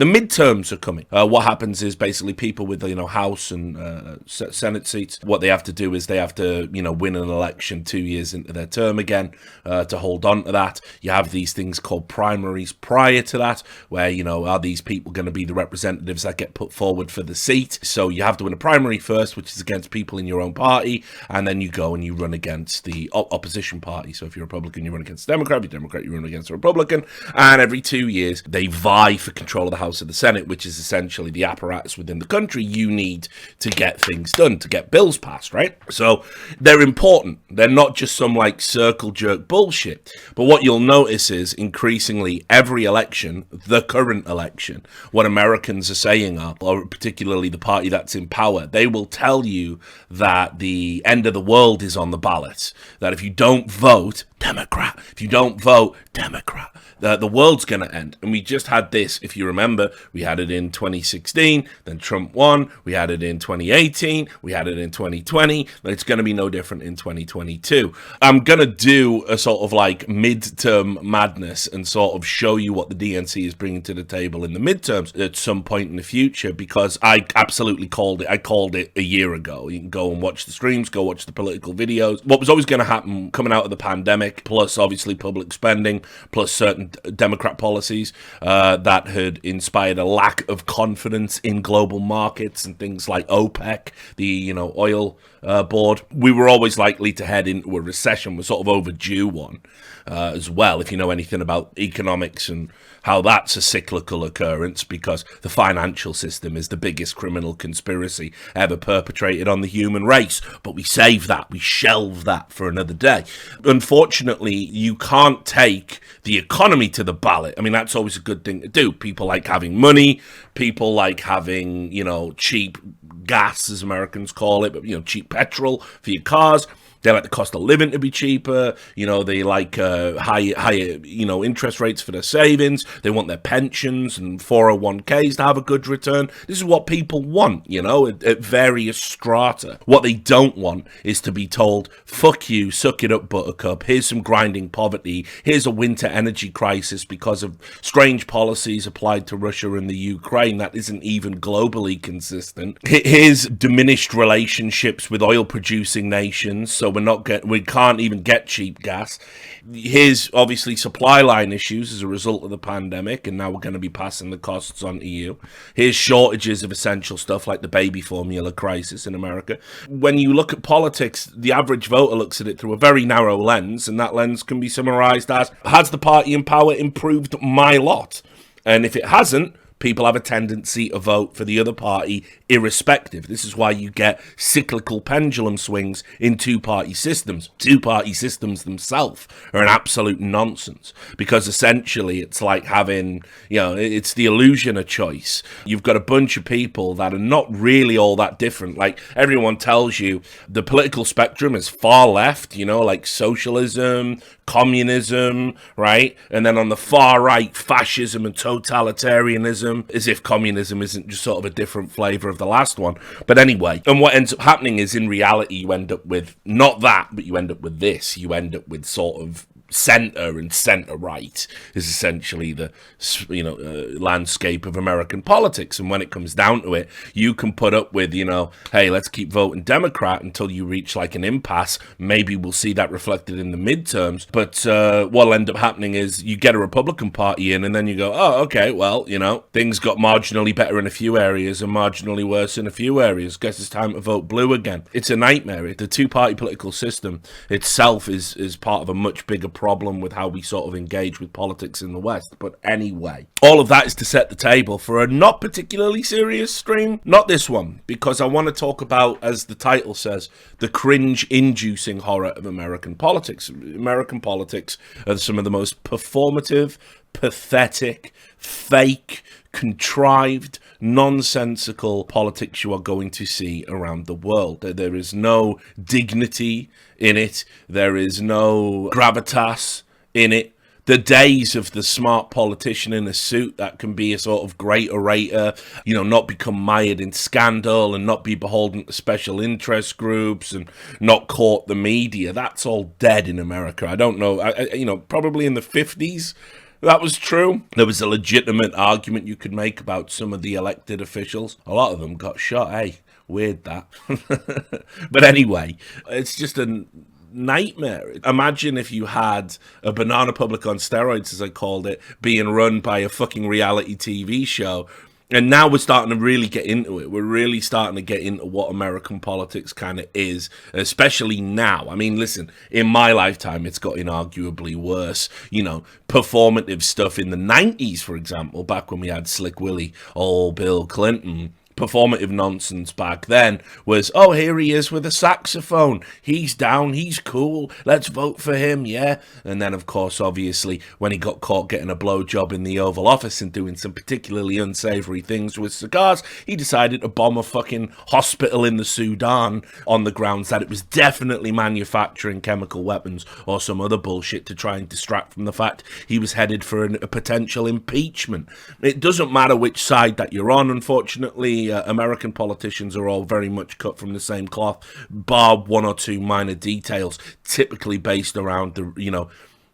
The midterms are coming. What happens is basically people with, House and Senate seats, what they have to do is they have to, win an election 2 years into their term again to hold on to that. You have these things called primaries prior to that, where, are these people going to be the representatives that get put forward for the seat? So you have to win a primary first, which is against people in your own party, and then you go and you run against the opposition party. So if you're a Republican, you run against a Democrat. If you're a Democrat, you run against a Republican. And every 2 years, they vie for control of the House of the Senate, which is essentially the apparatus within the country you need to get things done, to get bills passed, right? So they're important. They're not just some circle jerk bullshit. But what you'll notice is increasingly every election, the current election, what Americans are saying are, or particularly the party that's in power, they will tell you that the end of the world is on the ballot. That if you don't vote, Democrat. If you don't vote, Democrat. The world's going to end. And we just had this, if you remember, we had it in 2016, then Trump won, we had it in 2018, we had it in 2020, but it's going to be no different in 2022. I'm going to do a sort of midterm madness and sort of show you what the DNC is bringing to the table in the midterms at some point in the future, because I absolutely called it. I called it a year ago. You can go and watch the streams, go watch the political videos. What was always going to happen coming out of the pandemic, plus obviously public spending, plus certain Democrat policies that had inspired a lack of confidence in global markets and things like OPEC, the oil board. We were always likely to head into a recession. We're sort of overdue one as well, if you know anything about economics and how that's a cyclical occurrence, because the financial system is the biggest criminal conspiracy ever perpetrated on the human race. But we save that, we shelve that for another day. Unfortunately, you can't take the economy to the ballot. I mean, that's always a good thing to do. People like having money, people like having, cheap gas, as Americans call it, but, cheap petrol for your cars. They like the cost of living to be cheaper. They like higher, interest rates for their savings. They want their pensions and 401ks to have a good return. This is what people want, at various strata. What they don't want is to be told, fuck you, suck it up, buttercup. Here's some grinding poverty. Here's a winter energy crisis because of strange policies applied to Russia and the Ukraine that isn't even globally consistent. Here's diminished relationships with oil-producing nations, so we can't even get cheap gas. Here's obviously supply line issues as a result of the pandemic, and now we're going to be passing the costs on to you. Here's shortages of essential stuff like the baby formula crisis in America. When you look at politics, the average voter looks at it through a very narrow lens, and that lens can be summarized as, has the party in power improved my lot? And if it hasn't, people have a tendency to vote for the other party irrespective. This is why you get cyclical pendulum swings in two-party systems. Two-party systems themselves are an absolute nonsense, because essentially it's like having, it's the illusion of choice. You've got a bunch of people that are not really all that different. Like, everyone tells you the political spectrum is far left, like socialism, communism, right? And then on the far right, fascism and totalitarianism, as if communism isn't just sort of a different flavor of the last one. But anyway, and what ends up happening is, in reality, you end up with not that, but you end up with this. You end up with sort of center and center right is essentially the landscape of American politics. And when it comes down to it, you can put up with, hey, let's keep voting Democrat until you reach an impasse. Maybe we'll see that reflected in the midterms. But what'll end up happening is you get a Republican Party in, and then you go, oh, okay, well, things got marginally better in a few areas and marginally worse in a few areas. Guess it's time to vote blue again. It's a nightmare. The two-party political system itself is part of a much bigger problem with how we sort of engage with politics in the West. But anyway, all of that is to set the table for a not particularly serious stream. Not this one, because I want to talk about, as the title says, the cringe-inducing horror of American politics. American politics are some of the most performative, pathetic, fake, contrived, nonsensical politics you are going to see around the world. There is no dignity in it. There is no gravitas in it. The days of the smart politician in a suit that can be a sort of great orator, not become mired in scandal and not be beholden to special interest groups and not court the media, that's all dead in America. I don't know, probably in the 50s, That was true. There was a legitimate argument you could make about some of the elected officials. A lot of them got shot, eh? Weird that. But anyway, it's just a nightmare. Imagine if you had a banana public on steroids, as I called it, being run by a fucking reality TV show. And now we're starting to really get into it. We're really starting to get into what American politics kind of is, especially now. I mean, listen, in my lifetime, it's got inarguably worse. You know, performative stuff in the 90s, for example, back when we had Slick Willie or Bill Clinton. Performative nonsense back then was, oh, here he is with a saxophone. He's down. He's cool. Let's vote for him. Yeah. And then, of course, obviously, when he got caught getting a blowjob in the Oval Office and doing some particularly unsavory things with cigars, he decided to bomb a fucking hospital in the Sudan on the grounds that it was definitely manufacturing chemical weapons or some other bullshit to try and distract from the fact he was headed for a potential impeachment. It doesn't matter which side that you're on, unfortunately. American politicians are all very much cut from the same cloth, bar one or two minor details, typically based around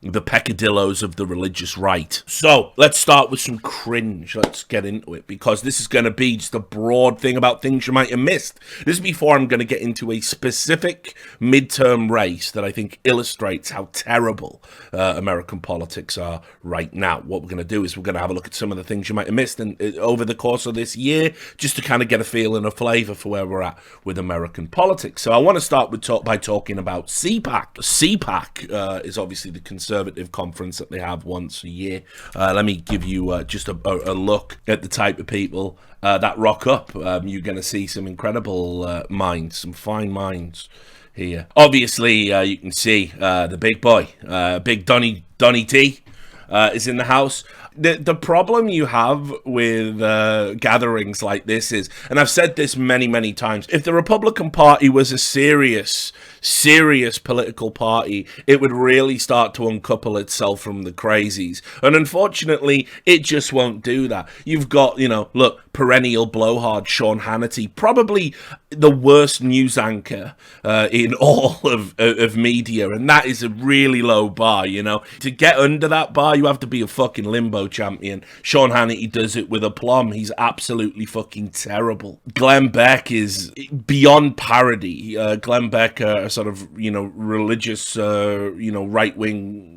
the peccadillos of the religious right. So let's start with some cringe. Let's get into it, because this is going to be just a broad thing about things you might have missed. This is before I'm going to get into a specific midterm race that I think illustrates how terrible American politics are right now. What we're going to do is we're going to have a look at some of the things you might have missed and over the course of this year, just to kind of get a feel and a flavour for where we're at with American politics. So I want to start by talking about CPAC. CPAC is obviously the conservative conference that they have once a year. Let me give you just a look at the type of people that rock up. You're going to see some incredible minds, some fine minds here. Obviously, you can see the big boy, Big Donny T, is in the house. The problem you have with gatherings like this is, and I've said this many, many times, if the Republican Party was a serious political party, it would really start to uncouple itself from the crazies. And unfortunately, it just won't do that. You've got, perennial blowhard Sean Hannity, probably the worst news anchor in all of media, and that is a really low bar, To get under that bar, you have to be a fucking limbo champion. Sean Hannity does it with aplomb. He's absolutely fucking terrible. Glenn Beck is beyond parody. Glenn Beck, a sort of, religious, right-wing,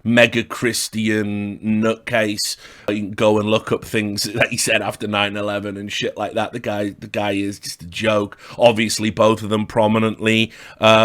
mega Christian nutcase. You can go and look up things that he said after 9/11 and shit like that. The guy is just a joke. Obviously, both of them prominently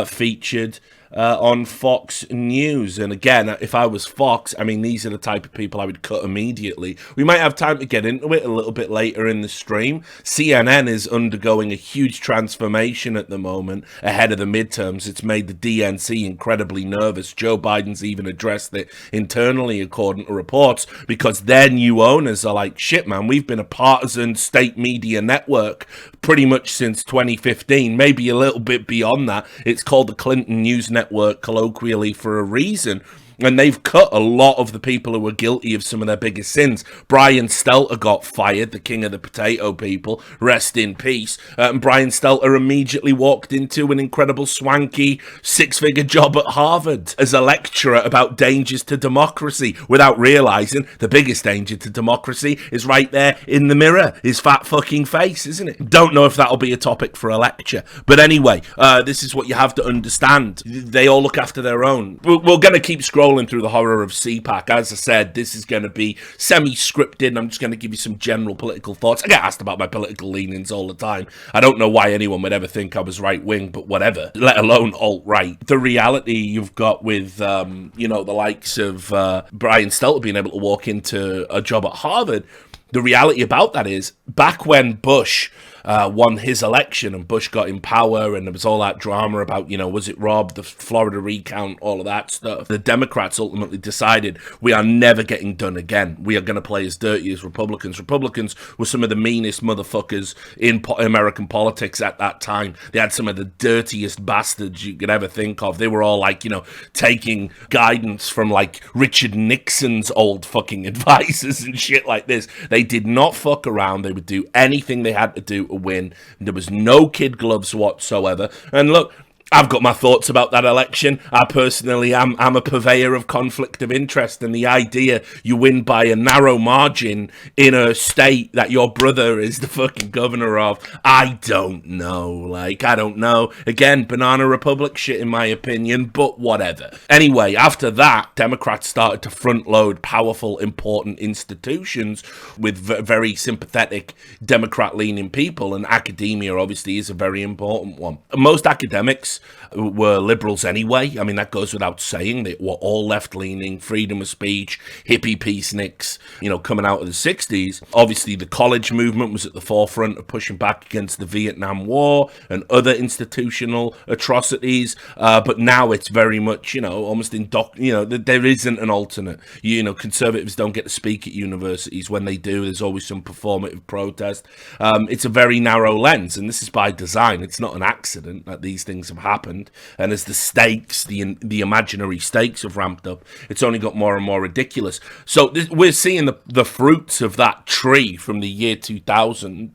featured on Fox News. And again, if I was Fox, I mean, these are the type of people I would cut immediately. We might have time to get into it a little bit later in the stream. CNN is undergoing a huge transformation at the moment ahead of the midterms. It's made the DNC incredibly nervous. Joe Biden's even addressed it internally, according to reports, because their new owners are like, shit, man, we've been a partisan state media network pretty much since 2015, maybe a little bit beyond that. It's called the Clinton News Network colloquially for a reason. And they've cut a lot of the people who were guilty of some of their biggest sins. Brian Stelter got fired, the king of the potato people, rest in peace. And Brian Stelter immediately walked into an incredible swanky six-figure job at Harvard as a lecturer about dangers to democracy, without realizing the biggest danger to democracy is right there in the mirror, his fat fucking face, isn't it? Don't know if that'll be a topic for a lecture. But anyway, this is what you have to understand. They all look after their own. We're going to keep scrolling through the horror of CPAC. As I said, this is going to be semi-scripted, and I'm just going to give you some general political thoughts. I get asked about my political leanings all the time. I don't know why anyone would ever think I was right-wing, but whatever, let alone alt-right. The reality you've got with, the likes of Brian Stelter being able to walk into a job at Harvard, the reality about that is, back when Bush won his election and Bush got in power and there was all that drama about, was it Rob, the Florida recount, all of that stuff, the Democrats ultimately decided we are never getting done again. We are going to play as dirty as Republicans. Republicans were some of the meanest motherfuckers in American politics at that time. They had some of the dirtiest bastards you could ever think of. They were all like, taking guidance from like Richard Nixon's old fucking advisors and shit like this. They did not fuck around. They would do anything they had to do to win. There was no kid gloves whatsoever. And look, I've got my thoughts about that election. I personally am a purveyor of conflict of interest, and the idea you win by a narrow margin in a state that your brother is the fucking governor of, I don't know. Like, I don't know. Again, banana republic shit in my opinion, but whatever. Anyway, after that, Democrats started to front load powerful, important institutions with very sympathetic Democrat-leaning people, and academia obviously is a very important one. Most academics were liberals anyway. I mean, that goes without saying. They were all left-leaning, freedom of speech, hippie peaceniks, coming out of the 60s. Obviously, the college movement was at the forefront of pushing back against the Vietnam War and other institutional atrocities. But now it's very much, almost there isn't an alternate. Conservatives don't get to speak at universities. When they do, there's always some performative protest. It's a very narrow lens, and this is by design. It's not an accident that these things have happened. And as the stakes, the imaginary stakes have ramped up, it's only got more and more ridiculous. So we're seeing the fruits of that tree from the year 2000,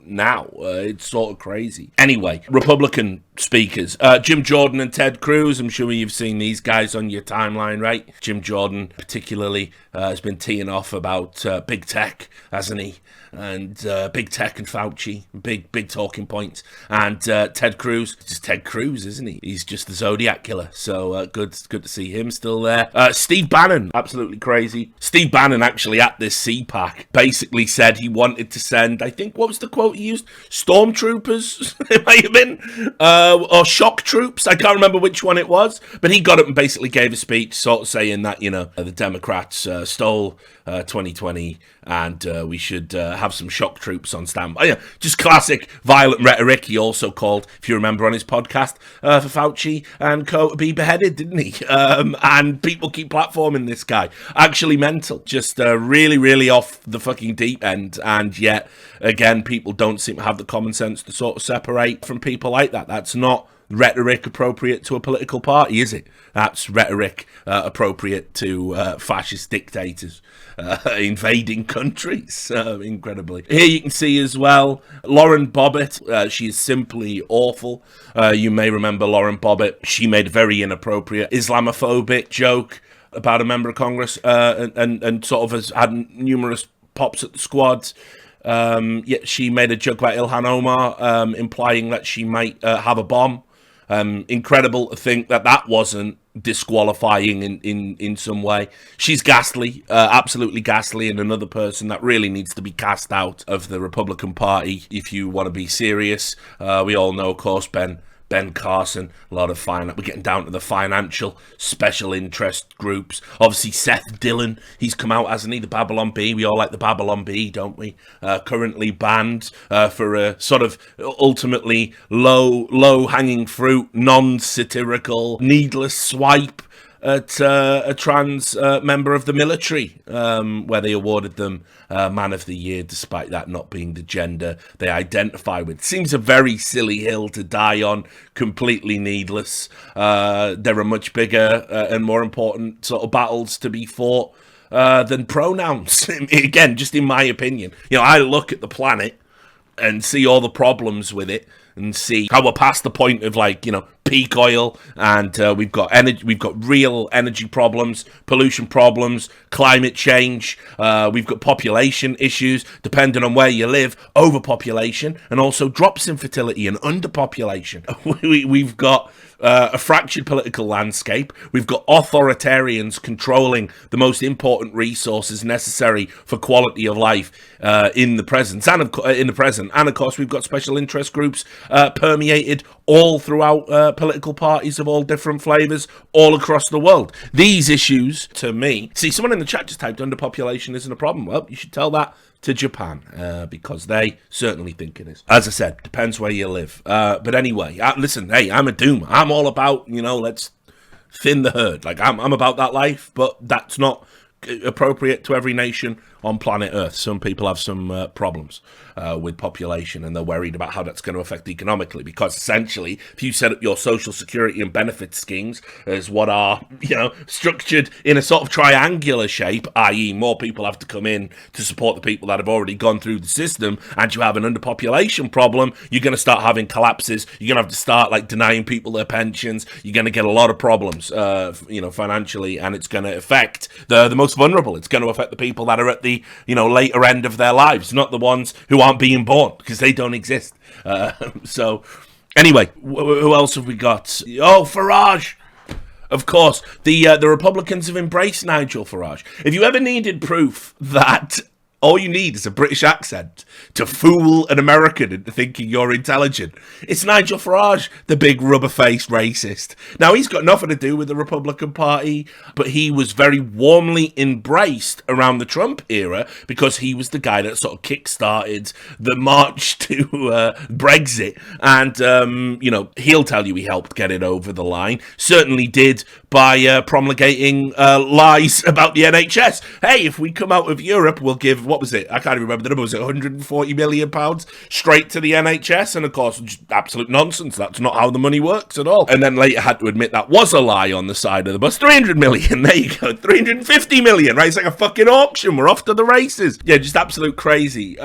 now. It's sort of crazy. Anyway, Republican speakers. Jim Jordan and Ted Cruz. I'm sure you've seen these guys on your timeline, right? Jim Jordan particularly has been teeing off about big tech, hasn't he? And big tech and Fauci, big talking points. And Ted Cruz, just Ted Cruz, isn't he? He's just the Zodiac killer. So good to see him still there. Steve Bannon, absolutely crazy. Steve Bannon actually at this CPAC basically said he wanted to send, I think, what was the quote he used? Stormtroopers, it might have been, or shock troops. I can't remember which one it was. But he got up and basically gave a speech sort of saying that, the Democrats stole 2020 and we should have some shock troops on standby. Yeah, just classic violent rhetoric. He also called, if you remember on his podcast, for Fauci and co to be beheaded, didn't he? And people keep platforming this guy. Actually mental. Just really, really off the fucking deep end. And yet, again, people don't seem to have the common sense to sort of separate from people like that. That's not rhetoric appropriate to a political party, is it? That's rhetoric appropriate to fascist dictators invading countries, incredibly. Here you can see as well Lauren Bobbitt. She is simply awful. You may remember Lauren Bobbitt. She made a very inappropriate Islamophobic joke about a member of Congress and sort of has had numerous pops at the squad. Yet she made a joke about Ilhan Omar, implying that she might have a bomb. Incredible to think that wasn't disqualifying in some way. She's ghastly, absolutely ghastly, and another person that really needs to be cast out of the Republican Party if you want to be serious. We all know, of course, Ben Carson, a lot of we're getting down to the financial special interest groups. Obviously, Seth Dillon, he's come out, hasn't he? The Babylon Bee. We all like the Babylon Bee, don't we? Currently banned for a sort of ultimately low-hanging fruit, non-satirical, needless swipe at a trans member of the military, where they awarded them Man of the Year, despite that not being the gender they identify with. Seems a very silly hill to die on, completely needless. There are much bigger and more important sort of battles to be fought than pronouns. Again, just in my opinion. I look at the planet and see all the problems with it, and see how we're past the point of peak oil, and we've got real energy problems, pollution problems, climate change. We've got population issues, depending on where you live, overpopulation, and also drops in fertility and underpopulation. We've got a fractured political landscape. We've got authoritarians controlling the most important resources necessary for quality of life in the present, and of course we've got special interest groups permeated all throughout political parties of all different flavours all across the world. These issues, to me, see, someone in the chat just typed underpopulation isn't a problem. Well, you should tell that to Japan, because they certainly think it is. As I said, depends where you live. But anyway, listen, hey, I'm a doomer. I'm all about, let's thin the herd. I'm about that life, but that's not appropriate to every nation on planet Earth. Some people have some problems with population, and they're worried about how that's going to affect economically, because essentially, if you set up your social security and benefit schemes as what are, structured in a sort of triangular shape, i.e. more people have to come in to support the people that have already gone through the system, and you have an underpopulation problem, you're going to start having collapses. You're going to have to start denying people their pensions. You're going to get a lot of problems, financially, and it's going to affect the most vulnerable. It's going to affect the people that are at the, later end of their lives, not the ones who aren't being born, because they don't exist. So, anyway, who else have we got? Oh, Farage! Of course, the Republicans have embraced Nigel Farage. If you ever needed proof that all you need is a British accent to fool an American into thinking you're intelligent, it's Nigel Farage, the big rubber-faced racist. Now, he's got nothing to do with the Republican Party, but he was very warmly embraced around the Trump era because he was the guy that sort of kick-started the march to Brexit. And, he'll tell you he helped get it over the line. Certainly did by promulgating lies about the NHS. Hey, if we come out of Europe, we'll give, what was it? I can't even remember the number. Was it £140 million straight to the NHS? And of course, absolute nonsense. That's not how the money works at all. And then later had to admit that was a lie on the side of the bus. 300 million. There you go. 350 million, right? It's like a fucking auction. We're off to the races. Yeah, just absolute crazy.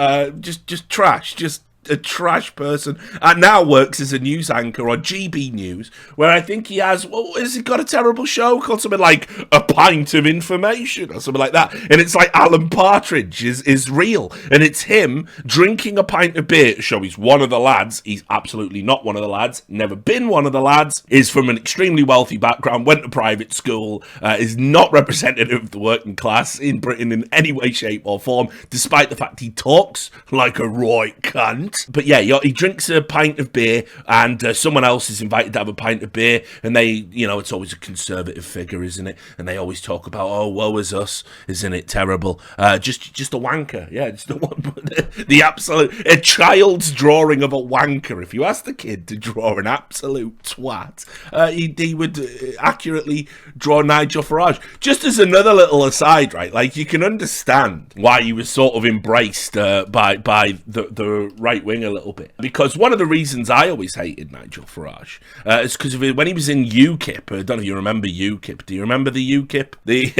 Just trash. Just a trash person, and now works as a news anchor on GB News, where I think he has, has he got a terrible show called something like A Pint of Information or something like that, and it's like Alan Partridge is real, and it's him drinking a pint of beer to show he's one of the lads. He's absolutely not one of the lads, never been one of the lads, is from an extremely wealthy background, went to private school, is not representative of the working class in Britain in any way, shape or form, despite the fact he talks like a right cunt. But yeah, he drinks a pint of beer, and someone else is invited to have a pint of beer, and they, it's always a conservative figure, isn't it? And they always talk about, oh, woe is us, isn't it terrible? Just a wanker, yeah, just the absolute, a child's drawing of a wanker. If you ask the kid to draw an absolute twat, he would accurately draw Nigel Farage. Just as another little aside, right? You can understand why he was sort of embraced by the right wing a little bit, because one of the reasons I always hated Nigel Farage is because when he was in UKIP. I don't know if you remember UKIP. Do you remember the UKIP? The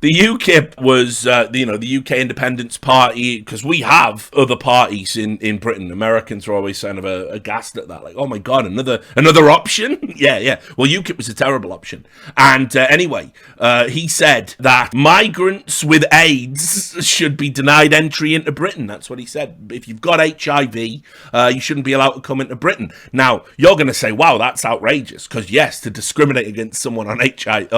UKIP was the UK Independence Party, because we have other parties in Britain. Americans are always kind of aghast at that, like, oh my god, another option. yeah. Well, UKIP was a terrible option, and anyway, he said that migrants with AIDS should be denied entry into Britain. That's what he said. If you've got HIV, you shouldn't be allowed to come into Britain. Now, you're going to say, wow, that's outrageous, because yes, to discriminate against someone on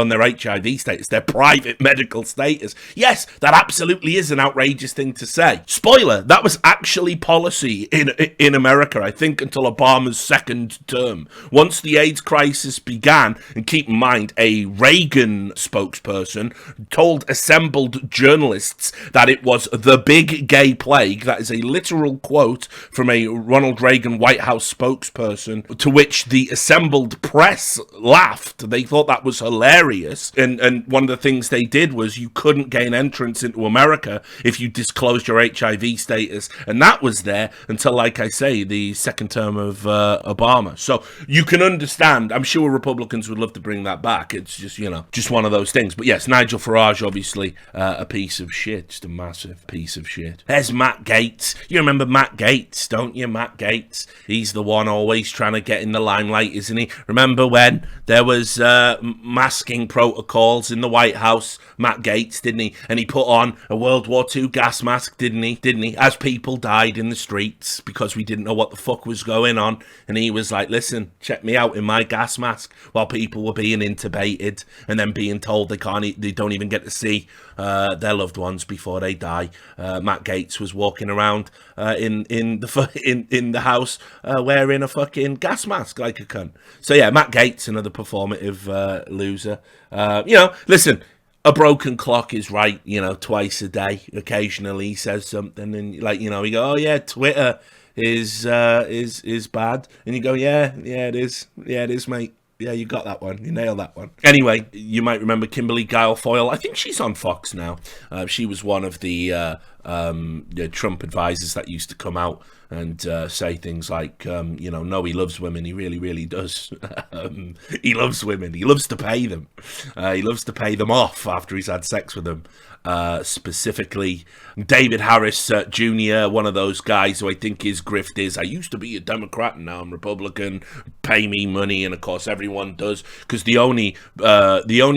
their HIV status, their private medical status, yes, that absolutely is an outrageous thing to say. Spoiler, that was actually policy in America, I think, until Obama's second term. Once the AIDS crisis began, and keep in mind, a Reagan spokesperson told assembled journalists that it was the big gay plague. That is a literal quote from a Ronald Reagan White House spokesperson, to which the assembled press laughed. They thought that was hilarious, and one of the things they did was you couldn't gain entrance into America if you disclosed your HIV status, and that was there until, like I say, the second term of Obama. So you can understand, I'm sure Republicans would love to bring that back. It's just, just one of those things. But yes, Nigel Farage, obviously a piece of shit, just a massive piece of shit. There's Matt Gaetz. You remember Matt Gaetz, don't you? Matt Gaetz. He's the one always trying to get in the limelight, isn't he? Remember when there was masking protocols in the White House? Matt Gaetz, didn't he? And he put on a World War II gas mask, didn't he? As people died in the streets because we didn't know what the fuck was going on. And he was like, listen, check me out in my gas mask, while people were being intubated and then being told they don't even get to see their loved ones before they die. Matt Gaetz was walking around in the house wearing a fucking gas mask like a cunt. So yeah, Matt Gaetz, another performative loser. Listen, a broken clock is right, twice a day. Occasionally he says something, and he go, oh yeah, Twitter is bad, and you go, yeah, it is, mate. Yeah, you got that one. You nailed that one. Anyway, you might remember Kimberly Guilfoyle. I think she's on Fox now. She was one of the Trump advisors that used to come out and say things like, no, he loves women. He really, really does. He loves women. He loves to pay them. He loves to pay them off after he's had sex with them. Specifically, David Harris Jr., one of those guys who I think his grift is, I used to be a Democrat and now I'm Republican, pay me money, and of course everyone does, because the only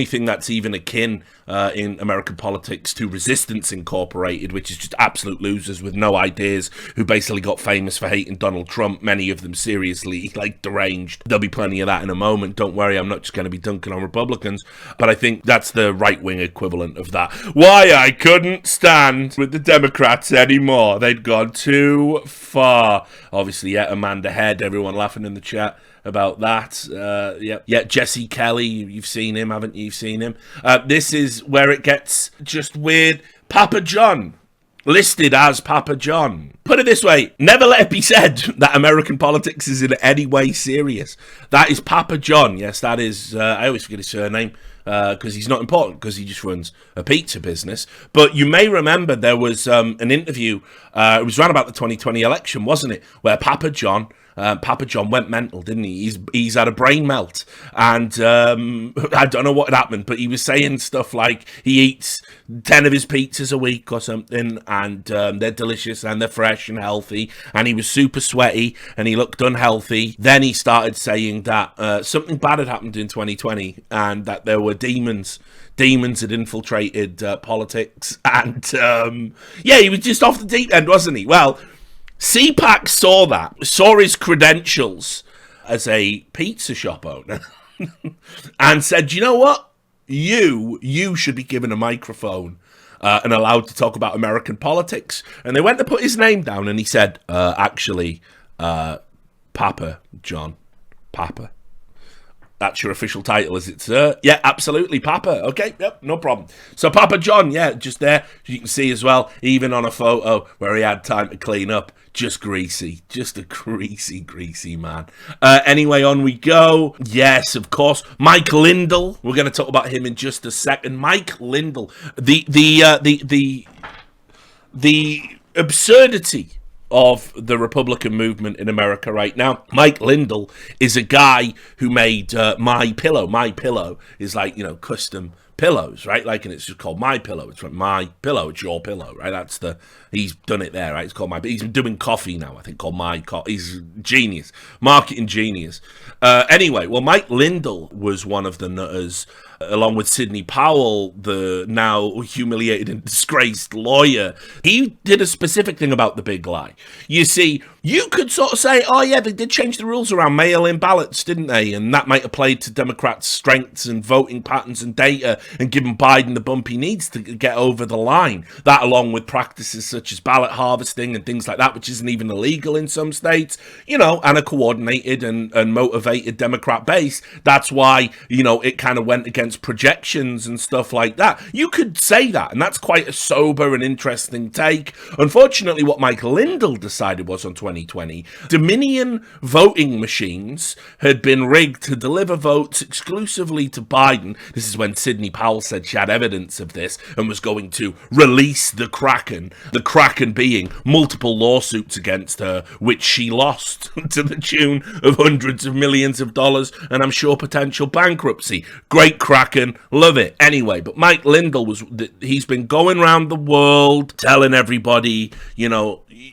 thing that's even akin in American politics to Resistance Incorporated, which is just absolute losers with no ideas, who basically got famous for hating Donald Trump, many of them seriously deranged. There'll be plenty of that in a moment, don't worry, I'm not just going to be dunking on Republicans, but I think that's the right-wing equivalent of that. Why I couldn't stand with the Democrats anymore. They'd gone too far. Obviously, yeah, Amanda Head, everyone laughing in the chat about that. Yeah, Jesse Kelly, you've seen him, haven't you? You've seen him. This is where it gets just weird. Papa John, listed as Papa John. Put it this way, never let it be said that American politics is in any way serious. That is Papa John. Yes, that is, I always forget his surname, because he's not important, because he just runs a pizza business. But you may remember there was an interview, it was around about the 2020 election, wasn't it, where Papa John went mental, didn't he? He's had a brain melt, and I don't know what had happened, but he was saying stuff like he eats 10 of his pizzas a week or something, and they're delicious and they're fresh and healthy, and he was super sweaty and he looked unhealthy. Then he started saying that something bad had happened in 2020 and that there were demons had infiltrated politics, and he was just off the deep end, wasn't he? Well, CPAC saw his credentials as a pizza shop owner and said, you know what? You should be given a microphone and allowed to talk about American politics. And they went to put his name down and he said, Papa John. Papa. That's your official title, is it, sir? Yeah, absolutely, Papa. Okay, yep, no problem. So Papa John, yeah, just there. You can see as well, even on a photo where he had time to clean up, just greasy. Just a greasy man. Anyway, on we go. Yes, of course, Mike Lindell. We're going to talk about him in just a second. Mike Lindell. The absurdity of the Republican movement in America right now. Mike Lindell is a guy who made My Pillow. My Pillow is custom pillows, right? And it's just called My Pillow. It's like My Pillow. It's your pillow, right? He's done it there, right? It's called he's doing coffee now, I think, called My Coffee. He's genius. Marketing genius. Anyway, well, Mike Lindell was one of the nutters, along with Sidney Powell, the now humiliated and disgraced lawyer. He did a specific thing about the big lie. You see, you could sort of say, oh yeah, they did change the rules around mail-in ballots, didn't they? And that might have played to Democrats' strengths and voting patterns and data and given Biden the bump he needs to get over the line. That, along with practices such as ballot harvesting and things like that, which isn't even illegal in some states, and a coordinated and motivated Democrat base. That's why, it kind of went against projections and stuff like that. You could say that, and that's quite a sober and interesting take. Unfortunately, what Mike Lindell decided was on 2020, Dominion voting machines had been rigged to deliver votes exclusively to Biden. This is when Sidney Powell said she had evidence of this and was going to release the Kraken being multiple lawsuits against her, which she lost to the tune of hundreds of millions of dollars, and I'm sure potential bankruptcy. Great Kraken, love it. Anyway, but Mike Lindell he's been going around the world telling everybody,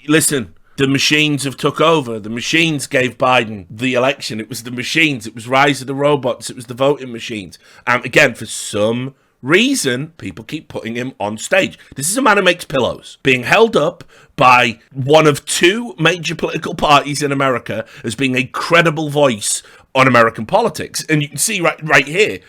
listen, the machines have took over. The machines gave Biden the election. It was the machines. It was Rise of the Robots. It was the voting machines. Again, for some reason, people keep putting him on stage. This is a man who makes pillows, being held up by one of two major political parties in America as being a credible voice on American politics. And you can see right here,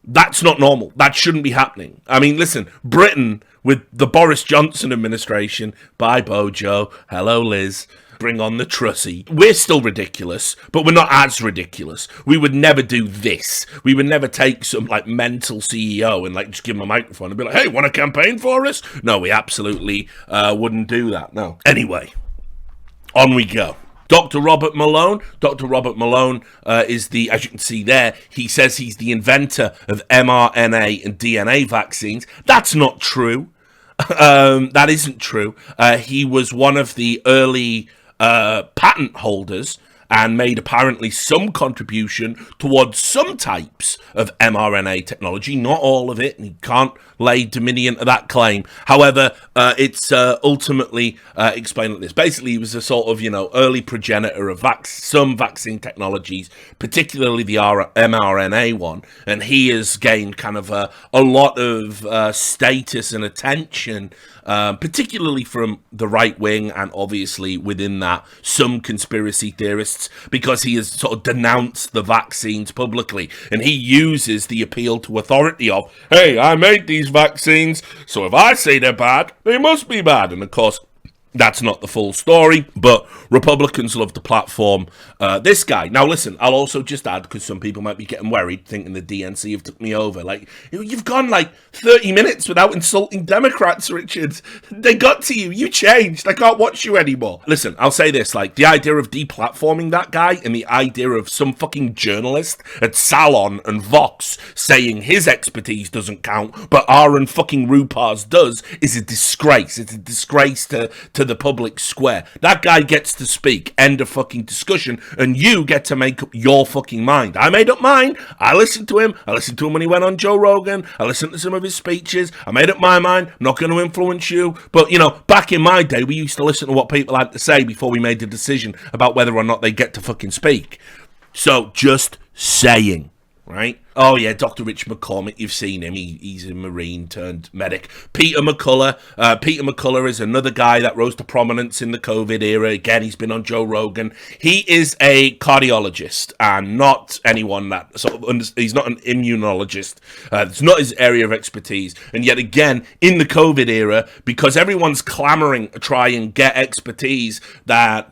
that's not normal. That shouldn't be happening. I mean, listen, Britain with the Boris Johnson administration, bye Bojo, hello Liz, bring on the Trussy. We're still ridiculous, but we're not as ridiculous. We would never do this. We would never take some mental CEO and just give him a microphone and be like, hey, want to campaign for us? No, we absolutely wouldn't do that, no. Anyway, on we go. Dr. Robert Malone. Dr. Robert Malone is the, as you can see there, he says he's the inventor of mRNA and DNA vaccines. That's not true. That isn't true. He was one of the early patent holders and made apparently some contribution towards some types of mRNA technology, not all of it, and he can't lay dominion to that claim. However, it's ultimately explained like this. Basically, he was a sort of, early progenitor of some vaccine technologies, particularly the mRNA one, and he has gained kind of a lot of status and attention, particularly from the right wing, and obviously within that, some conspiracy theorists, because he has sort of denounced the vaccines publicly, and he uses the appeal to authority of, hey, I made these vaccines, so if I say they're bad, they must be bad. And of course, that's not the full story, but Republicans love to platform this guy. Now, listen, I'll also just add, because some people might be getting worried, thinking the DNC have took me over. Like, you've gone like 30 minutes without insulting Democrats, Richard. They got to you. You changed. I can't watch you anymore. Listen, I'll say this, like, the idea of deplatforming that guy and the idea of some fucking journalist at Salon and Vox saying his expertise doesn't count, but Aaron fucking Rupar's does, is a disgrace. It's a disgrace to the public square. That guy gets to speak, end of fucking discussion, and you get to make up your fucking mind. I made up mine. I listened to him. I listened to him when he went on Joe Rogan. I listened to some of his speeches. I made up my mind. I'm not going to influence you. But, back in my day, we used to listen to what people had to say before we made a decision about whether or not they get to fucking speak. So, just saying. Right? Oh, yeah, Dr. Rich McCormick, you've seen him. He's a Marine turned medic. Peter McCullough. Peter McCullough is another guy that rose to prominence in the COVID era. Again, he's been on Joe Rogan. He is a cardiologist and not anyone that sort of, he's not an immunologist. It's not his area of expertise. And yet again, in the COVID era, because everyone's clamoring to try and get expertise that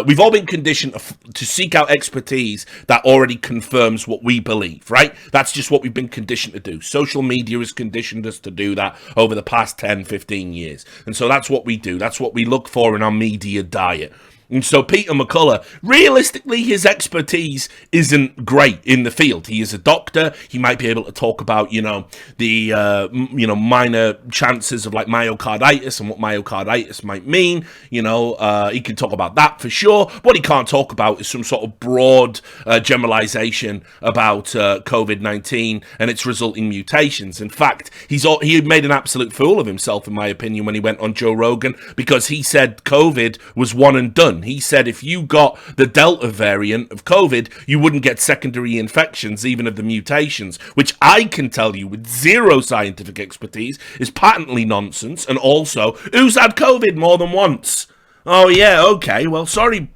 we've all been conditioned to seek out expertise that already confirms what we believe, right? That's just what we've been conditioned to do. Social media has conditioned us to do that over the past 10, 15 years. And so that's what we do. That's what we look for in our media diet. And so Peter McCullough, realistically, his expertise isn't great in the field. He is a doctor. He might be able to talk about, the minor chances of like myocarditis and what myocarditis might mean. He can talk about that for sure. What he can't talk about is some sort of broad generalization about COVID-19 and its resulting mutations. In fact, he made an absolute fool of himself, in my opinion, when he went on Joe Rogan, because he said COVID was one and done. He said if you got the Delta variant of COVID, you wouldn't get secondary infections, even of the mutations, which I can tell you with zero scientific expertise is patently nonsense. And also, who's had COVID more than once? Oh, yeah, okay, well, sorry,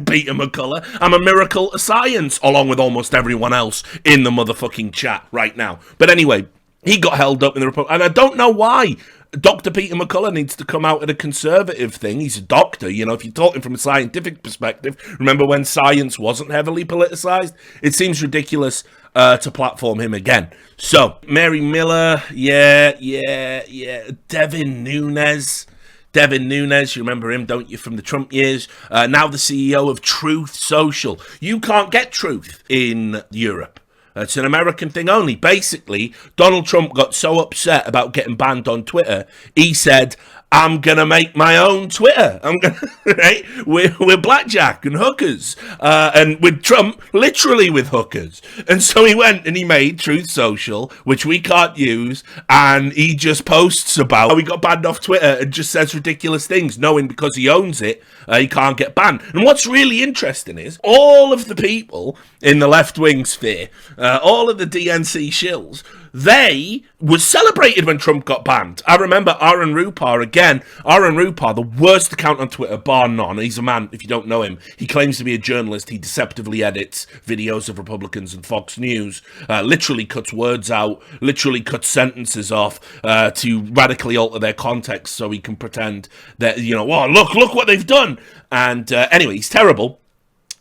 Peter McCullough. I'm a miracle of science, along with almost everyone else in the motherfucking chat right now. But anyway, he got held up in the Republic, and I don't know why. Dr. Peter McCullough needs to come out at a conservative thing. He's a doctor, if you're talking from a scientific perspective. Remember when science wasn't heavily politicized? It seems ridiculous to platform him again. So, Mary Miller, yeah. Devin Nunes, you remember him, don't you, from the Trump years? Now the CEO of Truth Social. You can't get truth in Europe. It's an American thing only. Basically, Donald Trump got so upset about getting banned on Twitter, he said, I'm going to make my own Twitter. Right? We're blackjack and hookers. And with Trump, literally with hookers. And so he went and he made Truth Social, which we can't use, and he just posts about how he got banned off Twitter and just says ridiculous things, knowing because he owns it, he can't get banned. And what's really interesting is all of the people in the left-wing sphere, all of the DNC shills, they were celebrated when Trump got banned. I remember Aaron Rupar, the worst account on Twitter, bar none. He's a man, if you don't know him, he claims to be a journalist. He deceptively edits videos of Republicans and Fox News, literally cuts words out, literally cuts sentences off to radically alter their context so he can pretend that, look what they've done. And anyway, he's terrible.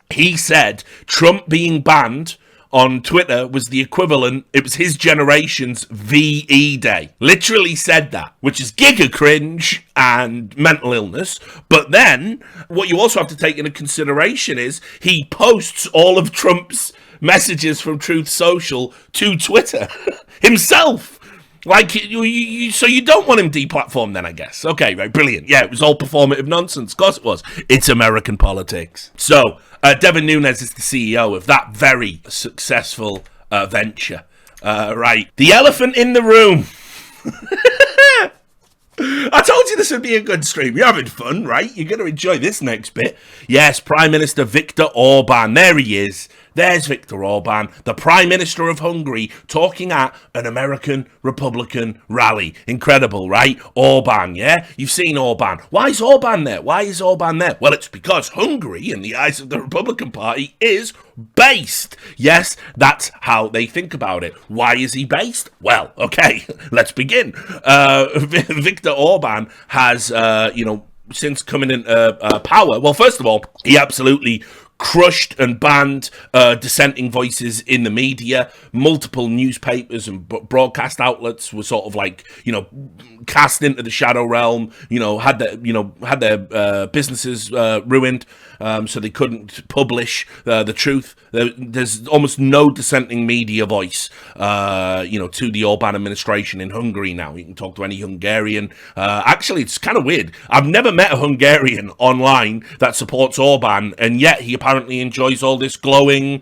He said Trump being banned on Twitter was the equivalent, it was his generation's VE Day. Literally said that, which is giga cringe and mental illness. But then, what you also have to take into consideration is he posts all of Trump's messages from Truth Social to Twitter himself. Like, so you don't want him deplatformed then, I guess. Okay, right, brilliant. Yeah, it was all performative nonsense. Of course it was. It's American politics. So, Devin Nunes is the CEO of that very successful venture. Right. The elephant in the room. I told you this would be a good stream. You're having fun, right? You're going to enjoy this next bit. Yes, Prime Minister Viktor Orban. There he is. There's Viktor Orban, the Prime Minister of Hungary, talking at an American Republican rally. Incredible, right? Orban, yeah? You've seen Orban. Why is Orban there? Why is Orban there? Well, it's because Hungary, in the eyes of the Republican Party, is based. Yes, that's how they think about it. Why is he based? Well, okay, let's begin. Viktor Orban has, since coming into power, well, first of all, he absolutely crushed and banned dissenting voices in the media. Multiple newspapers and broadcast outlets were sort of like, cast into the shadow realm, had their businesses ruined, so they couldn't publish the truth. There's almost no dissenting media voice, to the Orban administration in Hungary now. You can talk to any Hungarian. Actually, it's kind of weird. I've never met a Hungarian online that supports Orban, and yet he apparently enjoys all this glowing,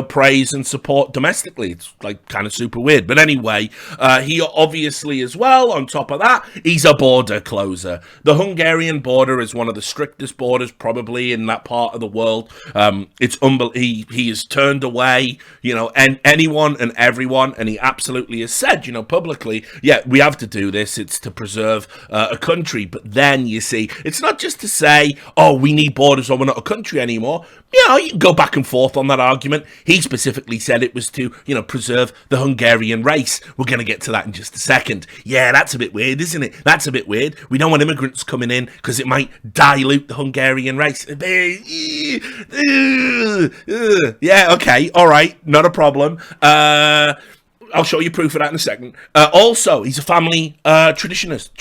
praise and support domestically. It's like kind of super weird. But anyway, he obviously as well, on top of that, he's a border closer. The Hungarian border is one of the strictest borders probably in that part of the world. It's he has turned away, and anyone and everyone, and he absolutely has said, publicly, yeah, we have to do this. It's to preserve a country. But then you see, it's not just to say, oh, we need borders or we're not a country anymore. You can go back and forth on that argument. He specifically said it was to, preserve the Hungarian race. We're going to get to that in just a second. Yeah, that's a bit weird, isn't it? That's a bit weird. We don't want immigrants coming in because it might dilute the Hungarian race. Yeah, okay, all right, not a problem. I'll show you proof of that in a second. Also, he's a family traditionalist,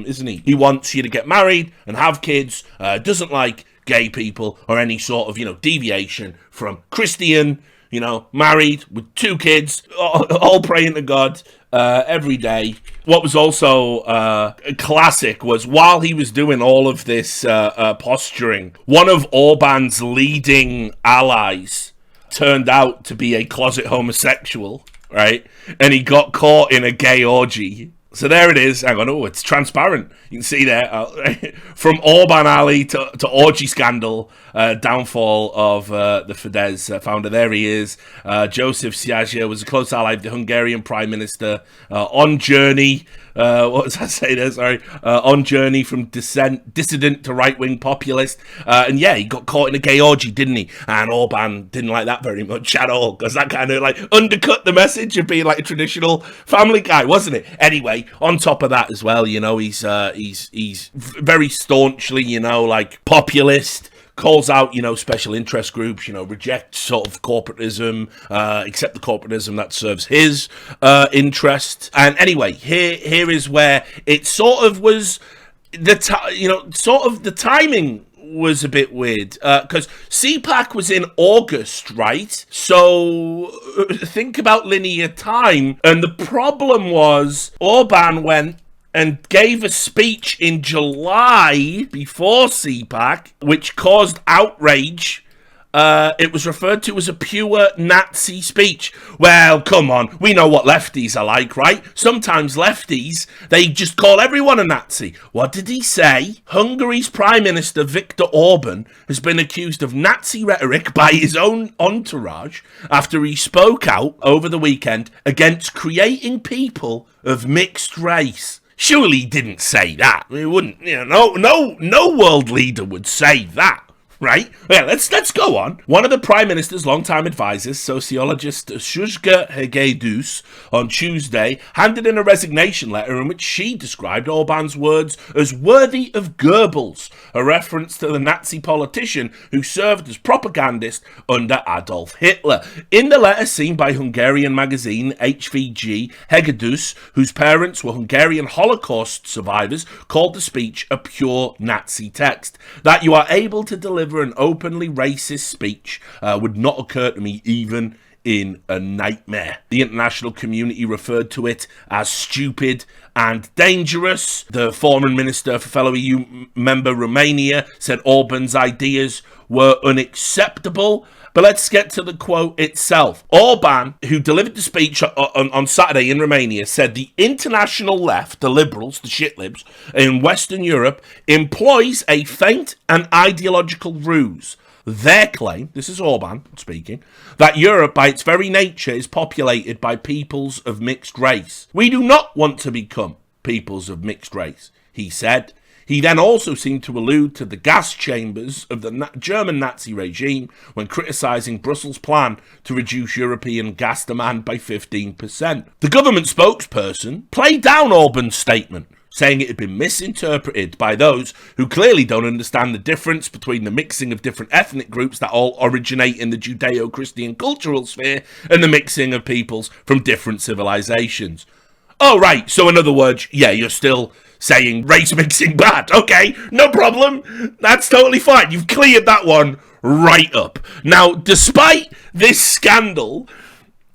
isn't he? He wants you to get married and have kids, doesn't like gay people or any sort of, deviation from Christian, married with 2 kids, all praying to God every day. What was also classic was while he was doing all of this posturing, one of Orban's leading allies turned out to be a closet homosexual, right? And he got caught in a gay orgy. So there it is. Hang on. Oh, it's transparent. You can see there. From Orban Alley to orgy scandal, downfall of the Fidesz founder. There he is. Joseph Sziaszia was a close ally of the Hungarian Prime Minister on journey. What does that say there? Sorry. On journey from dissident to right-wing populist. And yeah, he got caught in a gay orgy, didn't he? And Orban didn't like that very much at all, because that kind of undercut the message of being like a traditional family guy, wasn't it? Anyway, on top of that as well, he's very staunchly, populist. Calls out, special interest groups, rejects sort of corporatism, except the corporatism that serves his interest. And anyway, here is where it sort of was the timing was a bit weird, because CPAC was in August, right? So think about linear time, and the problem was Orban went and gave a speech in July before CPAC, which caused outrage. It was referred to as a pure Nazi speech. Well, come on, we know what lefties are like, right? Sometimes lefties, they just call everyone a Nazi. What did he say? Hungary's Prime Minister Viktor Orban has been accused of Nazi rhetoric by his own entourage after he spoke out over the weekend against creating people of mixed race. Surely he didn't say that. He wouldn't, no world leader would say that. Right? Yeah, let's go on. One of the Prime Minister's longtime advisors, sociologist Shuzga Hegedus, on Tuesday handed in a resignation letter in which she described Orban's words as worthy of Goebbels, a reference to the Nazi politician who served as propagandist under Adolf Hitler. In the letter seen by Hungarian magazine HVG, Hegedus, whose parents were Hungarian Holocaust survivors, called the speech a pure Nazi text. That you are able to deliver an openly racist speech would not occur to me even in a nightmare. The international community referred to it as stupid and dangerous. The foreign minister for fellow EU member Romania said Orban's ideas were unacceptable. But let's get to the quote itself. Orban, who delivered the speech on Saturday in Romania, said the international left, the liberals, the shitlibs, in Western Europe, employs a feint and ideological ruse. Their claim, this is Orban speaking, that Europe by its very nature is populated by peoples of mixed race. We do not want to become peoples of mixed race, he said. He then also seemed to allude to the gas chambers of the German Nazi regime when criticising Brussels' plan to reduce European gas demand by 15%. The government spokesperson played down Orban's statement, saying it had been misinterpreted by those who clearly don't understand the difference between the mixing of different ethnic groups that all originate in the Judeo-Christian cultural sphere and the mixing of peoples from different civilizations. Oh, right, so in other words, yeah, you're still saying race mixing bad. Okay, no problem. That's totally fine. You've cleared that one right up. Now, despite this scandal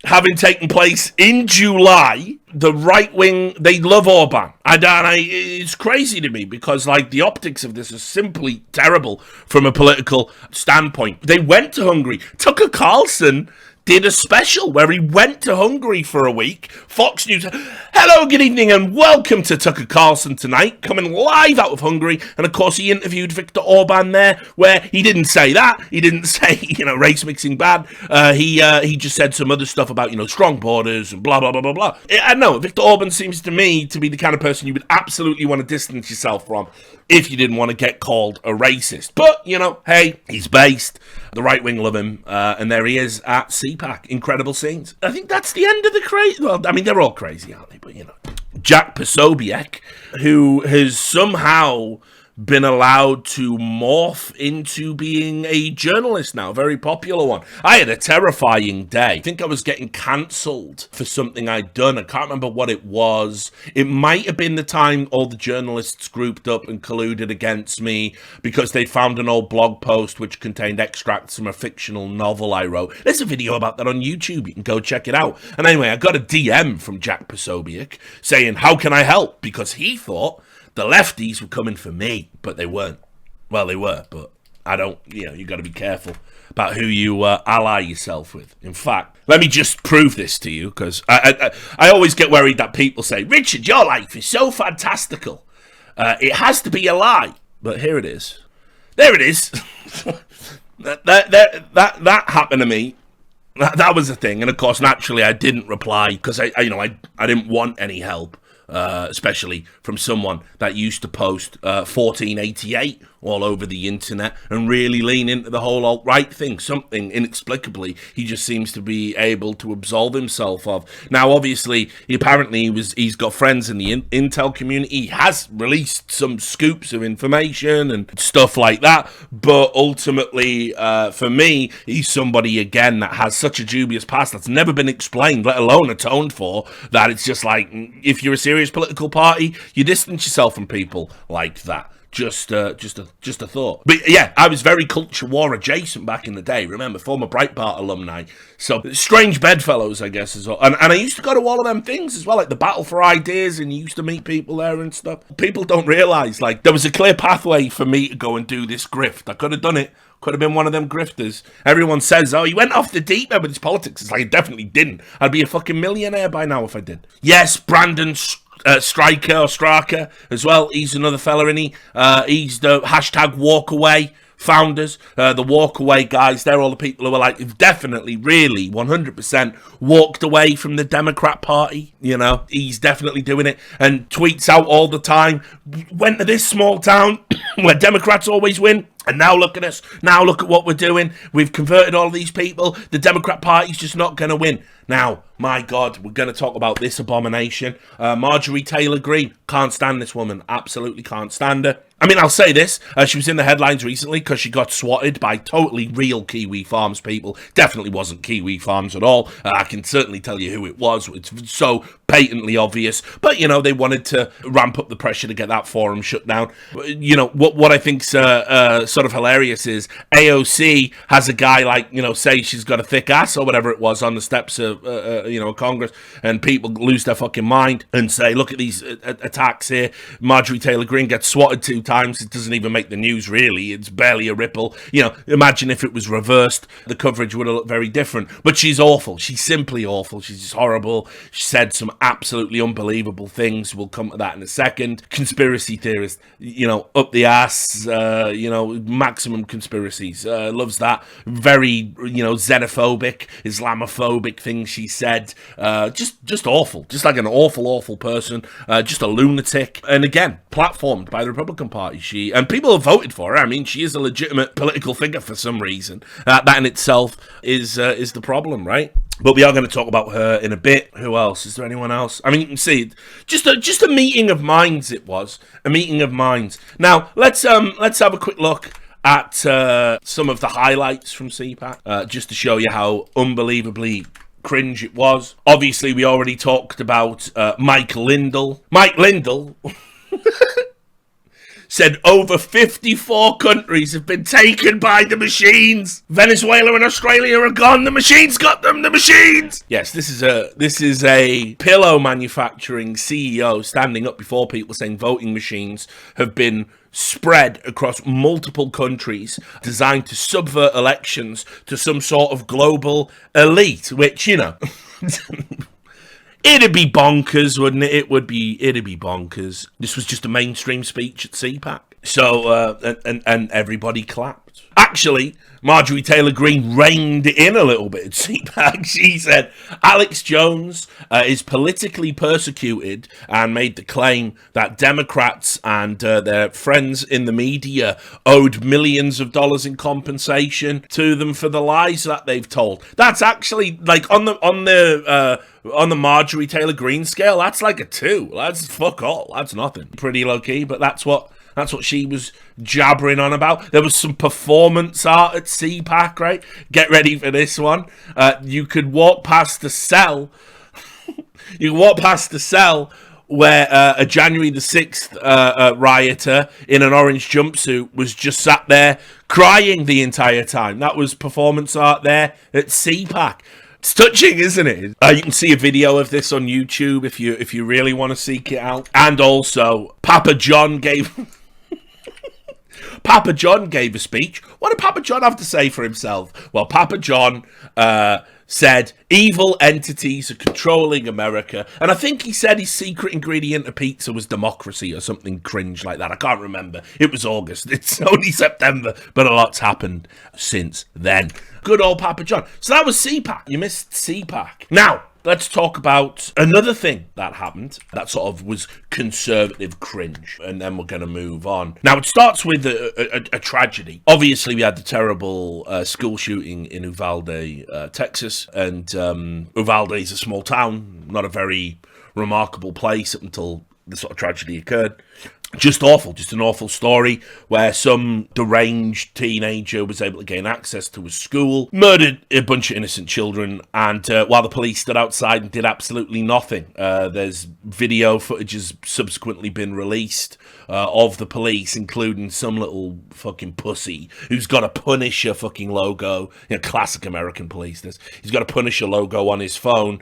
having taken place in July, the right wing, they love Orban. It's crazy to me because, like, the optics of this are simply terrible from a political standpoint. They went to Hungary. Tucker Carlson did a special where he went to Hungary for a week. Fox News, hello, good evening, and welcome to Tucker Carlson Tonight, coming live out of Hungary. And of course, he interviewed Viktor Orban there, where he didn't say that. He didn't say, race mixing bad. He just said some other stuff about, strong borders and blah, blah, blah, blah, blah. I know, Viktor Orban seems to me to be the kind of person you would absolutely want to distance yourself from if you didn't want to get called a racist. But, hey, he's based. The right wing love him, and there he is at CPAC. Incredible scenes. I think that's the end of the crazy. Well, I mean, they're all crazy, aren't they? But, Jack Posobiec, who has somehow been allowed to morph into being a journalist now, a very popular one. I had a terrifying day. I think I was getting cancelled for something I'd done. I can't remember what it was. It might have been the time all the journalists grouped up and colluded against me because they found an old blog post which contained extracts from a fictional novel I wrote. There's a video about that on YouTube. You can go check it out. And anyway, I got a DM from Jack Posobiec saying, how can I help? Because he thought the lefties were coming for me, but they weren't. Well, they were, but I don't, you got to be careful about who you ally yourself with. In fact, let me just prove this to you, because I always get worried that people say, Richard, your life is so fantastical. It has to be a lie. But here it is. There it is. that happened to me. That was the thing. And of course, naturally, I didn't reply because I didn't want any help. Especially from someone that used to post 1488 all over the internet and really lean into the whole alt-right thing. Something inexplicably he just seems to be able to absolve himself of. Now, obviously, he's got friends in the intel community. He has released some scoops of information and stuff like that. But ultimately, for me, he's somebody, again, that has such a dubious past that's never been explained, let alone atoned for, that it's just like, if you're a serious political party, you distance yourself from people like that. Just a thought. But yeah, I was very culture war adjacent back in the day. Remember, former Breitbart alumni. So strange bedfellows, I guess, as well. And I used to go to all of them things as well, like the Battle for Ideas, and you used to meet people there and stuff. People don't realise, like, there was a clear pathway for me to go and do this grift. I could have done it. Could have been one of them grifters. Everyone says, oh, he went off the deep end with his politics. It's like, I definitely didn't. I'd be a fucking millionaire by now if I did. Yes, Brandon Stryker as well. He's another fella, isn't he? He's the hashtag walkaway founders. The walkaway guys, they're all the people who are like, have definitely, really, 100% walked away from the Democrat Party. He's definitely doing it and tweets out all the time. Went to this small town where Democrats always win. And now look at us. Now look at what we're doing. We've converted all of these people. The Democrat Party's just not going to win. Now, my God, we're going to talk about this abomination. Marjorie Taylor Greene. Can't stand this woman. Absolutely can't stand her. I mean, I'll say this. She was in the headlines recently because she got swatted by totally real Kiwi Farms people. Definitely wasn't Kiwi Farms at all. I can certainly tell you who it was. It's so patently obvious. But, you know, they wanted to ramp up the pressure to get that forum shut down. You know, what I think's sort of hilarious is AOC has a guy like, you know, say she's got a thick ass or whatever it was on the steps of, you know, Congress, and people lose their fucking mind and say, look at these attacks here. Marjorie Taylor Greene gets swatted 2 times. It doesn't even make the news, really. It's barely a ripple. You know, imagine if it was reversed, the coverage would have looked very different. But she's awful. She's simply awful. She's just horrible. She said some absolutely unbelievable things. We'll come to that in a second. Conspiracy theorist, you know, up the ass, you know, maximum conspiracies. Loves that. Very, you know, xenophobic, Islamophobic things she said. Just awful. Just like an awful person. Just a lunatic. And again, platformed by the Republican Party. And people have voted for her. I mean, she is a legitimate political figure for some reason. That in itself is the problem, right? But we are going to talk about her in a bit. Who else? Is there anyone else? I mean, you can see just a meeting of minds. It was a meeting of minds. Now let's have a quick look at some of the highlights from CPAC, just to show you how unbelievably cringe it was. Obviously, we already talked about Mike Lindell. Mike Lindell said over 54 countries have been taken by the machines. Venezuela and Australia are gone. The machines got them. The machines. Yes, this is a pillow manufacturing CEO standing up before people saying voting machines have been spread across multiple countries designed to subvert elections to some sort of global elite, which, you know, it'd be bonkers, wouldn't it? It'd be bonkers. This was just a mainstream speech at CPAC. So, and everybody clapped. Actually, Marjorie Taylor Greene reined it in a little bit at CPAC. She said Alex Jones is politically persecuted and made the claim that Democrats and their friends in the media owed millions of dollars in compensation to them for the lies that they've told. That's actually like on the Marjorie Taylor Greene scale, that's like a 2. That's fuck all. That's nothing. Pretty low key, but that's what she was jabbering on about. There was some performance art at CPAC, right? Get ready for this one. You could walk past the cell. You walk past the cell where a January the 6th rioter in an orange jumpsuit was just sat there crying the entire time. That was performance art there at CPAC. It's touching, isn't it? You can see a video of this on YouTube if you really want to seek it out. And also, Papa John gave a speech. What did Papa John have to say for himself? Well, Papa John said evil entities are controlling America. And I think he said his secret ingredient of pizza was democracy or something cringe like that. I can't remember. It was August. It's only September. But a lot's happened since then. Good old Papa John. So that was CPAC. You missed CPAC. Now, let's talk about another thing that happened that sort of was conservative cringe, and then we're going to move on. Now, it starts with a tragedy. Obviously, we had the terrible school shooting in Uvalde, Texas, and Uvalde is a small town, not a very remarkable place up until the sort of tragedy occurred. Just awful, just an awful story where some deranged teenager was able to gain access to a school, murdered a bunch of innocent children, and while the police stood outside and did absolutely nothing. There's video footage has subsequently been released of the police, including some little fucking pussy who's got a Punisher fucking logo. You know, classic American police, this. He's got a Punisher logo on his phone.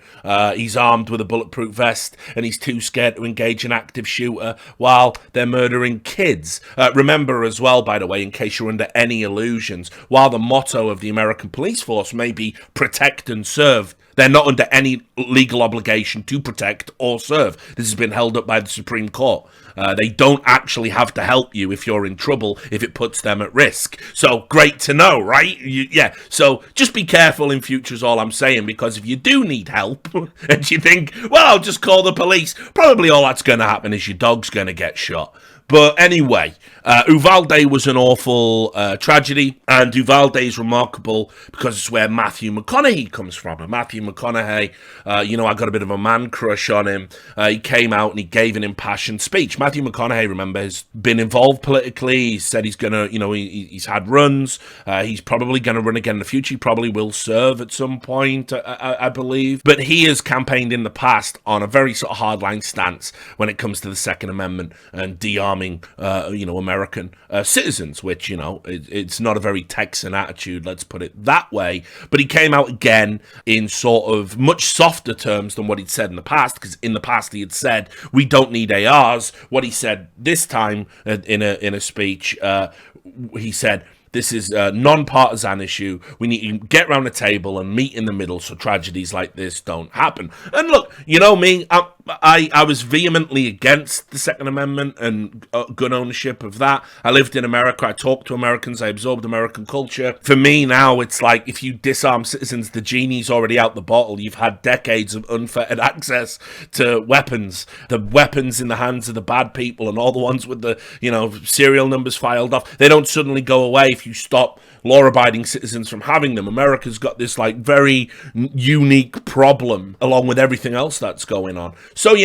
He's armed with a bulletproof vest, and he's too scared to engage an active shooter while they're murdering kids. Remember as well, by the way, in case you're under any illusions, while the motto of the American police force may be protect and serve, they're not under any legal obligation to protect or serve. This has been held up by the Supreme Court. They don't actually have to help you if you're in trouble, if it puts them at risk. So, great to know, right? Yeah, so just be careful in future is all I'm saying, because if you do need help, and you think, well, I'll just call the police, probably all that's going to happen is your dog's going to get shot. But anyway, Uvalde was an awful tragedy, and Uvalde is remarkable because it's where Matthew McConaughey comes from. And Matthew McConaughey, I got a bit of a man crush on him. He came out and he gave an impassioned speech. Matthew McConaughey, remember, has been involved politically. He said he's going to, he's had runs. He's probably going to run again in the future. He probably will serve at some point, I believe. But he has campaigned in the past on a very sort of hardline stance when it comes to the Second Amendment and de-arming, American citizens, which, it's not a very Texan attitude, let's put it that way. But he came out again in sort of much softer terms than what he'd said in the past, because in the past he had said, we don't need ARs. What he said this time in a speech, he said, this is a non-partisan issue. We need to get around the table and meet in the middle so tragedies like this don't happen. And look, you know me, I was vehemently against the Second Amendment and gun ownership of that. I lived in America. I talked to Americans. I absorbed American culture. For me now, it's like if you disarm citizens, the genie's already out the bottle. You've had decades of unfettered access to weapons. The weapons in the hands of the bad people and all the ones with the, serial numbers filed off, they don't suddenly go away if you stop law-abiding citizens from having them. America's got this very unique problem along with everything else that's going on. So,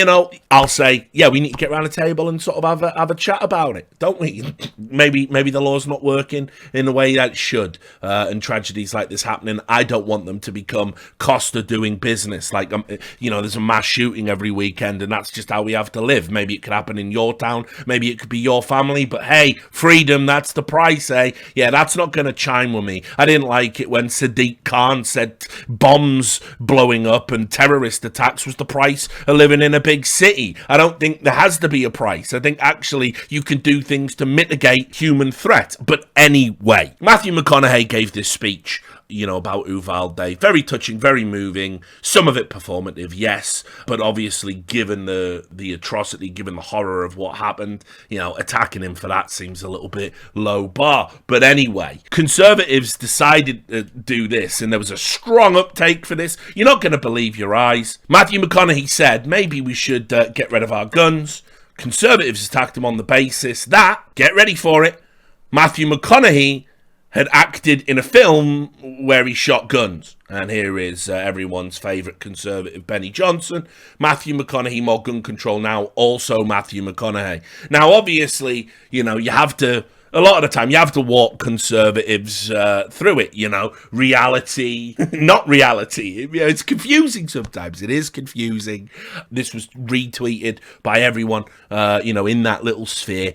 I'll say, yeah, we need to get around a table and sort of have a chat about it, don't we? Maybe the law's not working in the way that it should, and tragedies like this happening, I don't want them to become cost of doing business. There's a mass shooting every weekend, and that's just how we have to live. Maybe it could happen in your town, maybe it could be your family, but hey, freedom, that's the price, eh? Yeah, that's not going to chime with me. I didn't like it when Sadiq Khan said bombs blowing up and terrorist attacks was the price of living in a big city. I don't think there has to be a price. I think actually you can do things to mitigate human threat. But anyway, Matthew McConaughey gave this speech, about Uvalde. Very touching, very moving. Some of it performative, yes. But obviously, given the atrocity, given the horror of what happened, attacking him for that seems a little bit low bar. But anyway, conservatives decided to do this, and there was a strong uptake for this. You're not going to believe your eyes. Matthew McConaughey said, maybe we should get rid of our guns. Conservatives attacked him on the basis that, get ready for it, Matthew McConaughey had acted in a film where he shot guns. And here is everyone's favourite conservative, Benny Johnson. Matthew McConaughey, more gun control now, also Matthew McConaughey. Now, obviously, you have to, a lot of the time, you have to walk conservatives through it, reality, not reality. It's confusing sometimes. It is confusing. This was retweeted by everyone, in that little sphere,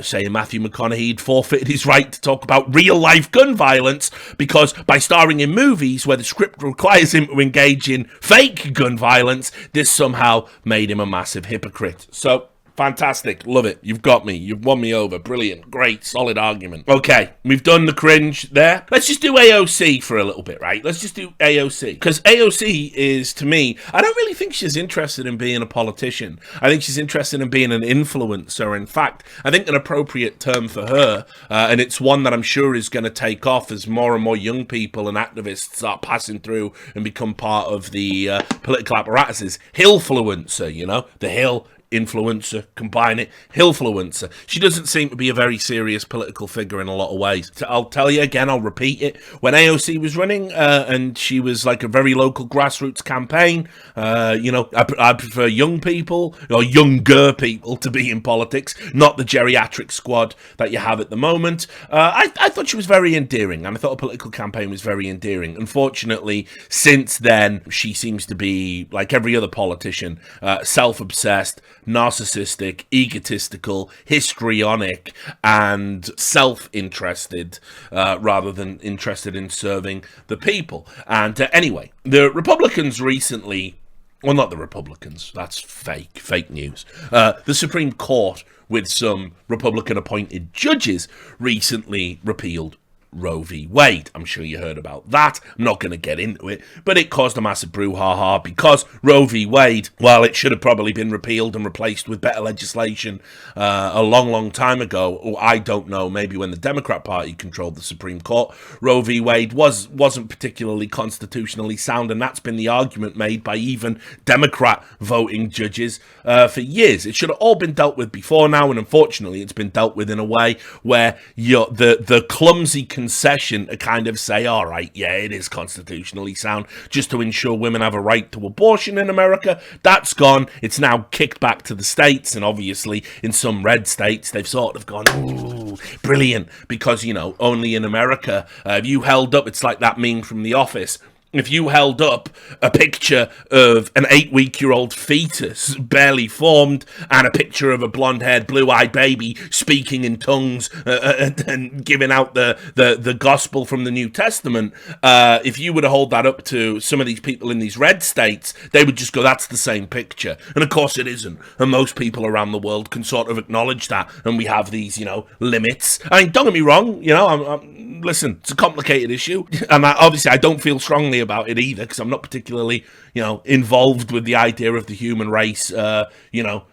saying Matthew McConaughey had forfeited his right to talk about real-life gun violence because by starring in movies where the script requires him to engage in fake gun violence, this somehow made him a massive hypocrite. So, fantastic. Love it. You've got me. You've won me over. Brilliant. Great. Solid argument. Okay. We've done the cringe there. Let's just do AOC for a little bit, right? Let's just do AOC. Because AOC is, to me, I don't really think she's interested in being a politician. I think she's interested in being an influencer. In fact, I think an appropriate term for her, and it's one that I'm sure is going to take off as more and more young people and activists start passing through and become part of the political apparatuses, Hillfluencer, the Hill influencer, combine it, Hillfluencer. She doesn't seem to be a very serious political figure in a lot of ways. I'll tell you again, I'll repeat it. When AOC was running, and she was like a very local grassroots campaign, I prefer young people, or younger people, to be in politics, not the geriatric squad that you have at the moment. I thought she was very endearing, and I thought her political campaign was very endearing. Unfortunately, since then, she seems to be, like every other politician, self-obsessed, narcissistic, egotistical, histrionic, and self-interested, rather than interested in serving the people. And anyway, the Republicans recently, well, not the Republicans, that's fake news. The Supreme Court, with some Republican-appointed judges, recently repealed Roe v. Wade. I'm sure you heard about that. I'm not going to get into it, but it caused a massive brouhaha because Roe v. Wade, while it should have probably been repealed and replaced with better legislation a long time ago, or I don't know, maybe when the Democrat Party controlled the Supreme Court, Roe v. Wade wasn't particularly constitutionally sound, and that's been the argument made by even Democrat voting judges for years. It should have all been dealt with before now, and unfortunately it's been dealt with in a way where the clumsy concession to kind of say, all right, yeah, it is constitutionally sound, just to ensure women have a right to abortion in America, that's gone. It's now kicked back to the states, and obviously in some red states they've sort of gone, ooh, brilliant, because, you know, only in America, if you held up, it's like that meme from The Office, if you held up a picture of an 8-week-old fetus barely formed and a picture of a blonde-haired, blue-eyed baby speaking in tongues and giving out the gospel from the New Testament, if you were to hold that up to some of these people in these red states, they would just go, that's the same picture. And of course it isn't. And most people around the world can sort of acknowledge that. And we have these, you know, limits. I mean, don't get me wrong, you know, listen, it's a complicated issue. And obviously I don't feel strongly about it either, because I'm not particularly, you know, involved with the idea of the human race, you know,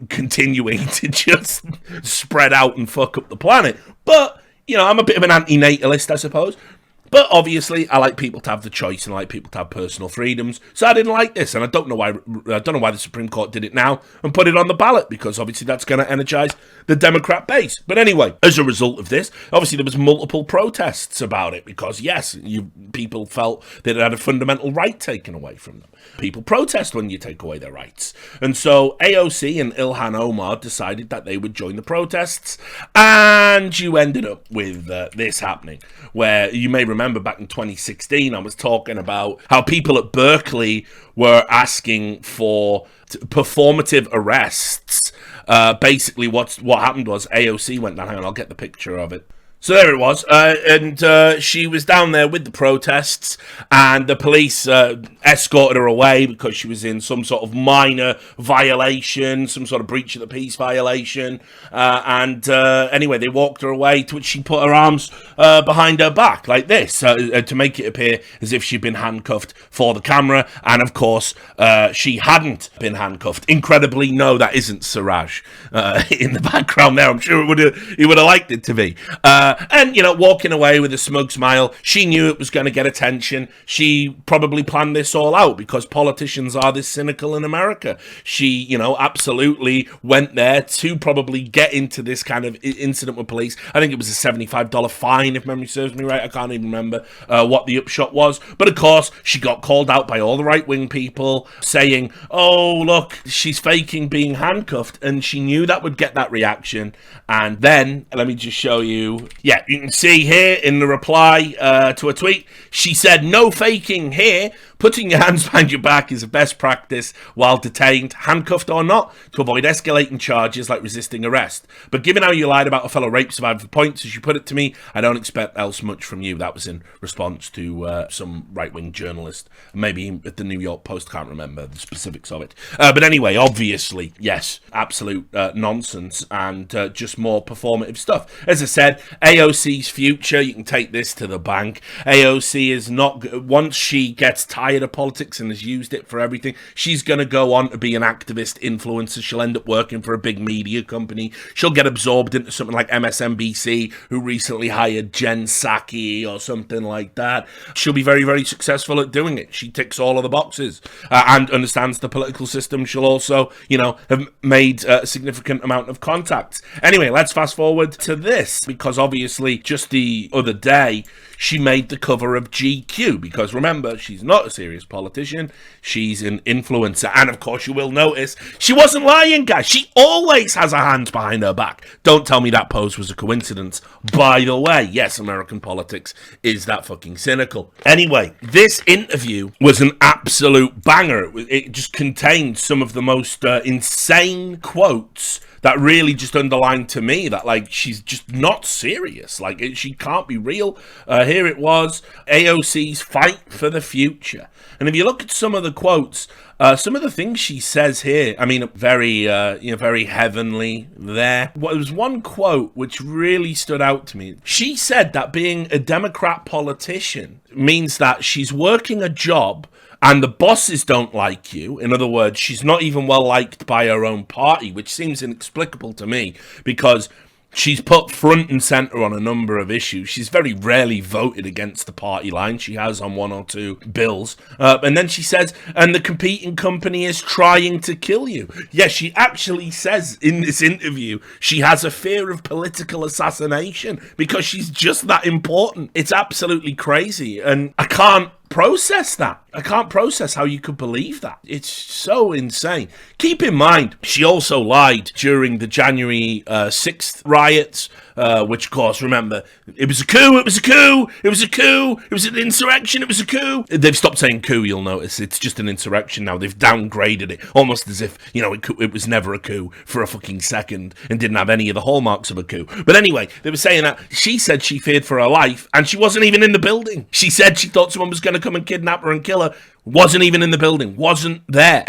continuing to just spread out and fuck up the planet. But, you know, I'm a bit of an anti-natalist, I suppose. But obviously, I like people to have the choice, and I like people to have personal freedoms. So I didn't like this, and I don't know why the Supreme Court did it now and put it on the ballot, because obviously that's going to energize the Democrat base. But anyway, as a result of this, obviously there was multiple protests about it, because yes, people felt that it had a fundamental right taken away from them. People protest when you take away their rights, and so AOC and Ilhan Omar decided that they would join the protests, and you ended up with this happening, where you may remember back in 2016, I was talking about how people at Berkeley were asking for performative arrests. Basically, what happened was AOC went down. Hang on, I'll get the picture of it. So there it was, and she was down there with the protests, and the police escorted her away because she was in some sort of minor violation, some sort of breach of the peace violation, and anyway, they walked her away, to which she put her arms behind her back, like this, to make it appear as if she'd been handcuffed for the camera, and of course, she hadn't been handcuffed. Incredibly, no, that isn't Siraj in the background there. I'm sure he would have liked it to be. And, you know, walking away with a smug smile. She knew it was going to get attention. She probably planned this all out, because politicians are this cynical in America. She, you know, absolutely went there to probably get into this kind of incident with police. I think it was a $75 fine, if memory serves me right. I can't even remember what the upshot was. But of course, she got called out by all the right-wing people saying, oh, look, she's faking being handcuffed. And she knew that would get that reaction. And then, let me just show you. Yeah, you can see here in the reply to a tweet, she said, no faking here. Putting your hands behind your back is a best practice while detained, handcuffed or not, to avoid escalating charges like resisting arrest. But given how you lied about a fellow rape survivor for points, as you put it to me, I don't expect else much from you. That was in response to some right-wing journalist, maybe at the New York Post, can't remember the specifics of it. But anyway, obviously, yes, absolute nonsense and just more performative stuff. As I said, AOC's future, you can take this to the bank. AOC is not, once she gets tired of politics and has used it for everything, she's going to go on to be an activist influencer. She'll end up working for a big media company. She'll get absorbed into something like MSNBC, who recently hired Jen Psaki or something like that. She'll be very, very successful at doing it. She ticks all of the boxes and understands the political system. She'll also, you know, have made a significant amount of contacts. Anyway, let's fast forward to this, because obviously just the other day, she made the cover of GQ, because remember, she's not a serious politician, she's an influencer, and of course you will notice, she wasn't lying, guys, she always has her hands behind her back. Don't tell me that pose was a coincidence. By the way, yes, American politics is that fucking cynical. Anyway, this interview was an absolute banger. It just contained some of the most insane quotes that really just underlined to me that, like, she's just not serious. Like, she can't be real. Here it was, AOC's fight for the future. there. And if you look at some of the quotes, some of the things she says here, I mean, very, very heavenly there. Well, there was one quote which really stood out to me. She said that being a Democrat politician means that she's working a job and the bosses don't like you. In other words, she's not even well liked by her own party, which seems inexplicable to me because she's put front and center on a number of issues. She's very rarely voted against the party line. She has on one or two bills. And then she says, and the competing company is trying to kill you. Yes, she actually says in this interview, she has a fear of political assassination because she's just that important. It's absolutely crazy. And I can't process that. I can't process how you could believe that. It's so insane. Keep in mind, she also lied during the January 6th riots, which, of course, remember, it was a coup, it was a coup, it was a coup, it was an insurrection, it was a coup. They've stopped saying coup, you'll notice. It's just an insurrection now. They've downgraded it, almost as if, it was never a coup for a fucking second and didn't have any of the hallmarks of a coup. But anyway, they were saying that she said she feared for her life, and she wasn't even in the building. She said she thought someone was going to come and kidnap her and kill her. Wasn't even in the building, wasn't there.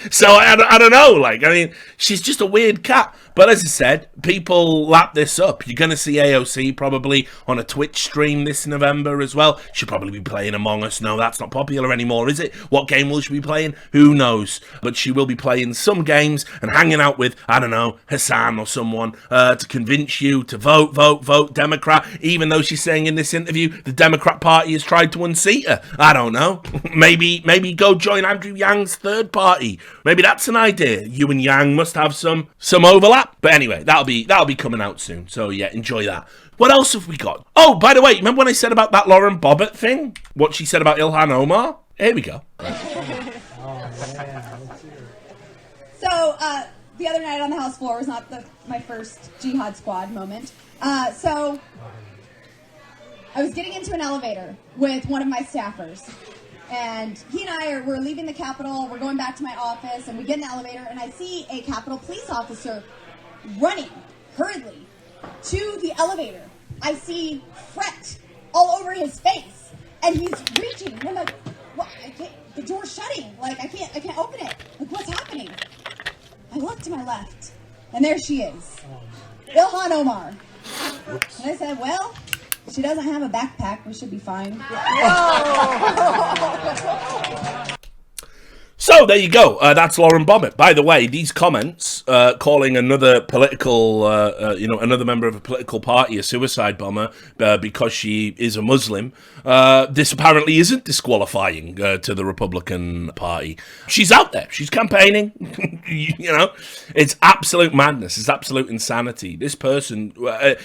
So I don't know, she's just a weird cat. But as I said, people lap this up. You're going to see AOC probably on a Twitch stream this November as well. She'll probably be playing Among Us. No, that's not popular anymore, is it? What game will she be playing? Who knows? But she will be playing some games and hanging out with, Hassan or someone to convince you to vote Democrat, even though she's saying in this interview the Democrat Party has tried to unseat her. I don't know. Maybe go join Andrew Yang's third party. Maybe that's an idea. You and Yang must have some overlap. But anyway, that'll be coming out soon. So yeah, enjoy that. What else have we got? Oh, by the way, remember when I said about that Lauren Bobbitt thing? What she said about Ilhan Omar? Here we go. So the other night on the House floor was not my first Jihad Squad moment. So I was getting into an elevator with one of my staffers. And he and I we're leaving the Capitol, we're going back to my office, and we get in the elevator, and I see a Capitol police officer running hurriedly to the elevator. I see fret all over his face, and he's reaching, and I'm like, what? The door's shutting, I can't open it. What's happening? I look to my left, and there she is, Ilhan Omar. And I said, well, she doesn't have a backpack. We should be fine. So there you go. That's Lauren Bobbitt. By the way, these comments calling another political, another member of a political party a suicide bomber because she is a Muslim, this apparently isn't disqualifying to the Republican Party. She's out there. She's campaigning. It's absolute madness. It's absolute insanity. This person,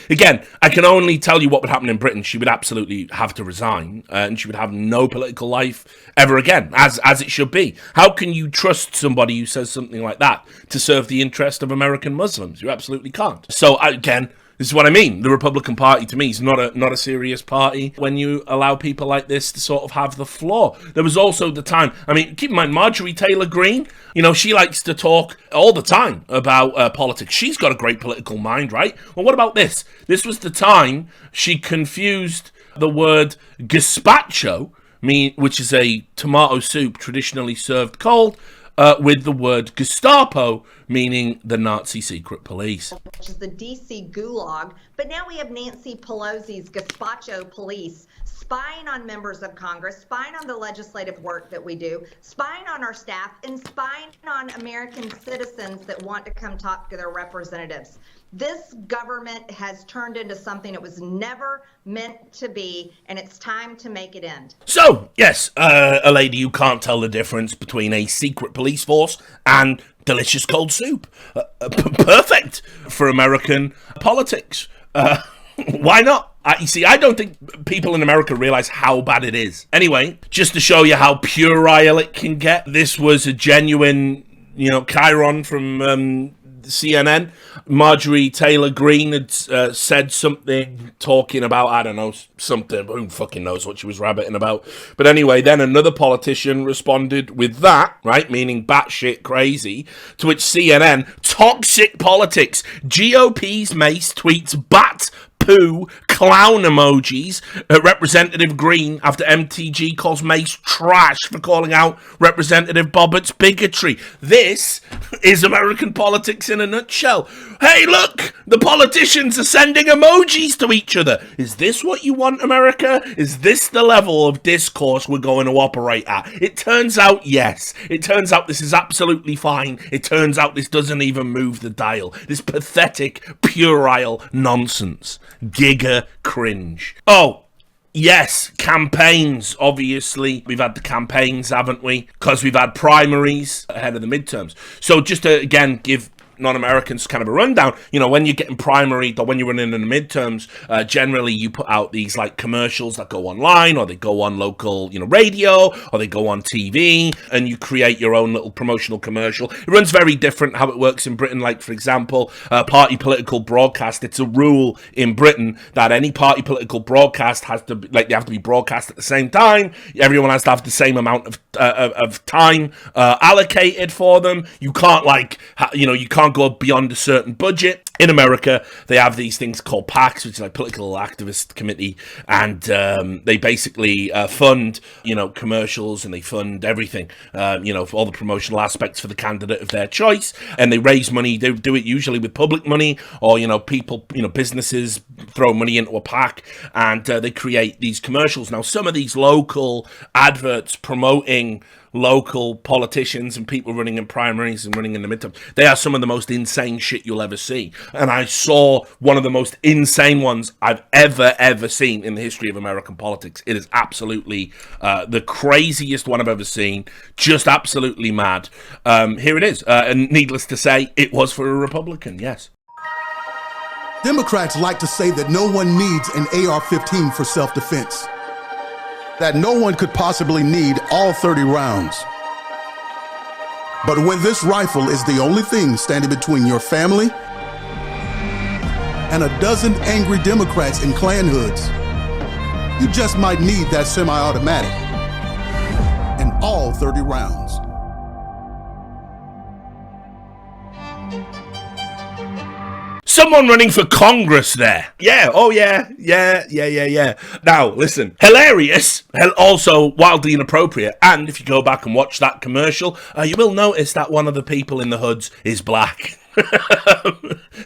again, I can only tell you what would happen in Britain. She would absolutely have to resign, and she would have no political life ever again, as it should be. How can you trust somebody who says something like that to serve the interest of American Muslims? You absolutely can't. So again, this is what I mean. The Republican Party, to me, is not a serious party when you allow people like this to sort of have the floor. There was also the time, keep in mind, Marjorie Taylor Greene, she likes to talk all the time about politics. She's got a great political mind, right? Well, what about this? This was the time she confused the word gazpacho, which is a tomato soup traditionally served cold, with the word Gestapo, meaning the Nazi secret police. Which is the DC gulag, but now we have Nancy Pelosi's gazpacho police spying on members of Congress, spying on the legislative work that we do, spying on our staff, and spying on American citizens that want to come talk to their representatives. This government has turned into something it was never meant to be, and it's time to make it end. So, yes, a lady who can't tell the difference between a secret police force and delicious cold soup. Perfect for American politics. Why not? You see, I don't think people in America realize how bad it is. Anyway, just to show you how puerile it can get, this was a genuine, chyron from CNN. Marjorie Taylor Greene had said something talking about, something, who fucking knows what she was rabbiting about. But anyway, then another politician responded with that, right, meaning batshit crazy, to which CNN, toxic politics, GOP's Mace tweets bat poo clown emojis at Representative Green after MTG calls Mace trash for calling out Representative Bobbitt's bigotry. This is American politics in a nutshell. Hey, look, the politicians are sending emojis to each other. Is this what you want, America? Is this the level of discourse we're going to operate at? It turns out, yes. It turns out this is absolutely fine. It turns out this doesn't even move the dial. This pathetic, puerile nonsense. Giga cringe. Oh, yes, campaigns, obviously. We've had the campaigns, haven't we? Because we've had primaries ahead of the midterms. So just to, again, give non-Americans kind of a rundown, you know, when you're getting primaried or when you're running in the midterms, generally you put out these like commercials that go online, or they go on local, you know, radio, or they go on TV, and you create your own little promotional commercial. It runs very different how it works in Britain. Like, for example, party political broadcast, it's a rule in Britain that any party political broadcast has to be, like, they have to be broadcast at the same time. Everyone has to have the same amount of time allocated for them. You can't, like, you can't go beyond a certain budget. In America, they have these things called PACs, which is like political activist committee, and they basically fund, you know, commercials, and they fund everything, you know, for all the promotional aspects for the candidate of their choice, and they raise money. They do it usually with public money, or, you know, people, you know, businesses throw money into a PAC, and they create these commercials. Now, some of these local adverts promoting local politicians and people running in primaries and running in the midterm, they are some of the most insane shit you'll ever see. And I saw one of the most insane ones I've ever seen in the history of American politics. It is absolutely the craziest one I've ever seen. Just absolutely mad. Here it is. And needless to say, it was for a Republican, yes. Democrats like to say that no one needs an AR-15 for self-defense, that no one could possibly need all 30 rounds. But when this rifle is the only thing standing between your family and a dozen angry Democrats in Klan hoods, you just might need that semi-automatic and all 30 rounds. Someone running for Congress there. Yeah, oh yeah. Now, listen, hilarious, also wildly inappropriate, and if you go back and watch that commercial, you will notice that one of the people in the hoods is black.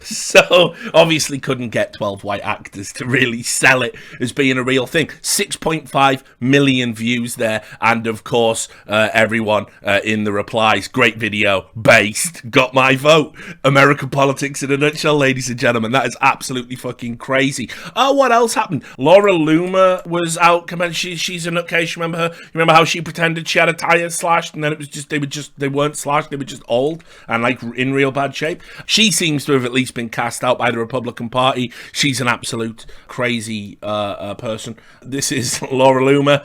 So obviously couldn't get 12 white actors to really sell it as being a real thing. 6.5 million views there, and of course everyone in the replies, great video, based, got my vote. American politics in a nutshell, ladies and gentlemen. That is absolutely fucking crazy. Oh, what else happened? Laura Loomer was out. She's a nutcase. Remember her? You remember how she pretended she had a tire slashed, and then it was just they weren't slashed, they were just old and like in real bad shape. She seems to have at least been cast out by the Republican Party. She's an absolute crazy person. This is Laura Loomer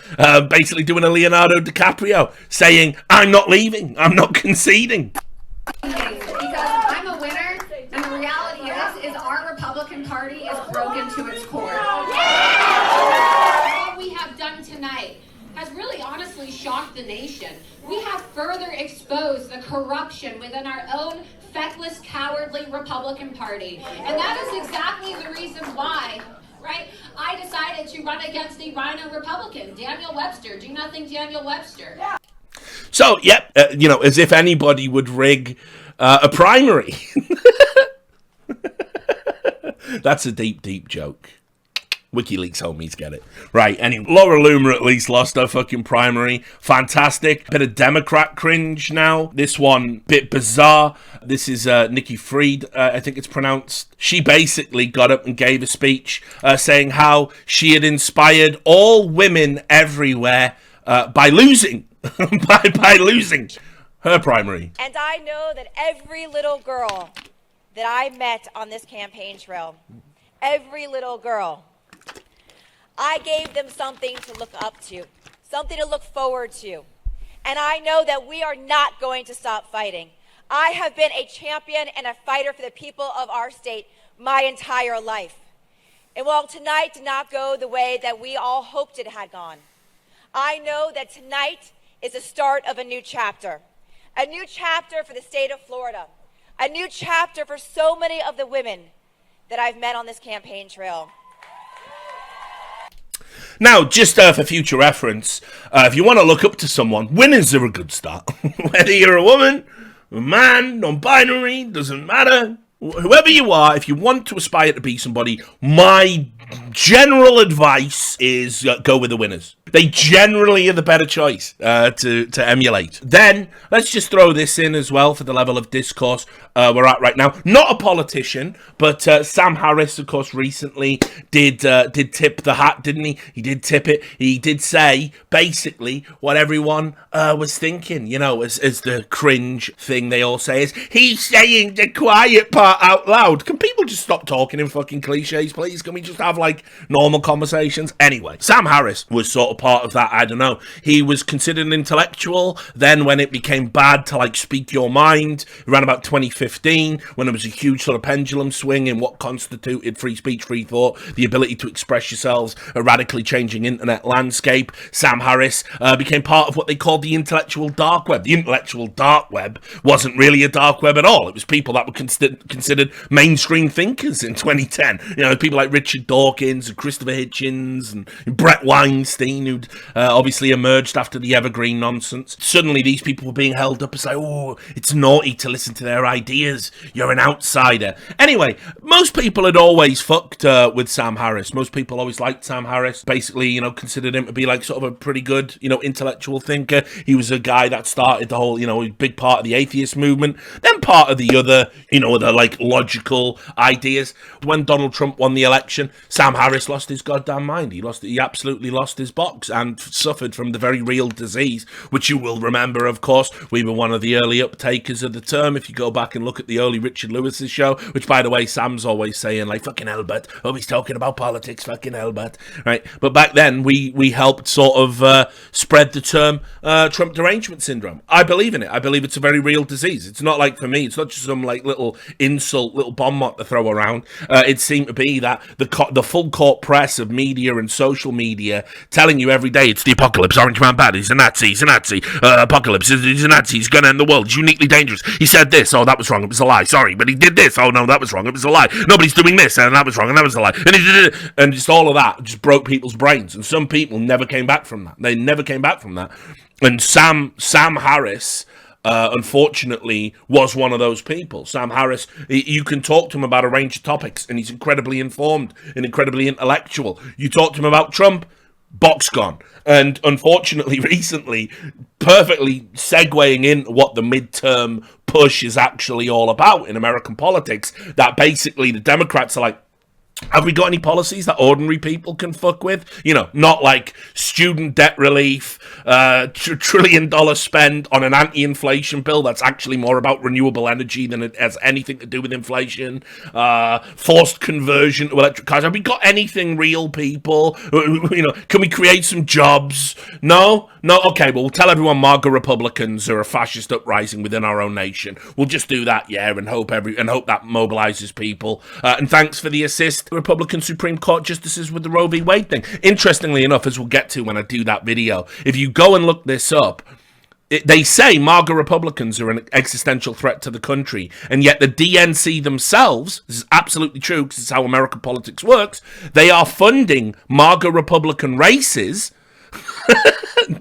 basically doing a Leonardo DiCaprio, saying, I'm not leaving, I'm not conceding. Because I'm a winner, and the reality is our Republican Party is broken to its core. What we have done tonight has really honestly shocked the nation. We have further exposed the corruption within our own feckless, cowardly Republican Party. And that is exactly the reason why, right, I decided to run against a rhino Republican, Daniel Webster. Do you not think Daniel Webster? Yeah. So, yep, you know, as if anybody would rig a primary. That's a deep joke. WikiLeaks homies get it. Right, anyway, Laura Loomer at least lost her fucking primary. Fantastic. Bit of Democrat cringe now. This one, bit bizarre. This is Nikki Fried, I think it's pronounced. She basically got up and gave a speech saying how she had inspired all women everywhere by losing. by losing her primary. And I know that every little girl that I met on this campaign trail, every little girl, I gave them something to look up to, something to look forward to. And I know that we are not going to stop fighting. I have been a champion and a fighter for the people of our state my entire life. And while tonight did not go the way that we all hoped it had gone, I know that tonight is the start of a new chapter for the state of Florida, a new chapter for so many of the women that I've met on this campaign trail. Now, just for future reference, if you want to look up to someone, winners are a good start. Whether you're a woman, a man, non-binary, doesn't matter. Whoever you are, if you want to aspire to be somebody, my general advice is go with the winners. They generally are the better choice to emulate. Then, let's just throw this in as well for the level of discourse we're at right now. Not a politician, but Sam Harris, of course, recently did tip the hat, didn't he? He did tip it. He did say, basically, what everyone was thinking, you know, as the cringe thing they all say is, he's saying the quiet part out loud. Can people just stop talking in fucking cliches, please? Can we just have, like, normal conversations? Anyway, Sam Harris was sort of part of that, I don't know. He was considered an intellectual, then when it became bad to, like, speak your mind, around about 2015, when there was a huge sort of pendulum swing in what constituted free speech, free thought, the ability to express yourselves, a radically changing internet landscape, Sam Harris became part of what they called the intellectual dark web. The intellectual dark web wasn't really a dark web at all. It was people that were considered mainstream thinkers in 2010. You know, people like Richard Dawkins and Christopher Hitchens and Brett Weinstein, who'd obviously emerged after the Evergreen nonsense. Suddenly these people were being held up as like, oh, it's naughty to listen to their ideas. You're an outsider. Anyway, most people had always fucked with Sam Harris. Most people always liked Sam Harris. Basically, you know, considered him to be like sort of a pretty good, you know, intellectual thinker. He was a guy that started the whole, you know, big part of the atheist movement, then part of the other, you know, the like logical ideas. When Donald Trump won the election, Sam Harris lost his goddamn mind. He absolutely lost his box and suffered from the very real disease, which you will remember, of course. We were one of the early uptakers of the term. If you go back and look at the early Richard Lewis's show, which, by the way, Sam's always saying, like, fucking Albert, always talking about politics, fucking Albert, right? But back then, we helped sort of spread the term Trump derangement syndrome. I believe in it. I believe it's a very real disease. It's not like, for me, it's not just some, like, little insult, little bomb mot to throw around. It seemed to be that the full court press of media and social media telling you every day it's the apocalypse, Orange Man bad, he's a Nazi, apocalypse, he's a Nazi, he's gonna end the world, he's uniquely dangerous, he said this, oh, that was wrong, it was a lie, sorry, but he did this, oh, no, that was wrong, it was a lie, nobody's doing this, and that was wrong, and that was a lie, and he did it, and just all of that just broke people's brains, and some people never came back from that. They never came back from that. And Sam Harris, unfortunately, was one of those people. Sam Harris, you can talk to him about a range of topics, and he's incredibly informed and incredibly intellectual. You talk to him about Trump, box gone. And unfortunately, recently, perfectly segueing in what the midterm push is actually all about in American politics, that basically the Democrats are like, have we got any policies that ordinary people can fuck with? You know, not like student debt relief, $1 trillion spend on an anti-inflation bill that's actually more about renewable energy than it has anything to do with inflation, forced conversion to electric cars. Have we got anything real, people? You know, can we create some jobs? No? Okay, well, we'll tell everyone MAGA Republicans are a fascist uprising within our own nation. We'll just do that, yeah, and hope that mobilizes people. And thanks for the assist, Republican Supreme Court justices with the Roe v. Wade thing. Interestingly enough, as we'll get to when I do that video, if you go and look this up, they say MAGA Republicans are an existential threat to the country, and yet the DNC themselves, this is absolutely true because it's how American politics works, they are funding MAGA Republican races.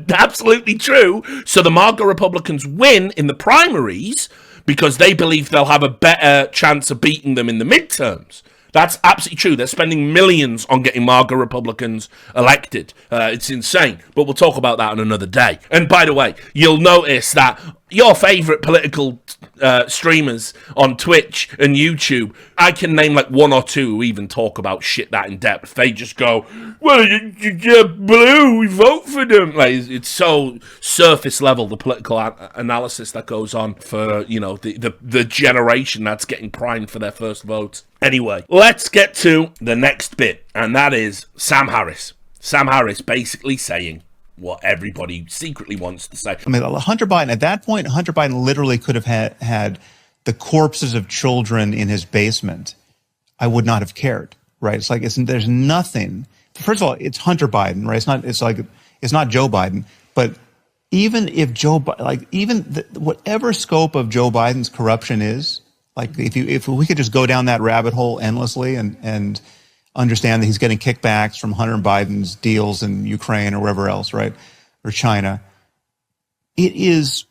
Absolutely true. So the MAGA Republicans win in the primaries because they believe they'll have a better chance of beating them in the midterms. That's absolutely true. They're spending millions on getting MAGA Republicans elected. It's insane. But we'll talk about that on another day. And by the way, you'll notice that your favorite political streamers on Twitch and YouTube, I can name like one or two who even talk about shit that in depth. They just go, well, you're blue, we vote for them. Like, it's so surface level, the political analysis that goes on for, you know, the generation that's getting primed for their first votes. Anyway, let's get to the next bit, and that is Sam Harris. Sam Harris basically saying what everybody secretly wants to say. I mean, Hunter Biden, at that point, Hunter Biden literally could have had the corpses of children in his basement. I would not have cared, right? It's like, there's nothing. First of all, it's Hunter Biden, right? It's not Joe Biden, but even if whatever scope of Joe Biden's corruption is, like if we could just go down that rabbit hole endlessly, and understand that he's getting kickbacks from Hunter Biden's deals in Ukraine or wherever else, right? Or China. It is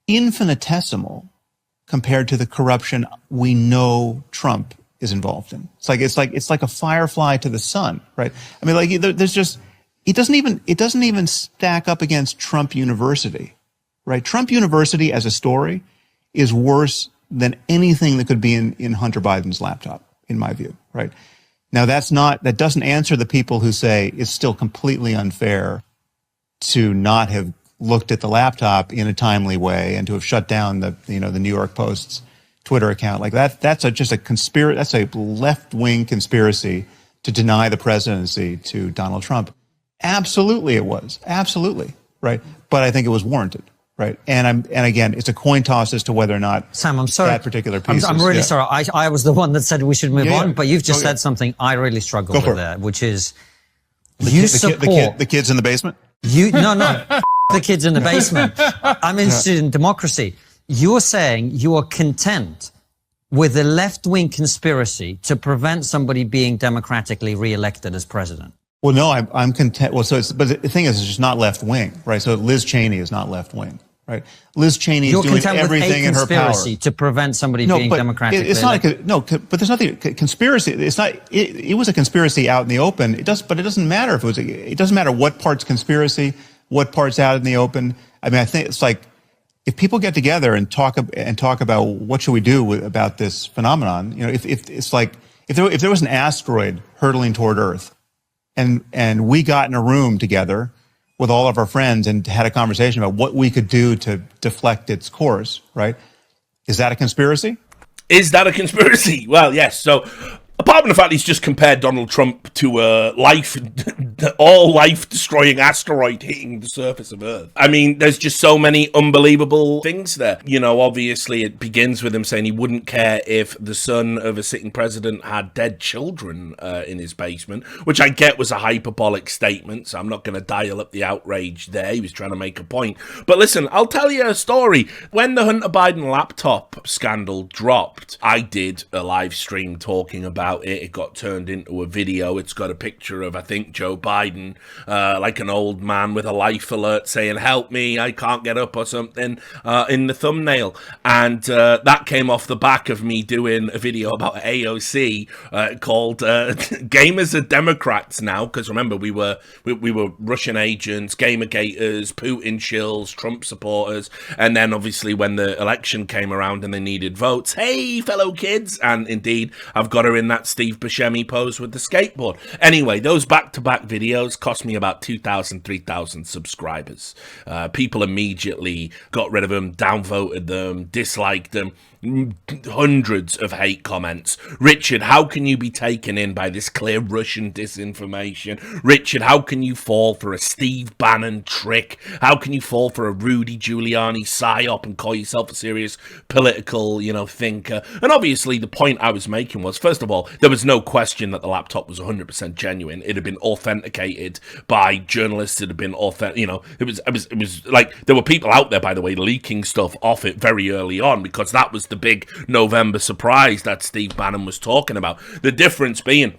infinitesimal compared to the corruption we know Trump is involved in. It's like a firefly to the sun, right? I mean, like there's just, it doesn't even stack up against Trump University, right? Trump University as a story is worse than anything that could be in Hunter Biden's laptop, in my view, right? Now, that doesn't answer the people who say it's still completely unfair to not have looked at the laptop in a timely way and to have shut down the New York Post's Twitter account. Like that's just a conspiracy. That's a left-wing conspiracy to deny the presidency to Donald Trump. Absolutely, it was. Absolutely, right? But I think it was warranted. Right. And again, it's a coin toss as to whether or not Sam, I'm sorry. That particular piece I'm really sorry. I was the one that said we should move on, but you've just said something I really struggle with there, which is the kids in the basement? The kids in the basement. I'm interested in democracy. You're saying you are content with a left-wing conspiracy to prevent somebody being democratically re-elected as president. Well, no, I'm content. Well, but the thing is, it's just not left-wing, right? So Liz Cheney is not left-wing. Right, Liz Cheney is doing everything in her power. You're content with a conspiracy to prevent somebody being democratically elected. But there's nothing conspiracy. It's not. It was a conspiracy out in the open. But it doesn't matter if it was. It doesn't matter what part's conspiracy, what part's out in the open. I mean, I think it's like if people get together and talk about what should we do about this phenomenon. If it's like if there was an asteroid hurtling toward Earth, and we got in a room together with all of our friends and had a conversation about what we could do to deflect its course, right? Is that a conspiracy? Is that a conspiracy? Well, yes. So, apart from the fact he's just compared Donald Trump to a life-destroying asteroid hitting the surface of Earth. I mean, there's just so many unbelievable things there. Obviously it begins with him saying he wouldn't care if the son of a sitting president had dead children in his basement, which I get was a hyperbolic statement, so I'm not going to dial up the outrage there. He was trying to make a point. But listen, I'll tell you a story. When the Hunter Biden laptop scandal dropped, I did a live stream talking about it. It got turned into a video. It's got a picture of, I think, Joe Biden, like an old man with a life alert saying, "Help me, I can't get up," or something, in the thumbnail. And that came off the back of me doing a video about AOC called Gamers Are Democrats Now, because remember, we were Russian agents, Gamergators, Putin shills, Trump supporters, and then obviously when the election came around and they needed votes, hey, fellow kids, and indeed, I've got her in that Steve Buscemi pose with the skateboard. Anyway, those back-to-back videos cost me about 2,000, 3,000 subscribers. People immediately got rid of them, downvoted them, disliked them. Hundreds of hate comments. Richard, how can you be taken in by this clear Russian disinformation? Richard, how can you fall for a Steve Bannon trick? How can you fall for a Rudy Giuliani psyop and call yourself a serious political, thinker? And obviously the point I was making was, first of all, there was no question that the laptop was 100% genuine. It had been authenticated by journalists. It had been it was like there were people out there, by the way, leaking stuff off it very early on, because that was the big November surprise that Steve Bannon was talking about. The difference being,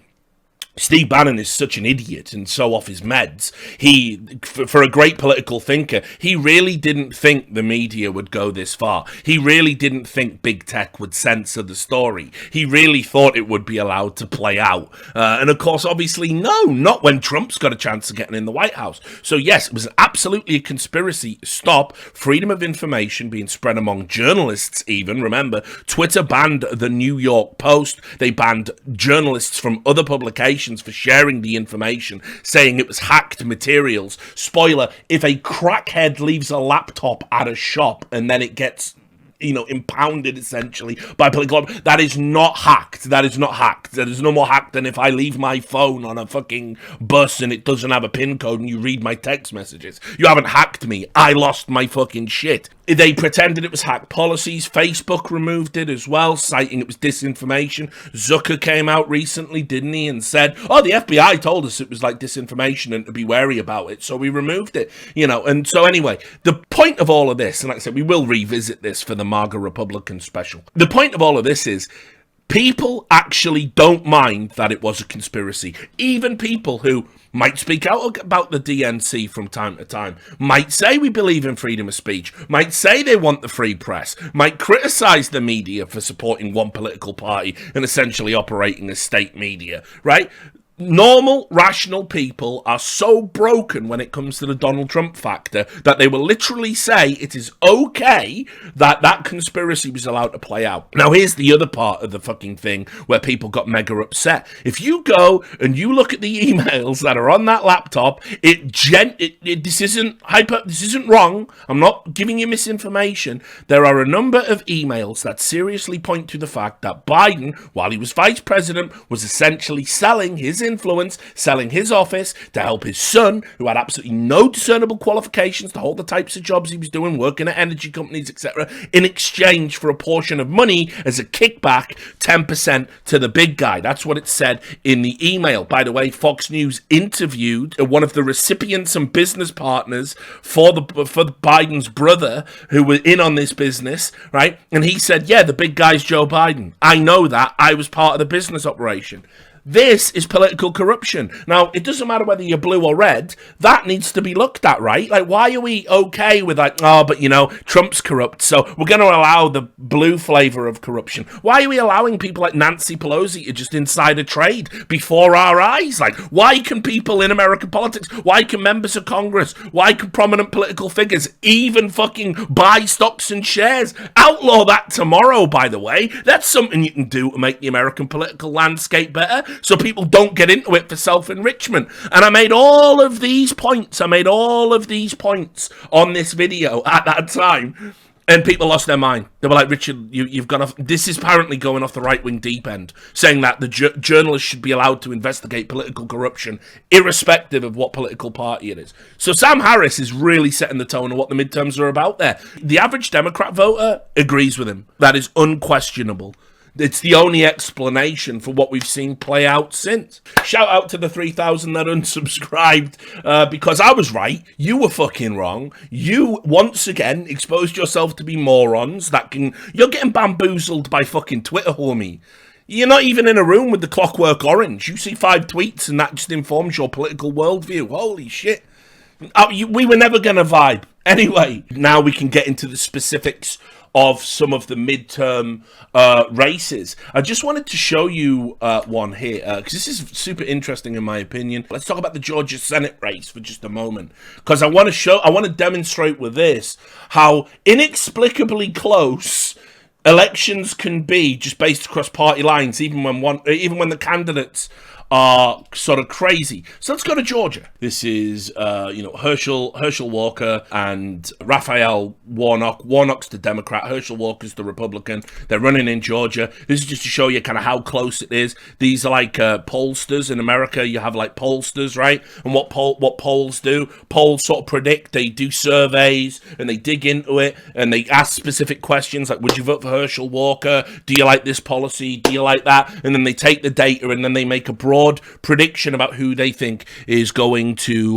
Steve Bannon is such an idiot and so off his meds. He, for a great political thinker, he really didn't think the media would go this far. He really didn't think big tech would censor the story. He really thought it would be allowed to play out. And of course, obviously, no, not when Trump's got a chance of getting in the White House. So yes, it was absolutely a conspiracy to stop freedom of information being spread among journalists even. Remember, Twitter banned the New York Post. They banned journalists from other publications for sharing the information, saying it was hacked materials. Spoiler, if a crackhead leaves a laptop at a shop and then it gets impounded essentially by political, that is not hacked. That is not hacked. That is no more hacked than if I leave my phone on a fucking bus and it doesn't have a PIN code and you read my text messages. You haven't hacked me. I lost my fucking shit. They pretended it was hack policies. Facebook removed it as well, citing it was disinformation. Zucker came out recently, didn't he, and said, oh, the FBI told us it was like disinformation and to be wary about it, so we removed it. And so anyway, the point of all of this, and like I said, we will revisit this for the MAGA Republican special. The point of all of this is, People actually don't mind that it was a conspiracy. Even people who might speak out about the DNC from time to time, might say we believe in freedom of speech, might say they want the free press, might criticize the media for supporting one political party and essentially operating as state media, right? Normal, rational people are so broken when it comes to the Donald Trump factor that they will literally say it is okay that that conspiracy was allowed to play out. Now, here's the other part of the fucking thing where people got mega upset. If you go and you look at the emails that are on that laptop, this isn't wrong. I'm not giving you misinformation. There are a number of emails that seriously point to the fact that Biden, while he was vice president, was essentially selling his influence, selling his office to help his son, who had absolutely no discernible qualifications to hold the types of jobs he was doing, working at energy companies, etc., in exchange for a portion of money as a kickback, 10% to the big guy. That's what it said in the email. By the way, Fox News interviewed one of the recipients and business partners for Biden's brother, who were in on this business, right? And he said, yeah, the big guy's Joe Biden. I know that. I was part of the business operation. This is political corruption. Now, it doesn't matter whether you're blue or red. That needs to be looked at, right? Like, why are we okay with like, oh, but you know, Trump's corrupt, so we're going to allow the blue flavor of corruption? Why are we allowing people like Nancy Pelosi to just insider trade before our eyes? Like, why can people in American politics, why can members of Congress, why can prominent political figures even fucking buy stocks and shares? Outlaw that tomorrow, by the way. That's something you can do to make the American political landscape better, so people don't get into it for self-enrichment. And I made all of these points on this video at that time, and people lost their mind. They were like, Richard, you've gone off. This is apparently going off the right-wing deep end, saying that the journalists should be allowed to investigate political corruption irrespective of what political party it is. So Sam Harris is really setting the tone of what the midterms are about there. The average Democrat voter agrees with him. That is unquestionable. It's the only explanation for what we've seen play out since. Shout out to the 3,000 that unsubscribed, because I was right. You were fucking wrong. You, once again, exposed yourself to be morons you're getting bamboozled by fucking Twitter, homie. You're not even in a room with the Clockwork Orange. You see 5 tweets and that just informs your political worldview. Holy shit. We were never going to vibe. Anyway, now we can get into the specifics of some of the midterm races. I just wanted to show you one here, because this is super interesting in my opinion. Let's talk about the Georgia Senate race for just a moment, because I want to demonstrate with this how inexplicably close elections can be just based across party lines, even when the candidates are sort of crazy. So let's go to Georgia. This is, Herschel Walker and Raphael Warnock. Warnock's the Democrat, Herschel Walker's the Republican. They're running in Georgia. This is just to show you kind of how close it is. These are like pollsters in America. You have like pollsters, right? And what polls do? Polls sort of predict. They do surveys and they dig into it and they ask specific questions like, would you vote for Herschel Walker? Do you like this policy? Do you like that? And then they take the data and then they make a broad prediction about who they think is going to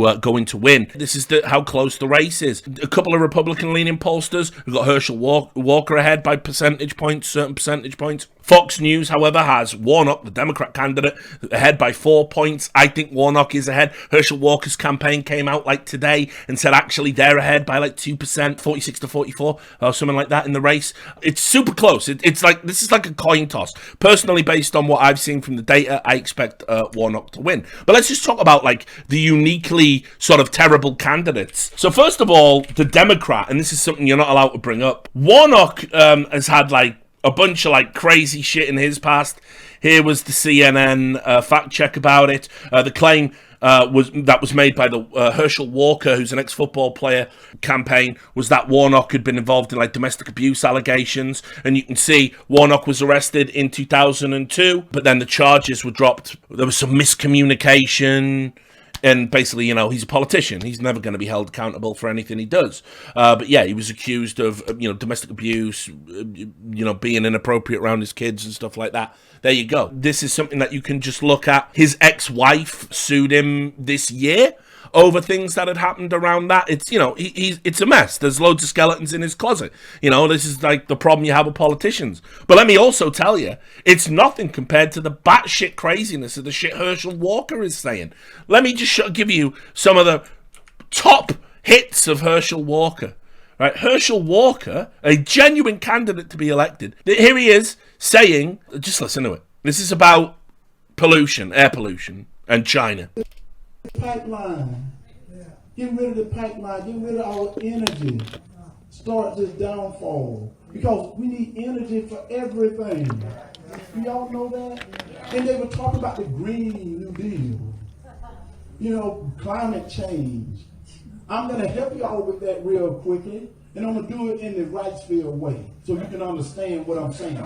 win. This is how close the race is. A couple of Republican-leaning pollsters have got Herschel Walker ahead by certain percentage points. Fox News, however, has Warnock, the Democrat candidate, ahead by 4 points. I think Warnock is ahead. Herschel Walker's campaign came out like today and said actually they're ahead by like 2%, 46 to 44, or something like that in the race. It's super close. It's like, this is like a coin toss. Personally, based on what I've seen from the data, I expect Warnock to win. But let's just talk about like the uniquely sort of terrible candidates. So first of all, the Democrat, and this is something you're not allowed to bring up. Warnock has had like a bunch of like crazy shit in his past. Here was the CNN fact check about it. The claim was made by the Herschel Walker, who's an ex-football player, campaign, was that Warnock had been involved in like domestic abuse allegations. And you can see Warnock was arrested in 2002, but then the charges were dropped. There was some miscommunication. And basically, he's a politician. He's never going to be held accountable for anything he does. But yeah, he was accused of, domestic abuse, being inappropriate around his kids and stuff like that. There you go. This is something that you can just look at. His ex-wife sued him this year over things that had happened around that. It's, you know, it's a mess. There's loads of skeletons in his closet. You know, this is like the problem you have with politicians. But let me also tell you, it's nothing compared to the batshit craziness of the shit Herschel Walker is saying. Let me just give you some of the top hits of Herschel Walker. Right, Herschel Walker, a genuine candidate to be elected. Here he is saying, just listen to it. This is about pollution, air pollution, and China. Pipeline. Get rid of the pipeline. Get rid of our energy. Start this downfall. Because we need energy for everything. Do y'all know that? And they were talking about the Green New Deal. You know, climate change. I'm going to help y'all with that real quickly. And I'm going to do it in the Wrightsville way. So you can understand what I'm saying.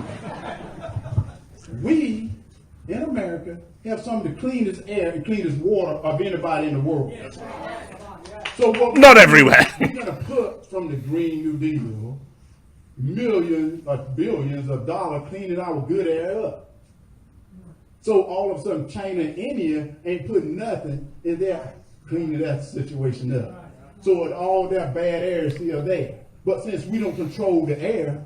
We, in America, have some of the cleanest air and cleanest water of anybody in the world. So what not everywhere. We're going to put from the Green New Deal millions or billions of dollars cleaning our good air up. So all of a sudden China and India ain't putting nothing in there cleaning that situation up. So all that bad air is still there. But since we don't control the air,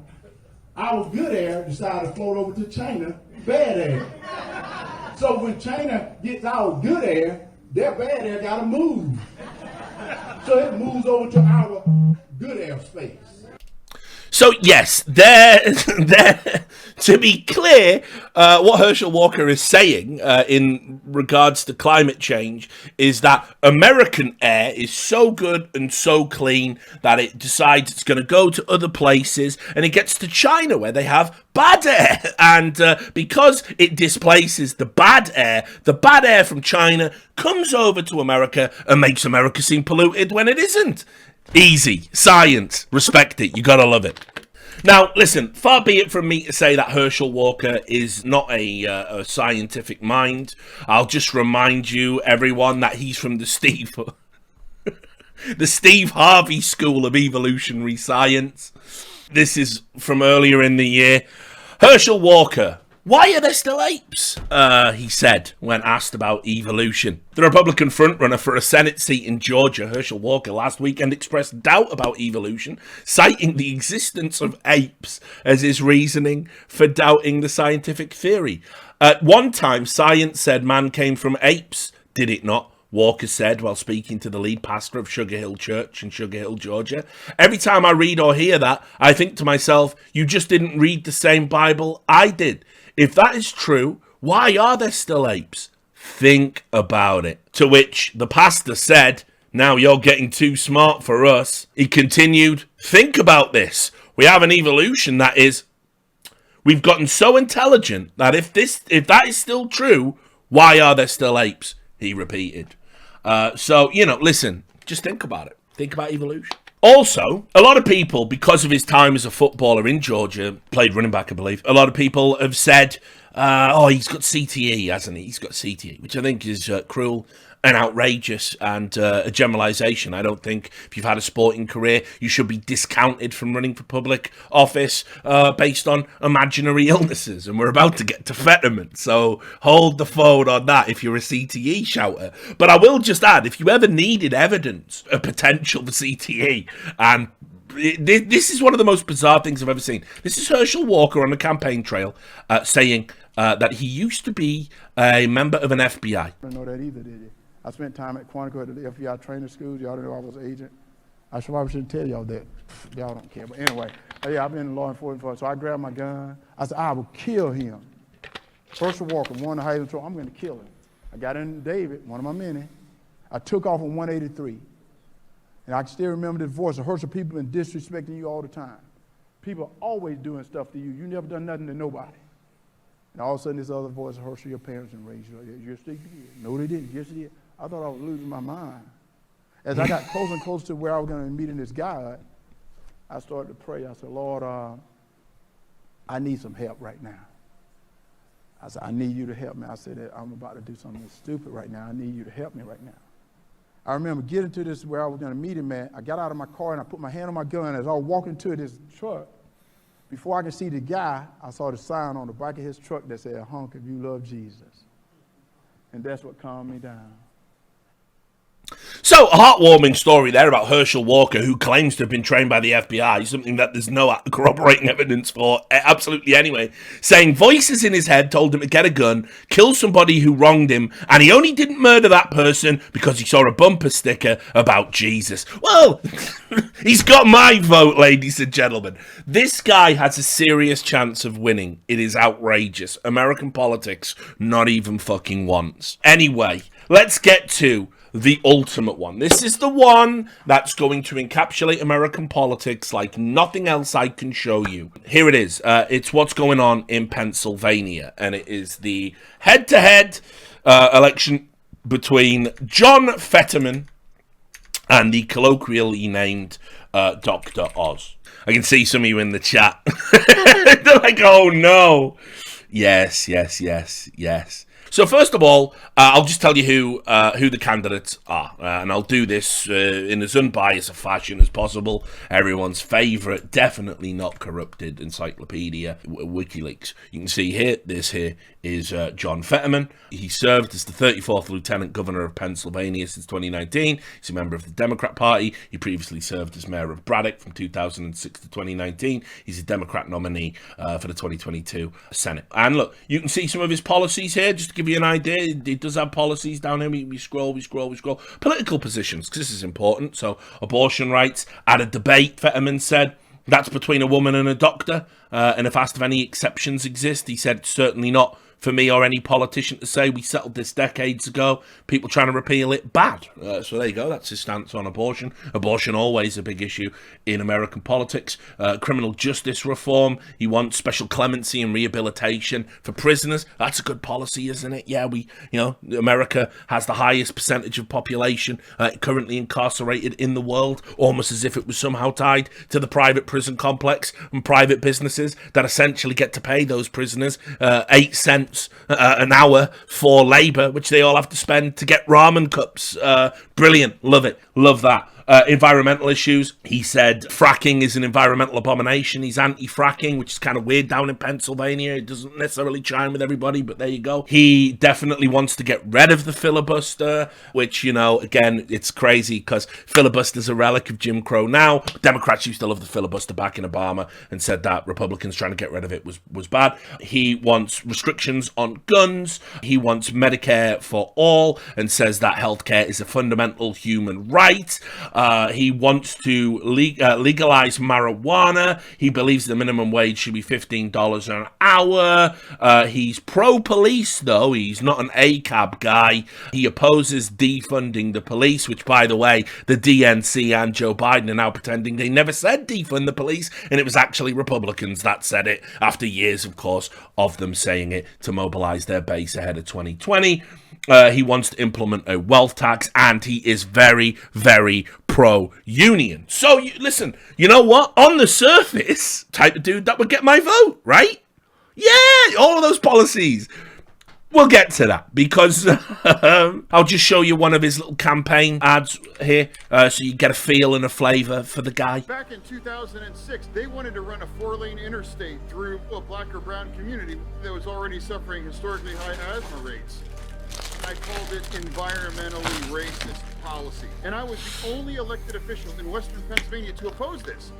our good air decided to float over to China, bad air. So when China gets our good air, their bad air got to move. So it moves over to our good air space. So yes, there. To be clear, what Herschel Walker is saying in regards to climate change is that American air is so good and so clean that it decides it's going to go to other places, and it gets to China where they have bad air, and because it displaces the bad air from China comes over to America and makes America seem polluted when it isn't. Easy. Science. Respect it. You gotta love it. Now, listen, far be it from me to say that Herschel Walker is not a scientific mind. I'll just remind you, everyone, that he's from the Steve Harvey School of Evolutionary Science. This is from earlier in the year. Herschel Walker. Why are there still apes? He said when asked about evolution. The Republican frontrunner for a Senate seat in Georgia, Herschel Walker, last weekend expressed doubt about evolution, citing the existence of apes as his reasoning for doubting the scientific theory. At one time, science said man came from apes, did it not? Walker said while speaking to the lead pastor of Sugar Hill Church in Sugar Hill, Georgia. Every time I read or hear that, I think to myself, you just didn't read the same Bible I did. If that is true, why are there still apes? Think about it. To which the pastor said, now you're getting too smart for us. He continued, think about this. We have an evolution that is, we've gotten so intelligent that if that is still true, why are there still apes? He repeated. So, you know, listen, just think about it. Think about evolution. Also, a lot of people, because of his time as a footballer in Georgia, played running back, I believe, a lot of people have said, he's got CTE, hasn't he? He's got CTE, which I think is cruel and outrageous and a generalization. I don't think if you've had a sporting career, you should be discounted from running for public office based on imaginary illnesses. And we're about to get to Fetterman, so hold the phone on that if you're a CTE shouter. But I will just add, if you ever needed evidence of potential for CTE, and this is one of the most bizarre things I've ever seen. This is Herschel Walker on the campaign trail saying that he used to be a member of an FBI. I don't know that either, did you? I spent time at Quantico at the FBI training school. Y'all didn't know I was an agent. I probably shouldn't tell y'all that. Y'all don't care. But anyway, yeah, I've been in law enforcement. So I grabbed my gun. I said, I will kill him. Herschel Walker won the Heisman Trophy. I'm going to kill him. I got in David, one of my men. I took off on 183. And I can still remember this voice of Herschel. People been disrespecting you all the time. People are always doing stuff to you. You never done nothing to nobody. And all of a sudden, this other voice of Herschel, your parents didn't raise you. Yes, they did. No, they didn't. Yes, they did. I thought I was losing my mind. As I got closer and closer to where I was going to meet in this guy, I started to pray. I said, Lord, I need some help right now. I said, I need you to help me. I said, I'm about to do something stupid right now. I need you to help me right now. I remember getting to this where I was going to meet him at. I got out of my car and I put my hand on my gun. As I was walking to this truck, before I could see the guy, I saw the sign on the back of his truck that said, honk if you love Jesus. And that's what calmed me down. So, a heartwarming story there about Herschel Walker, who claims to have been trained by the FBI, something that there's no corroborating evidence for, absolutely anyway, saying voices in his head told him to get a gun, kill somebody who wronged him, and he only didn't murder that person because he saw a bumper sticker about Jesus. Well, he's got my vote, ladies and gentlemen. This guy has a serious chance of winning. It is outrageous. American politics, not even fucking once. Anyway, let's get to the ultimate one. This is the one that's going to encapsulate American politics like nothing else I can show you. Here it is. It's what's going on in Pennsylvania, and it is the head-to-head election between John Fetterman and the colloquially named Dr. Oz. I can see some of you in the chat. They're like, oh no. Yes. So first of all, I'll just tell you who the candidates are, and I'll do this in as unbiased a fashion as possible. Everyone's favourite, definitely not corrupted encyclopedia, WikiLeaks. You can see here, this here is John Fetterman. He served as the 34th Lieutenant Governor of Pennsylvania since 2019. He's a member of the Democrat Party. He previously served as Mayor of Braddock from 2006 to 2019. He's a Democrat nominee for the 2022 Senate. And look, you can see some of his policies here, just to give you an idea. He does have policies down here. We scroll. Political positions, because this is important. So, abortion rights. At a debate, Fetterman said, that's between a woman and a doctor. And if asked if any exceptions exist, he said, certainly not for me or any politician to say. We settled this decades ago. People trying to repeal it, bad. So there you go. That's his stance on abortion. Abortion always a big issue in American politics. Criminal justice reform. He wants special clemency and rehabilitation for prisoners. That's a good policy, isn't it? Yeah, America has the highest percentage of population currently incarcerated in the world, almost as if it was somehow tied to the private prison complex and private businesses that essentially get to pay those prisoners 8 cents an hour for labour, which they all have to spend to get ramen cups. Brilliant. Love it. Love that. Environmental issues. He said fracking is an environmental abomination. He's anti-fracking, which is kind of weird down in Pennsylvania. It doesn't necessarily chime with everybody, but there you go. He definitely wants to get rid of the filibuster, which, again, it's crazy because filibuster's a relic of Jim Crow now. Democrats used to love the filibuster back in Obama and said that Republicans trying to get rid of it was bad. He wants restrictions on guns. He wants Medicare for all and says that healthcare is a fundamental human right. He wants to legalize marijuana. He believes the minimum wage should be $15 an hour. He's pro-police, though. He's not an ACAB guy. He opposes defunding the police, which, by the way, the DNC and Joe Biden are now pretending they never said defund the police, and it was actually Republicans that said it after years, of course, of them saying it to mobilize their base ahead of 2020. He wants to implement a wealth tax, and he is very, very pro-union. So, listen, you know what? On the surface, type of dude that would get my vote, right? Yeah, all of those policies. We'll get to that, because I'll just show you one of his little campaign ads here, so you get a feel and a flavour for the guy. Back in 2006, they wanted to run a 4-lane interstate through a black or brown community that was already suffering historically high asthma rates. I called it environmentally racist policy. And I was the only elected official in Western Pennsylvania to oppose this.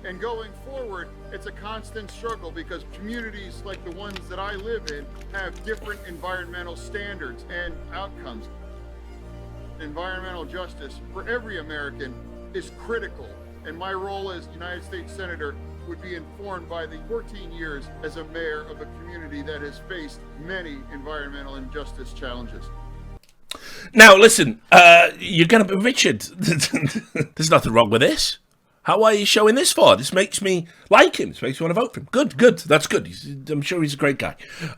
And going forward, it's a constant struggle because communities like the ones that I live in have different environmental standards and outcomes. Environmental justice for every American is critical. And my role as United States Senator would be informed by the 14 years as a mayor of a community that has faced many environmental injustice challenges. Now, listen, you're going to be Richard. There's nothing wrong with this. How are you showing this for? This makes me like him. This makes me want to vote for him. Good. That's good. I'm sure he's a great guy.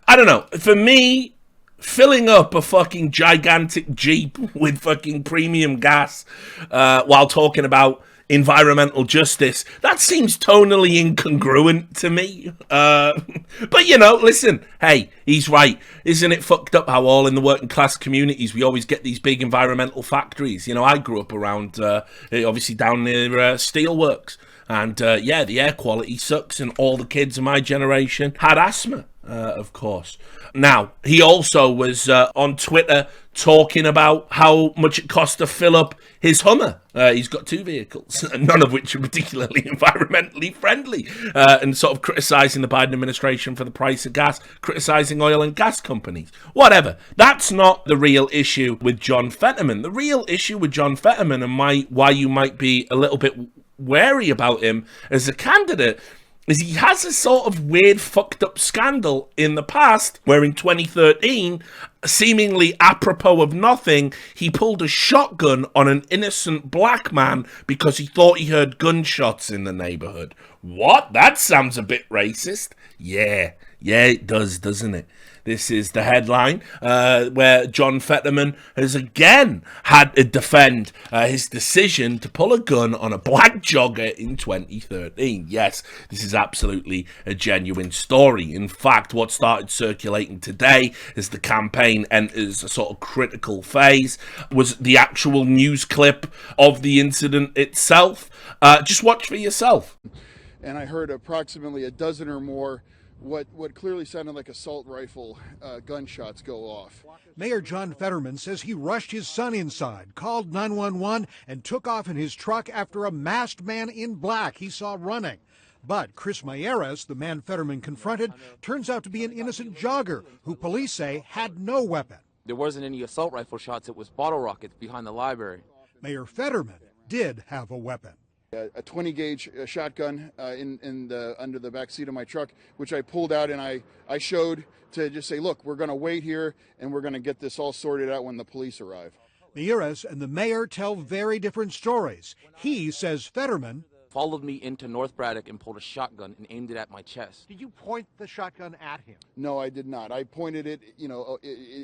I don't know. For me, filling up a fucking gigantic Jeep with fucking premium gas while talking about environmental justice, that seems tonally incongruent to me. But, listen, hey, he's right. Isn't it fucked up how all in the working class communities we always get these big environmental factories? I grew up around, obviously down near steelworks. And, the air quality sucks, and all the kids of my generation had asthma. Of course. Now, he also was on Twitter talking about how much it costs to fill up his Hummer. He's got 2 vehicles, none of which are particularly environmentally friendly, and sort of criticising the Biden administration for the price of gas, criticising oil and gas companies. Whatever. That's not the real issue with John Fetterman. The real issue with John Fetterman and why you might be a little bit wary about him as a candidate is he has a sort of weird fucked up scandal in the past where in 2013, seemingly apropos of nothing, he pulled a shotgun on an innocent black man because he thought he heard gunshots in the neighborhood. What? That sounds a bit racist. Yeah, it does, doesn't it? This is the headline where John Fetterman has again had to defend his decision to pull a gun on a black jogger in 2013. Yes, this is absolutely a genuine story. In fact, what started circulating today as the campaign enters a sort of critical phase was the actual news clip of the incident itself. Just watch for yourself. And I heard approximately a dozen or more what clearly sounded like assault rifle gunshots go off. Mayor John Fetterman says he rushed his son inside, called 911, and took off in his truck after a masked man in black he saw running. But Chris Mayeras, the man Fetterman confronted, turns out to be an innocent jogger who police say had no weapon. There wasn't any assault rifle shots. It was bottle rockets behind the library. Mayor Fetterman did have a weapon. A 20 gauge shotgun under the back seat of my truck, which I pulled out and I showed to just say, look, we're going to wait here and we're going to get this all sorted out when the police arrive. Mayeras and the mayor tell very different stories. He says Fetterman followed me into North Braddock and pulled a shotgun and aimed it at my chest. Did you point the shotgun at him? No, I did not. I pointed it,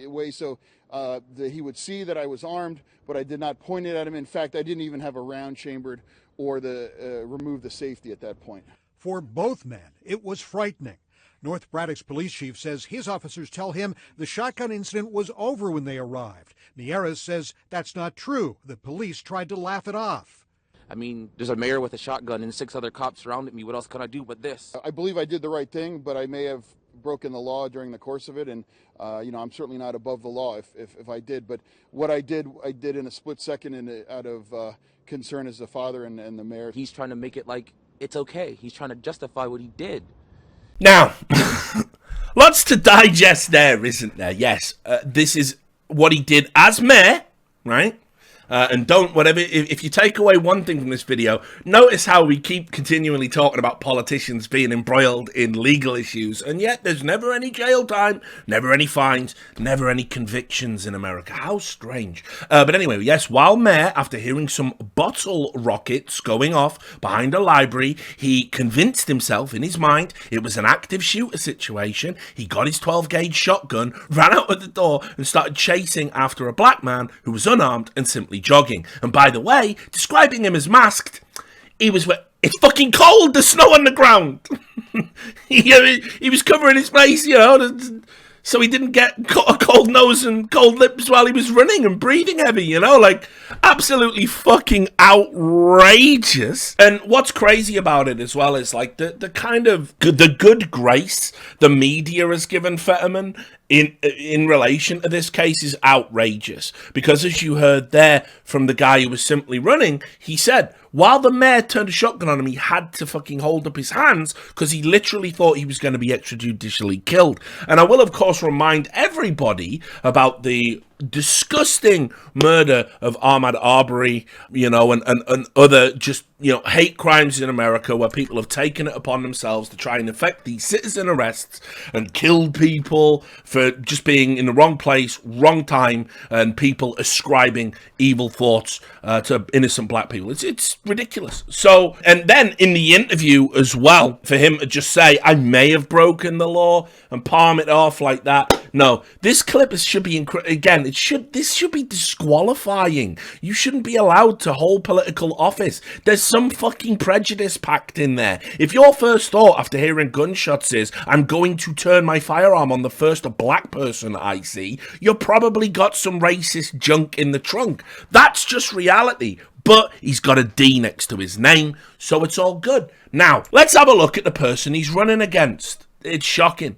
way so that he would see that I was armed, but I did not point it at him. In fact, I didn't even have a round chambered or remove the safety at that point. For both men, it was frightening. North Braddock's police chief says his officers tell him the shotgun incident was over when they arrived. Mayeras says that's not true. The police tried to laugh it off. I mean, there's a mayor with a shotgun and 6 other cops surrounded me. What else can I do but this? I believe I did the right thing, but I may have broken the law during the course of it, and I'm certainly not above the law if I did. But what I did in a split second, and out of concern as the father and the mayor. He's trying to make it like it's okay. He's trying to justify what he did. Now, lots to digest there, isn't there? Yes, this is what he did as mayor, right? And if you take away one thing from this video, notice how we keep continually talking about politicians being embroiled in legal issues, and yet there's never any jail time, never any fines, never any convictions in America. How strange. But anyway, yes, while mayor, after hearing some bottle rockets going off behind a library, he convinced himself in his mind it was an active shooter situation. He got his 12-gauge shotgun, ran out of the door, and started chasing after a black man who was unarmed and simply jogging. And by the way, describing him as masked, it's fucking cold, there's snow on the ground. he was covering his face, so he didn't get a cold nose and cold lips while he was running and breathing heavy, absolutely fucking outrageous. And what's crazy about it as well is like the kind of the good grace the media has given Fetterman in relation to this case is outrageous, because as you heard there from the guy who was simply running, he said while the mayor turned a shotgun on him, he had to fucking hold up his hands because he literally thought he was going to be extrajudicially killed. And I will of course remind everybody about the disgusting murder of Ahmaud Arbery, and other just, hate crimes in America where people have taken it upon themselves to try and effect these citizen arrests and kill people for just being in the wrong place, wrong time, and people ascribing evil thoughts to innocent black people. It's ridiculous. So, and then in the interview as well, for him to just say, I may have broken the law and palm it off like that. No, this clip should be, this should be disqualifying. You shouldn't be allowed to hold political office. There's some fucking prejudice packed in there. If your first thought after hearing gunshots is, I'm going to turn my firearm on the first black person I see, you've probably got some racist junk in the trunk. That's just reality. But he's got a D next to his name, so it's all good. Now, let's have a look at the person he's running against. It's shocking.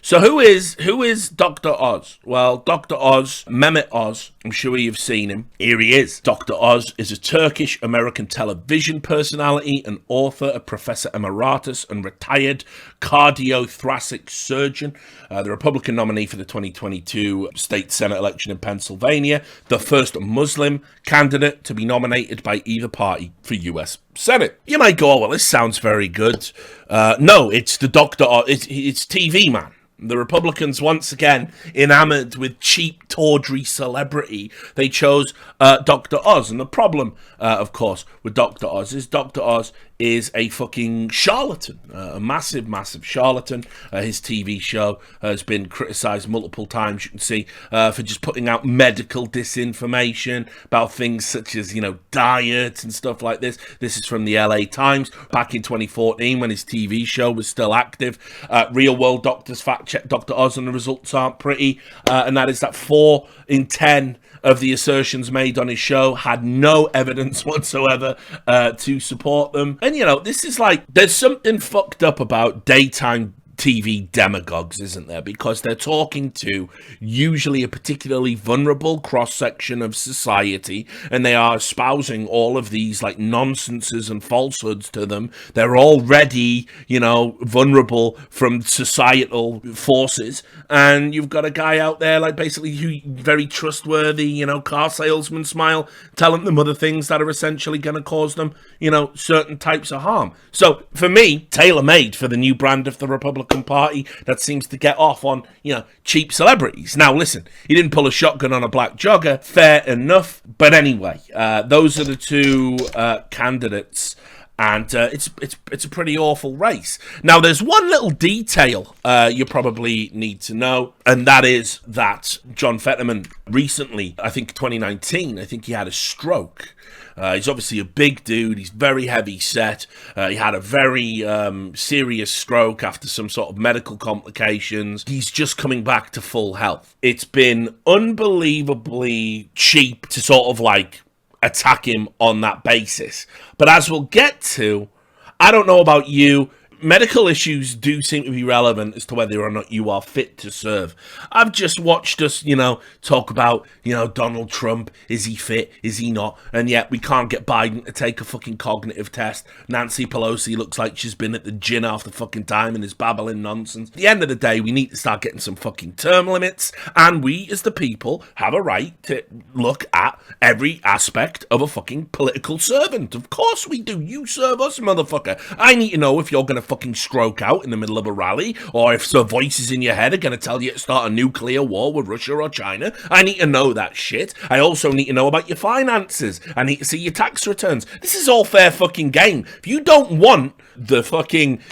So who is Dr. Oz? Well, Dr. Oz, Mehmet Oz, I'm sure you've seen him. Here he is. Dr. Oz is a Turkish-American television personality, an author, a professor emeritus, and retired cardiothoracic surgeon. The Republican nominee for the 2022 state Senate election in Pennsylvania, the first Muslim candidate to be nominated by either party for U.S. Senate. You might go, oh, well, this sounds very good. No, it's the Dr. Oz. It's TV, man. The Republicans, once again, enamored with cheap, tawdry celebrity, they chose Dr. Oz. And the problem, of course, with Dr. Oz is a fucking charlatan, a massive, massive charlatan. His TV show has been criticised multiple times, you can see, for just putting out medical disinformation about things such as, diet and stuff like this. This is from the LA Times back in 2014 when his TV show was still active. Real World Doctors fact-checked Dr. Oz and the results aren't pretty, and that is that 4 in 10 of the assertions made on his show had no evidence whatsoever to support them. And, this is like, there's something fucked up about daytime TV demagogues, isn't there? Because they're talking to usually a particularly vulnerable cross-section of society, and they are espousing all of these like nonsenses and falsehoods to them. They're already, vulnerable from societal forces, and you've got a guy out there like basically who very trustworthy, car salesman smile, telling them other things that are essentially going to cause them, certain types of harm. So for me, tailor-made for the new brand of the Republican Party that seems to get off on, cheap celebrities. Now, listen, he didn't pull a shotgun on a black jogger. Fair enough. But anyway, those are the two candidates. And it's a pretty awful race. Now, there's one little detail you probably need to know, and that is that John Fetterman recently, I think 2019, he had a stroke. He's obviously a big dude. He's very heavy set. He had a very serious stroke after some sort of medical complications. He's just coming back to full health. It's been unbelievably cheap to sort of like attack him on that basis. But as we'll get to, I don't know about you, medical issues do seem to be relevant as to whether or not you are fit to serve. I've just watched us, talk about, Donald Trump. Is he fit? Is he not? And yet we can't get Biden to take a fucking cognitive test. Nancy Pelosi looks like she's been at the gin half the fucking time and is babbling nonsense. At the end of the day, we need to start getting some fucking term limits, and we as the people have a right to look at every aspect of a fucking political servant. Of course we do. You serve us, motherfucker. I need to know if you're going to fucking stroke out in the middle of a rally, or if some voices in your head are going to tell you to start a nuclear war with Russia or China. I need to know that shit. I also need to know about your finances. I need to see your tax returns. This is all fair fucking game. If you don't want the fucking,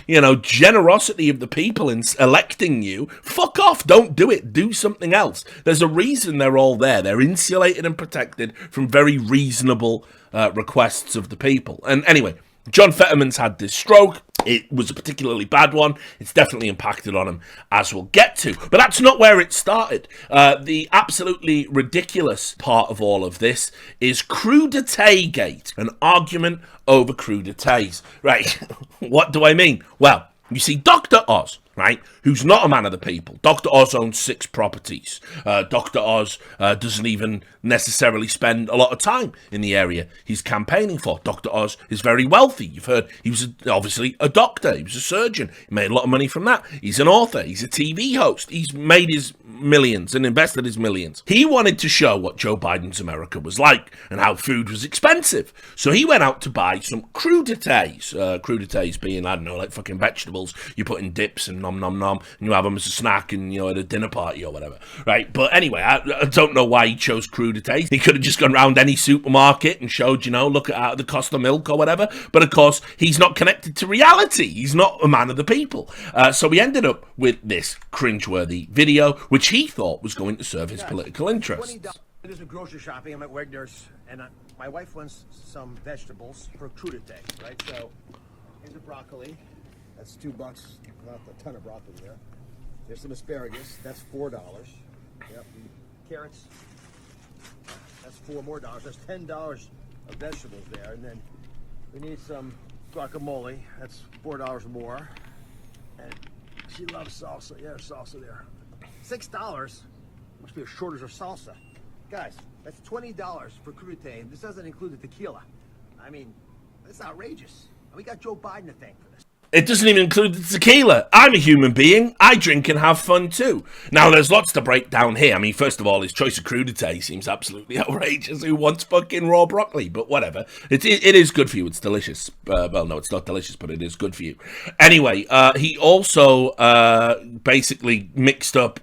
generosity of the people in electing you, fuck off. Don't do it. Do something else. There's a reason they're all there. They're insulated and protected from very reasonable requests of the people. And anyway, John Fetterman's had this stroke. It was a particularly bad one. It's definitely impacted on him, as we'll get to. But that's not where it started. The absolutely ridiculous part of all of this is crudité gate, an argument over crudités. Right, what do I mean? Well, you see, Dr. Oz, right, who's not a man of the people. Dr. Oz owns 6 properties. Dr. Oz doesn't even necessarily spend a lot of time in the area he's campaigning for. Dr. Oz is very wealthy. You've heard he was obviously a doctor. He was a surgeon. He made a lot of money from that. He's an author. He's a TV host. He's made his millions and invested his millions. He wanted to show what Joe Biden's America was like and how food was expensive. So he went out to buy some crudités. Crudités being, I don't know, like fucking vegetables you put in dips and nom nom nom, and you have them as a snack and, at a dinner party or whatever, right? But anyway, I don't know why he chose crudités. He could have just gone around any supermarket and showed, look at the cost of milk or whatever. But of course, he's not connected to reality. He's not a man of the people. So we ended up with this cringeworthy video, which he thought was going to serve his political interests. I did some grocery shopping. I'm at Wegner's, and my wife wants some vegetables for crudité, right? So here's a broccoli. That's $2. Not a ton of broccoli there. There's some asparagus. That's $4. Yep. Carrots. That's $4 more. That's $10 of vegetables there. And then we need some guacamole. That's $4 more. And She loves salsa. Yeah, salsa there. $6? Must be a shortage of salsa. Guys, that's $20 for crudité, and this doesn't include the tequila. I mean, that's outrageous. And we got Joe Biden to thank for this. It doesn't even include the tequila. I'm a human being. I drink and have fun too. Now, there's lots to break down here. I mean, first of all, his choice of crudité seems absolutely outrageous. Who wants fucking raw broccoli? But whatever. It is good for you. It's delicious. Well, no, it's not delicious, but it is good for you. Anyway, he also basically mixed up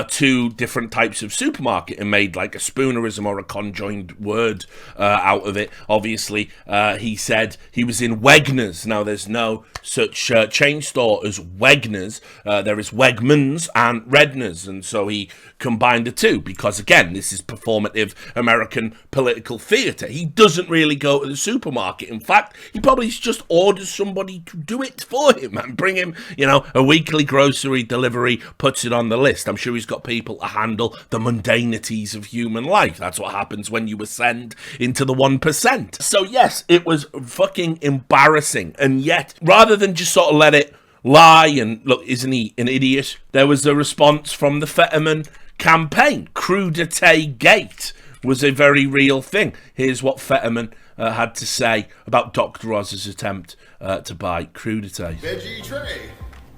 two different types of supermarket and made like a spoonerism or a conjoined word out of it. Obviously, he said he was in Wegner's. Now, there's no such chain store as Wegner's. There is Wegmans and Redner's, and so he combined the two because, again, this is performative American political theatre. He doesn't really go to the supermarket. In fact, he probably just orders somebody to do it for him and bring him, you know, a weekly grocery delivery, puts it on the list. I'm sure he's got people to handle the mundanities of human life. That's what happens when you ascend into the 1%. So yes, it was fucking embarrassing. And yet, rather than just sort of let it lie and look, isn't he an idiot? There was a response from the Fetterman campaign. Crudité Gate was a very real thing. Here's what Fetterman had to say about Dr. Oz's attempt to buy crudité. Veggie tray.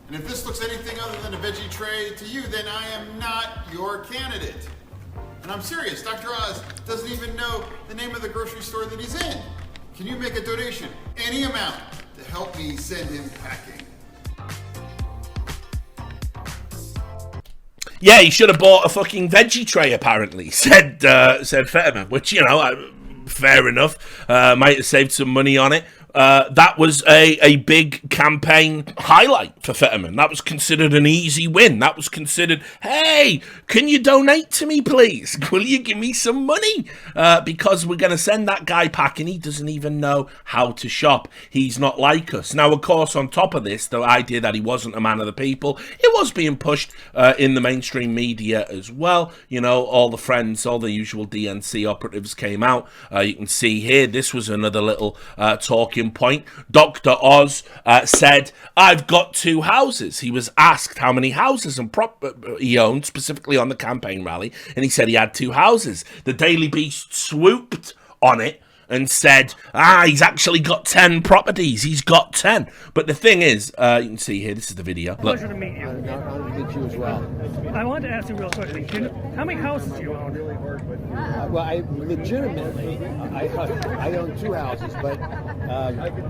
And if this looks anything other than a veggie tray to you, then I am not your candidate. And I'm serious, Dr. Oz doesn't even know the name of the grocery store that he's in. Can you make a donation, any amount, to help me send him packing? Yeah, he should have bought a fucking veggie tray, apparently, said Fetterman, which, you know, fair enough. Might have saved some money on it. That was a big campaign highlight for Fetterman. That was considered an easy win. That was considered, hey, can you donate to me, please? Will you give me some money? Because we're going to send that guy packing. He doesn't even know how to shop. He's not like us. Now, of course, on top of this, the idea that he wasn't a man of the people, it was being pushed in the mainstream media as well. You know, all the friends, all the usual DNC operatives came out. You can see here, this was another little talking point. Dr. Oz said, I've got 2 houses. He was asked how many houses and he owned, specifically on the campaign rally, and he said he had 2 houses. The Daily Beast swooped on it and said, he's actually got 10 properties. He's got 10. But the thing is, you can see here, this is the video. Pleasure to meet you. I'll meet you as well. I wanted to ask you real quickly, how many houses do you own? Well, I legitimately, I own 2 houses, but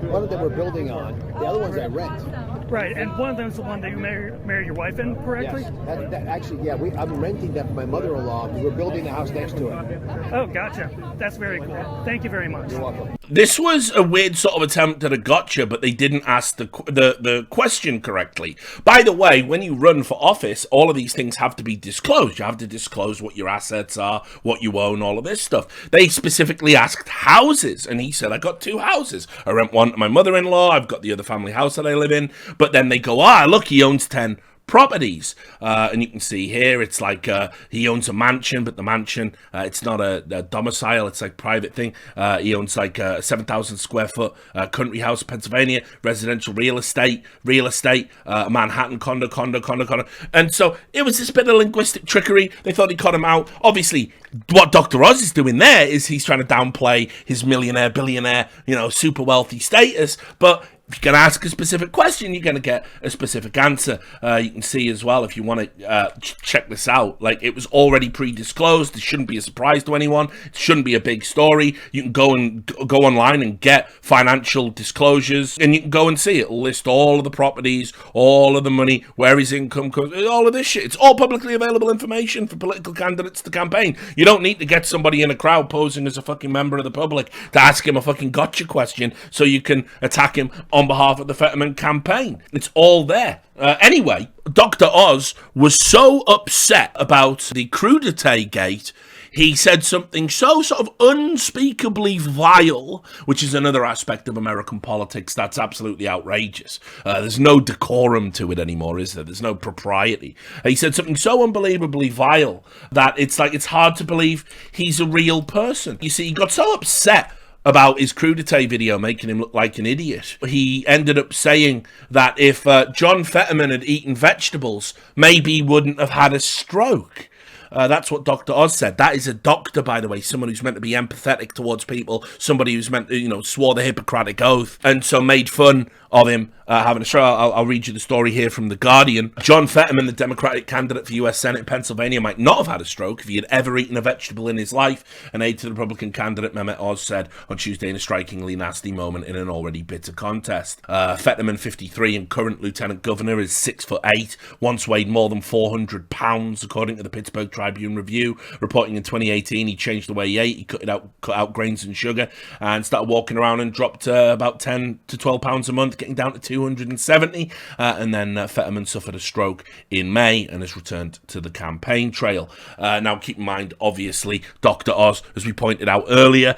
one of them we're building on. The other ones I rent. Right, and one of them is the one that you married your wife in, correctly? Yes, actually, yeah, I'm renting that from my mother-in-law. We're building a house next to it. Oh, gotcha. That's very cool. Thank you very much. You're welcome. This was a weird sort of attempt at a gotcha, but they didn't ask the question correctly. By the way, when you run for office, all of these things have to be disclosed. You have to disclose what your assets are, what you own, all of this stuff. They specifically asked houses, and he said, I got 2 houses. I rent one to my mother-in-law, I've got the other family house that I live in. But then they go, look, he owns 10 properties. And you can see here, it's like he owns a mansion, but the mansion, it's not a domicile, it's like private thing. He owns like a 7,000 square foot country house, Pennsylvania, residential real estate, Manhattan condo. And so it was this bit of linguistic trickery. They thought he caught him out. Obviously, what Dr. Oz is doing there is he's trying to downplay his millionaire, billionaire, you know, super wealthy status, but if you're going to ask a specific question, you're going to get a specific answer. You can see as well, if you want to check this out, like it was already pre-disclosed. It shouldn't be a surprise to anyone. It shouldn't be a big story. You can go online and get financial disclosures, and you can go and see it. It'll list all of the properties, all of the money, where his income comes, all of this shit. It's all publicly available information for political candidates to campaign. You don't need to get somebody in a crowd posing as a fucking member of the public to ask him a fucking gotcha question so you can attack him on behalf of the Fetterman campaign. It's all there. Anyway, Dr. Oz was so upset about the crudité gate, he said something so sort of unspeakably vile, which is another aspect of American politics that's absolutely outrageous. There's no decorum to it anymore, is there? There's no propriety. He said something so unbelievably vile that it's hard to believe he's a real person. You see, he got so upset about his crudité video making him look like an idiot. He ended up saying that if John Fetterman had eaten vegetables, maybe he wouldn't have had a stroke. That's what Dr. Oz said. That is a doctor, by the way, someone who's meant to be empathetic towards people, somebody who's meant to, swore the Hippocratic Oath, and so made fun of him having a stroke. I'll read you the story here from The Guardian. John Fetterman, the Democratic candidate for U.S. Senate in Pennsylvania, might not have had a stroke if he had ever eaten a vegetable in his life, an aide to the Republican candidate Mehmet Oz said on Tuesday in a strikingly nasty moment in an already bitter contest. Fetterman, 53, and current lieutenant governor, is 6'8", once weighed more than 400 pounds, according to the Pittsburgh Tribune Review, reporting in 2018 he changed the way he ate, he cut out grains and sugar, and started walking around and dropped about 10 to 12 pounds a month, getting down to 270, and then Fetterman suffered a stroke in May and has returned to the campaign trail. Now, keep in mind, obviously, Dr. Oz, as we pointed out earlier,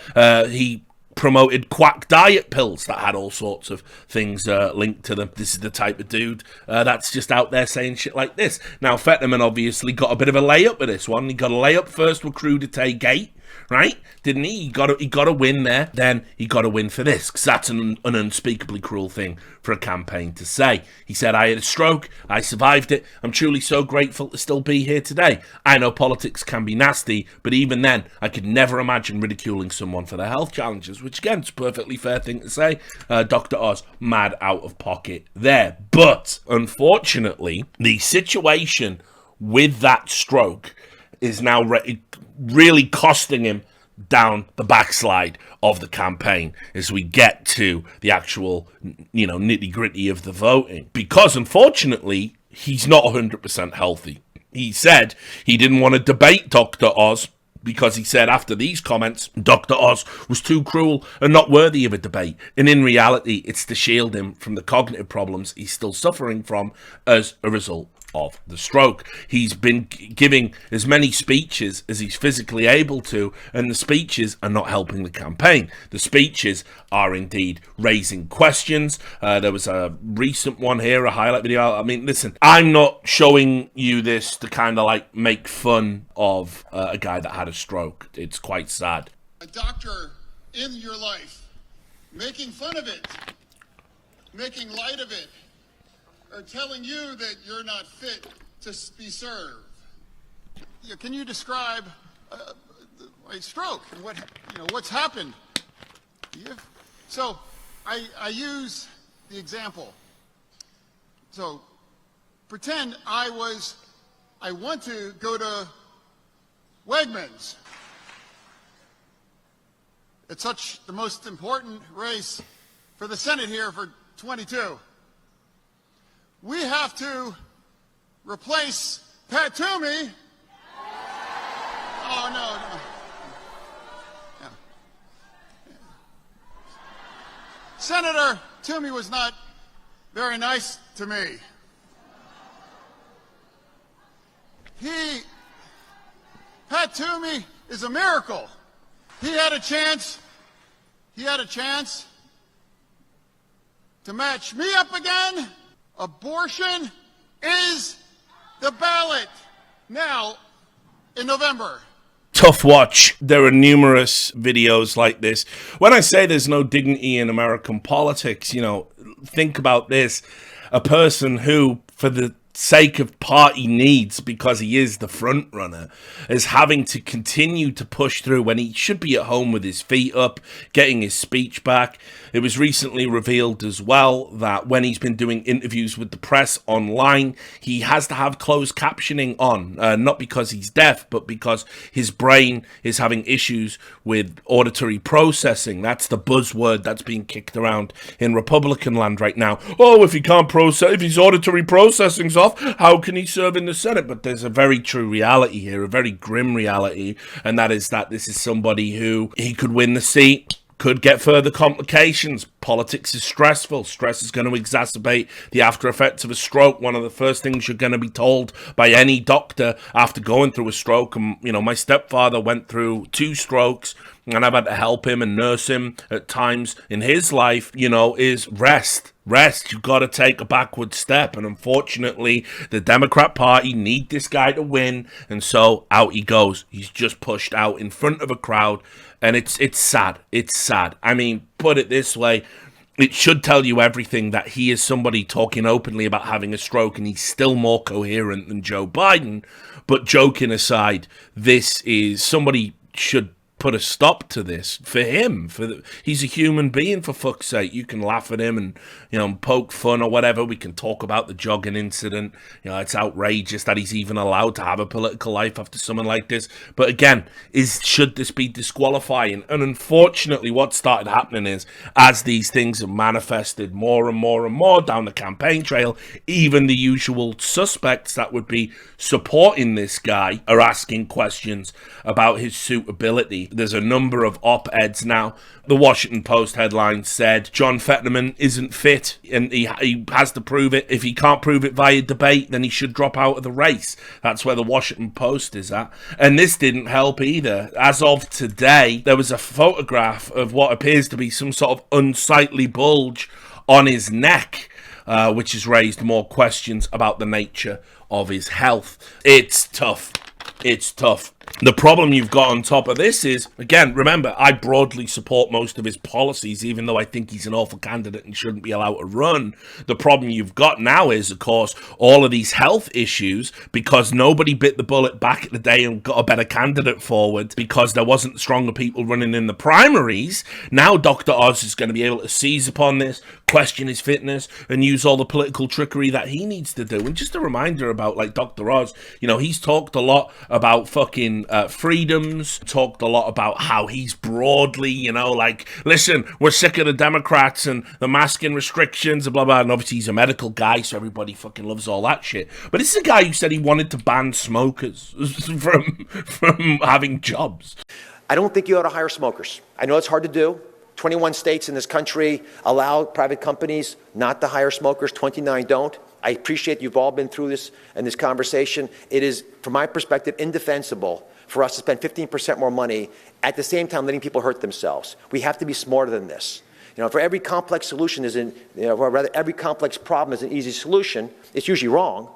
he promoted quack diet pills that had all sorts of things linked to them. This is the type of dude that's just out there saying shit like this. Now, Fetterman obviously got a bit of a layup with this one. He got a layup first with crudité gate, right? Didn't he? He got a win there. Then he got a win for this, because that's an unspeakably cruel thing for a campaign to say. He said, I had a stroke, I survived it, I'm truly so grateful to still be here today. I know politics can be nasty, but even then, I could never imagine ridiculing someone for their health challenges, which again, is a perfectly fair thing to say. Dr. Oz, mad out of pocket there. But, unfortunately, the situation with that stroke is now really costing him down the backslide of the campaign as we get to the actual, nitty-gritty of the voting. Because, unfortunately, he's not 100% healthy. He said he didn't want to debate Dr. Oz because he said after these comments, Dr. Oz was too cruel and not worthy of a debate. And in reality, it's to shield him from the cognitive problems he's still suffering from as a result of the stroke. He's been giving as many speeches as he's physically able to, and the speeches are not helping the campaign. The speeches are indeed raising questions. There was a recent one here, a highlight video. I mean, listen, I'm not showing you this to kind of like make fun of a guy that had a stroke. It's quite sad. A doctor in your life making fun of it, making light of it, or telling you that you're not fit to be served. Can you describe a stroke and what's happened? So I use the example. So pretend I want to go to Wegmans. It's the most important race for the Senate here for 22. We have to replace Pat Toomey. Oh, no. Yeah. Senator Toomey was not very nice to me. Pat Toomey is a miracle. He had a chance to match me up again. Abortion is the ballot now in November. Tough watch. There are numerous videos like this. When I say there's no dignity in American politics, think about this. A person who, for the sake of party needs, because he is the front runner, is having to continue to push through when he should be at home with his feet up, getting his speech back. It was recently revealed as well that when he's been doing interviews with the press online, he has to have closed captioning on, not because he's deaf, but because his brain is having issues with auditory processing. That's the buzzword that's being kicked around in Republican land right now. Oh, if his auditory processing's off, how can he serve in the Senate? But there's a very true reality here, a very grim reality, and that is that this is somebody who he could win the seat, could get further complications. Politics is stressful. Stress is going to exacerbate the after effects of a stroke. One of the first things you're going to be told by any doctor after going through a stroke, and my stepfather went through 2 strokes, and I've had to help him and nurse him at times in his life, you know, is rest. Rest. You've got to take a backward step. And unfortunately, the Democrat Party need this guy to win. And so out he goes. He's just pushed out in front of a crowd. And it's sad. It's sad. I mean, put it this way. It should tell you everything that he is somebody talking openly about having a stroke, and he's still more coherent than Joe Biden. But joking aside, this is somebody should put a stop to this for him. He's a human being, for fuck's sake. You can laugh at him and, you know, poke fun or whatever. We can talk about the jogging incident. You know, it's outrageous that he's even allowed to have a political life after someone like this. But again, should this be disqualifying? And unfortunately, what started happening is, as these things have manifested more and more and more down the campaign trail, even the usual suspects that would be supporting this guy are asking questions about his suitability. There's a number of op-eds now. The Washington Post headline said John Fetterman isn't fit and he has to prove it. If he can't prove it via debate, then he should drop out of the race. That's where the Washington Post is at. And this didn't help either. As of today, there was a photograph of what appears to be some sort of unsightly bulge on his neck, which has raised more questions about the nature of his health. It's tough. It's tough. The problem you've got on top of this is, again, remember, I broadly support most of his policies, even though I think he's an awful candidate and shouldn't be allowed to run. The problem you've got now is, of course, all of these health issues, because nobody bit the bullet back in the day and got a better candidate forward because there wasn't stronger people running in the primaries. Now Dr. Oz is going to be able to seize upon this, question his fitness, and use all the political trickery that he needs to do. And just a reminder about, like, Dr. Oz, you know, he's talked a lot about fucking freedoms, talked a lot about how he's broadly, you know, like, listen, we're sick of the Democrats and the masking restrictions and blah, blah, and obviously he's a medical guy, so everybody fucking loves all that shit. But this is a guy who said he wanted to ban smokers from having jobs. I don't think you ought to hire smokers. I know it's hard to do. 21 states in this country allow private companies not to hire smokers, 29 don't. I appreciate you've all been through this and this conversation. It is, from my perspective, indefensible for us to spend 15% more money at the same time letting people hurt themselves. We have to be smarter than this. You know, for every complex solution or rather every complex problem is an easy solution, it's usually wrong.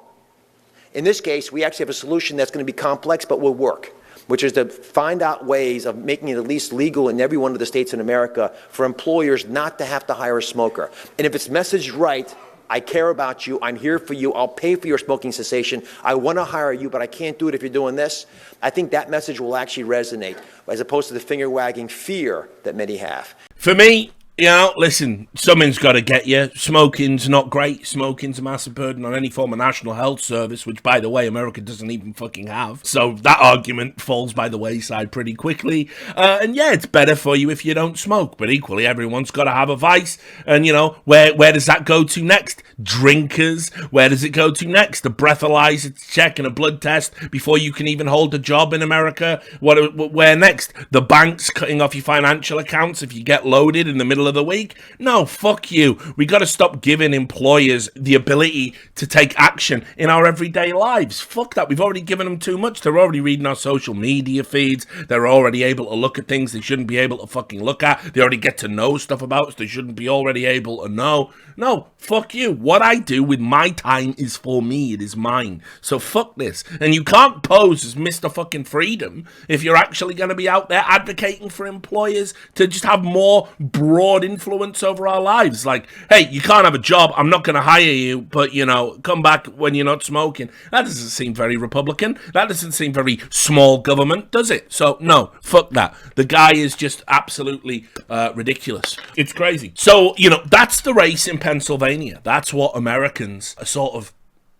In this case, we actually have a solution that's going to be complex but will work, which is to find out ways of making it at least legal in every one of the states in America for employers not to have to hire a smoker. And if it's messaged right, I care about you, I'm here for you, I'll pay for your smoking cessation, I want to hire you, but I can't do it if you're doing this, I think that message will actually resonate, as opposed to the finger-wagging fear that many have. For me, you know, listen, something's got to get you. Smoking's not great. Smoking's a massive burden on any form of national health service, which, by the way, America doesn't even fucking have. So that argument falls by the wayside pretty quickly. And yeah, it's better for you if you don't smoke. But equally, everyone's got to have a vice. And, you know, where does that go to next? Drinkers. Where does it go to next? A breathalyzer check and a blood test before you can even hold a job in America? Where next? The banks cutting off your financial accounts if you get loaded in the middle of the week? No, fuck you. We got to stop giving employers the ability to take action in our everyday lives. Fuck that. We've already given them too much. They're already reading our social media feeds. They're already able to look at things they shouldn't be able to fucking look at. They already get to know stuff about us they shouldn't be already able to know. No, fuck you. What I do with my time is for me. It is mine. So fuck this. And you can't pose as Mr. fucking Freedom if you're actually going to be out there advocating for employers to just have more broad influence over our lives. Like, hey, you can't have a job. I'm not going to hire you, but, you know, come back when you're not smoking. That doesn't seem very Republican. That doesn't seem very small government, does it? So, no, fuck that. The guy is just absolutely ridiculous. It's crazy. So, you know, that's the race in Pennsylvania. That's what Americans are sort of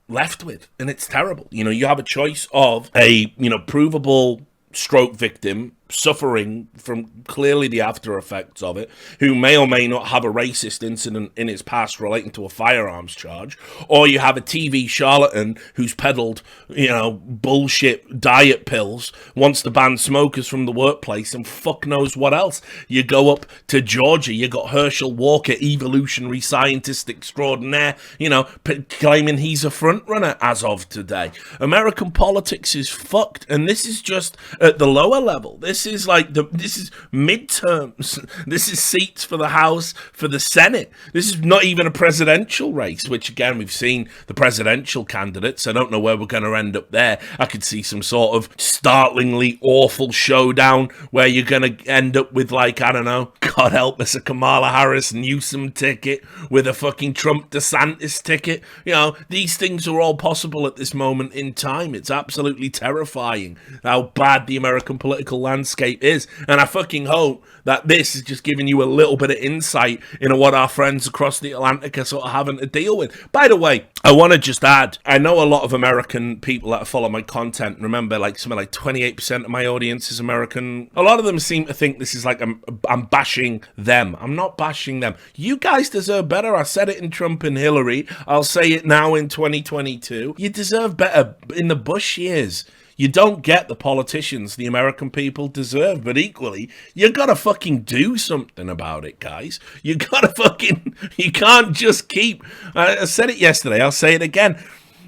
left with, and it's terrible. You know, you have a choice of a, you know, provable stroke victim suffering from clearly the after effects of it, who may or may not have a racist incident in his past relating to a firearms charge, or you have a TV charlatan who's peddled, you know, bullshit diet pills, wants to ban smokers from the workplace, and fuck knows what else. You go up to Georgia, you got Herschel Walker, evolutionary scientist extraordinaire, you know, claiming he's a front runner as of today. American politics is fucked, and this is just at the lower level. This This is like this is midterms. This is seats for the House, for the Senate. This is not even a presidential race, which again, we've seen the presidential candidates. I don't know where we're going to end up there. I could see some sort of startlingly awful showdown where you're going to end up with, like, I don't know, God help us, a Kamala Harris Newsom ticket with a fucking Trump DeSantis ticket. You know, these things are all possible at this moment in time. It's absolutely terrifying how bad the American political landscape is. And I fucking hope that this is just giving you a little bit of insight into what our friends across the Atlantic are sort of having to deal with. By the way, I want to just add, I know a lot of American people that follow my content. Remember, like, something like 28% of my audience is American. A lot of them seem to think this is like I'm bashing them. I'm not bashing them. You guys deserve better. I said it in Trump and Hillary. I'll say it now in 2022. You deserve better in the Bush years. You don't get the politicians the American people deserve, but equally, you gotta fucking do something about it, guys. You can't just keep, I said it yesterday, I'll say it again.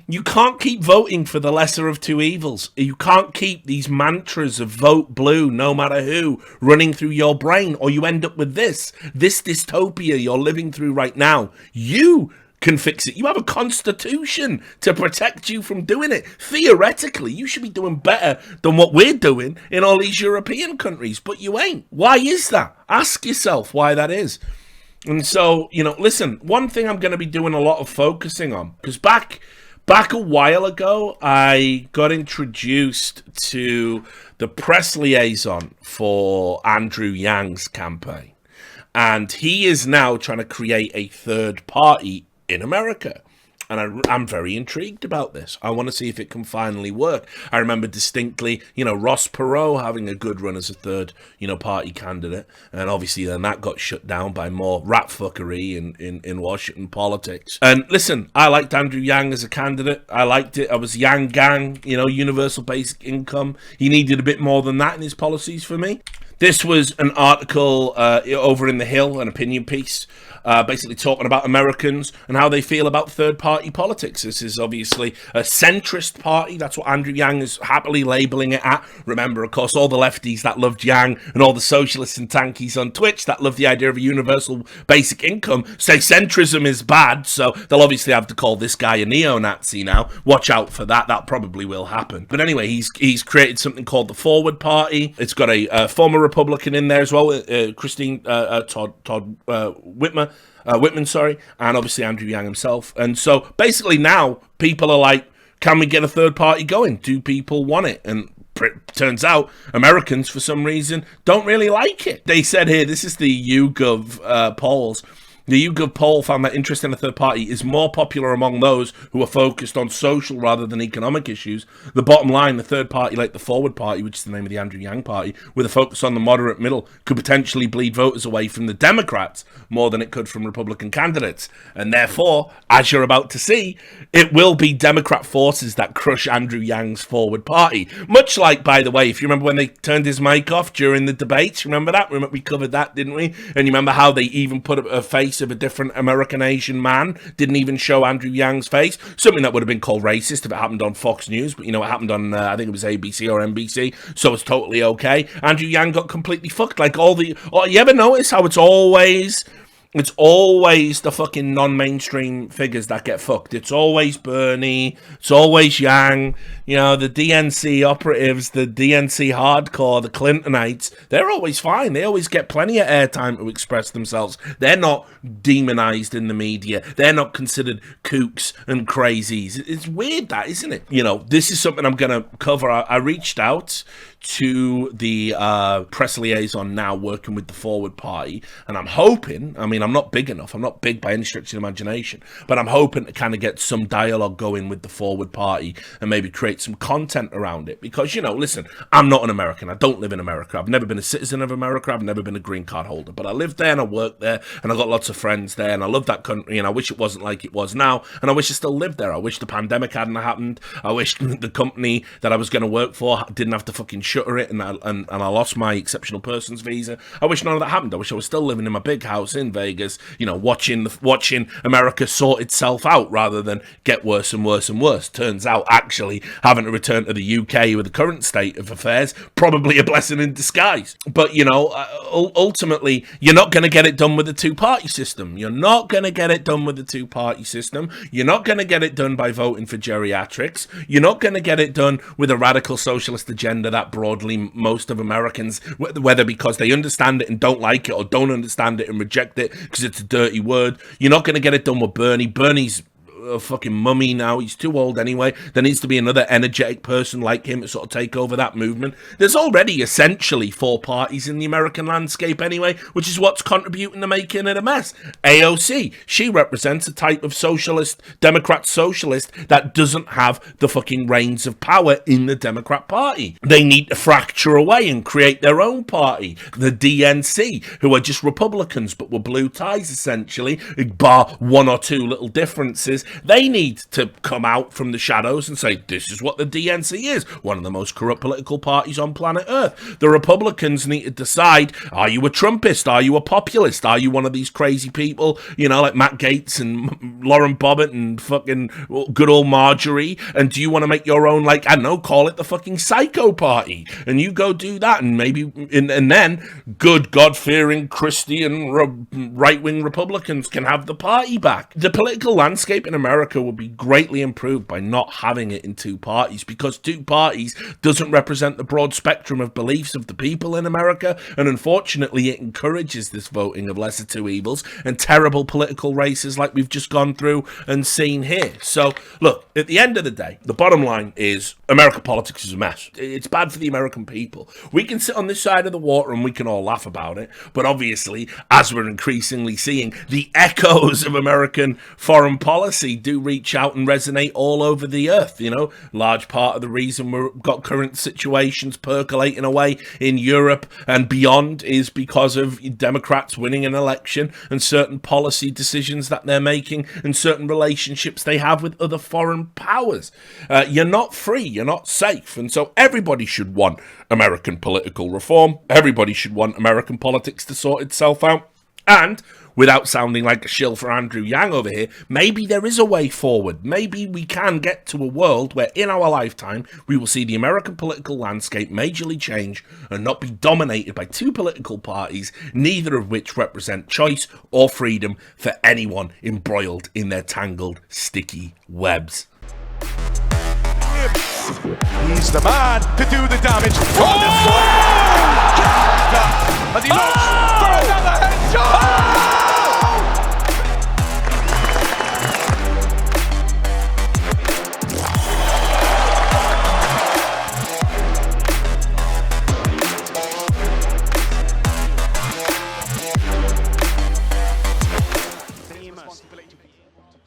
You can't keep voting for the lesser of two evils. You can't keep these mantras of vote blue no matter who running through your brain, or you end up with this dystopia you're living through right now. You can fix it. You have a constitution to protect you from doing it. Theoretically, you should be doing better than what we're doing in all these European countries, but you ain't. Why is that? Ask yourself why that is. And so, you know, listen, one thing I'm going to be doing a lot of focusing on, because back a while ago, I got introduced to the press liaison for Andrew Yang's campaign, and he is now trying to create a third party in America. And I'm very intrigued about this. I want to see if it can finally work. I remember distinctly, you know, Ross Perot having a good run as a third, you know, party candidate. And obviously then that got shut down by more rat fuckery in Washington politics. And listen, I liked Andrew Yang as a candidate. I liked it. I was Yang Gang, you know, universal basic income. He needed a bit more than that in his policies for me. This was an article over in The Hill, an opinion piece, basically talking about Americans and how they feel about third-party politics. This is obviously a centrist party. That's what Andrew Yang is happily labeling it at. Remember, of course, all the lefties that loved Yang and all the socialists and tankies on Twitch that love the idea of a universal basic income say centrism is bad, so they'll obviously have to call this guy a neo-Nazi now. Watch out for that. That probably will happen. But anyway, he's created something called the Forward Party. It's got a former Republican in there as well, Christine Todd Whitman, and obviously Andrew Yang himself. And so basically now people are like, can we get a third party going? Do people want it? And turns out Americans, for some reason, don't really like it. They said here, this is the YouGov polls. The YouGov poll found that interest in a third party is more popular among those who are focused on social rather than economic issues. The bottom line, the third party, like the Forward Party, which is the name of the Andrew Yang Party, with a focus on the moderate middle, could potentially bleed voters away from the Democrats more than it could from Republican candidates. And therefore, as you're about to see, it will be Democrat forces that crush Andrew Yang's Forward Party. Much like, by the way, if you remember when they turned his mic off during the debates, remember that? We covered that, didn't we? And you remember how they even put a face of a different American Asian man, didn't even show Andrew Yang's face, something that would have been called racist if it happened on Fox News, but you know, it happened on I think it was ABC or NBC, so it's totally okay. Andrew Yang got completely fucked, like you ever notice how it's always the fucking non-mainstream figures that get fucked? It's always Bernie, it's always Yang, you know, the DNC operatives, the DNC hardcore, the Clintonites, they're always fine. They always get plenty of airtime to express themselves. They're not demonized in the media. They're not considered kooks and crazies. It's weird that, isn't it? You know, this is something I'm going to cover. I reached out to the press liaison now working with the Forward Party, and I'm hoping, I mean, I'm not big enough, I'm not big by any stretch of the imagination, but I'm hoping to kind of get some dialogue going with the Forward Party and maybe create some content around it, because, you know, listen, I'm not an American, I don't live in America, I've never been a citizen of America, I've never been a green card holder, but I live there and I work there and I got lots of friends there and I love that country and I wish it wasn't like it was now, and I wish I still lived there. I wish the pandemic hadn't happened. I wish the company that I was going to work for didn't have to fucking shutter it and I lost my exceptional persons visa. I wish none of that happened. I wish I was still living in my big house in Vegas figures, you know, watching America sort itself out rather than get worse and worse and worse. Turns out actually having to return to the UK with the current state of affairs, probably a blessing in disguise. But, you know, ultimately, you're not going to get it done with a two-party system. You're not going to get it done with a two-party system. You're not going to get it done by voting for geriatrics. You're not going to get it done with a radical socialist agenda that broadly most of Americans, whether because they understand it and don't like it or don't understand it and reject it because it's a dirty word. You're not going to get it done with Bernie. Bernie's a fucking mummy now. He's too old anyway. There needs to be another energetic person like him to sort of take over that movement. There's already essentially 4 parties in the American landscape anyway, which is what's contributing to making it a mess. AOC, she represents a type of socialist, Democrat socialist that doesn't have the fucking reins of power in the Democrat Party. They need to fracture away and create their own party. The DNC, who are just Republicans but were blue ties essentially, bar 1 or 2 little differences. They need to come out from the shadows and say, this is what the DNC is, one of the most corrupt political parties on planet Earth. The Republicans need to decide, are you a Trumpist? Are you a populist? Are you one of these crazy people, you know, like Matt Gaetz and Lauren Bobbitt and fucking good old Marjorie? And do you want to make your own, like, I don't know, call it the fucking Psycho Party? And you go do that, and maybe, and then good God-fearing Christian right-wing Republicans can have the party back. The political landscape in America will be greatly improved by not having it in 2 parties, because 2 parties doesn't represent the broad spectrum of beliefs of the people in America, and unfortunately it encourages this voting of lesser 2 evils and terrible political races like we've just gone through and seen here. So look, at the end of the day, the bottom line is American politics is a mess. It's bad for the American people. We can sit on this side of the water and we can all laugh about it, but obviously, as we're increasingly seeing, the echoes of American foreign policy do reach out and resonate all over the earth. You know, large part of the reason we've got current situations percolating away in Europe and beyond is because of Democrats winning an election and certain policy decisions that they're making and certain relationships they have with other foreign powers. You're not free, you're not safe, and so everybody should want American political reform. Everybody should want American politics to sort itself out. And without sounding like a shill for Andrew Yang over here, maybe there is a way forward. Maybe we can get to a world where in our lifetime we will see the American political landscape majorly change and not be dominated by 2 political parties, neither of which represent choice or freedom for anyone embroiled in their tangled, sticky webs. He's the man to do the damage. Oh!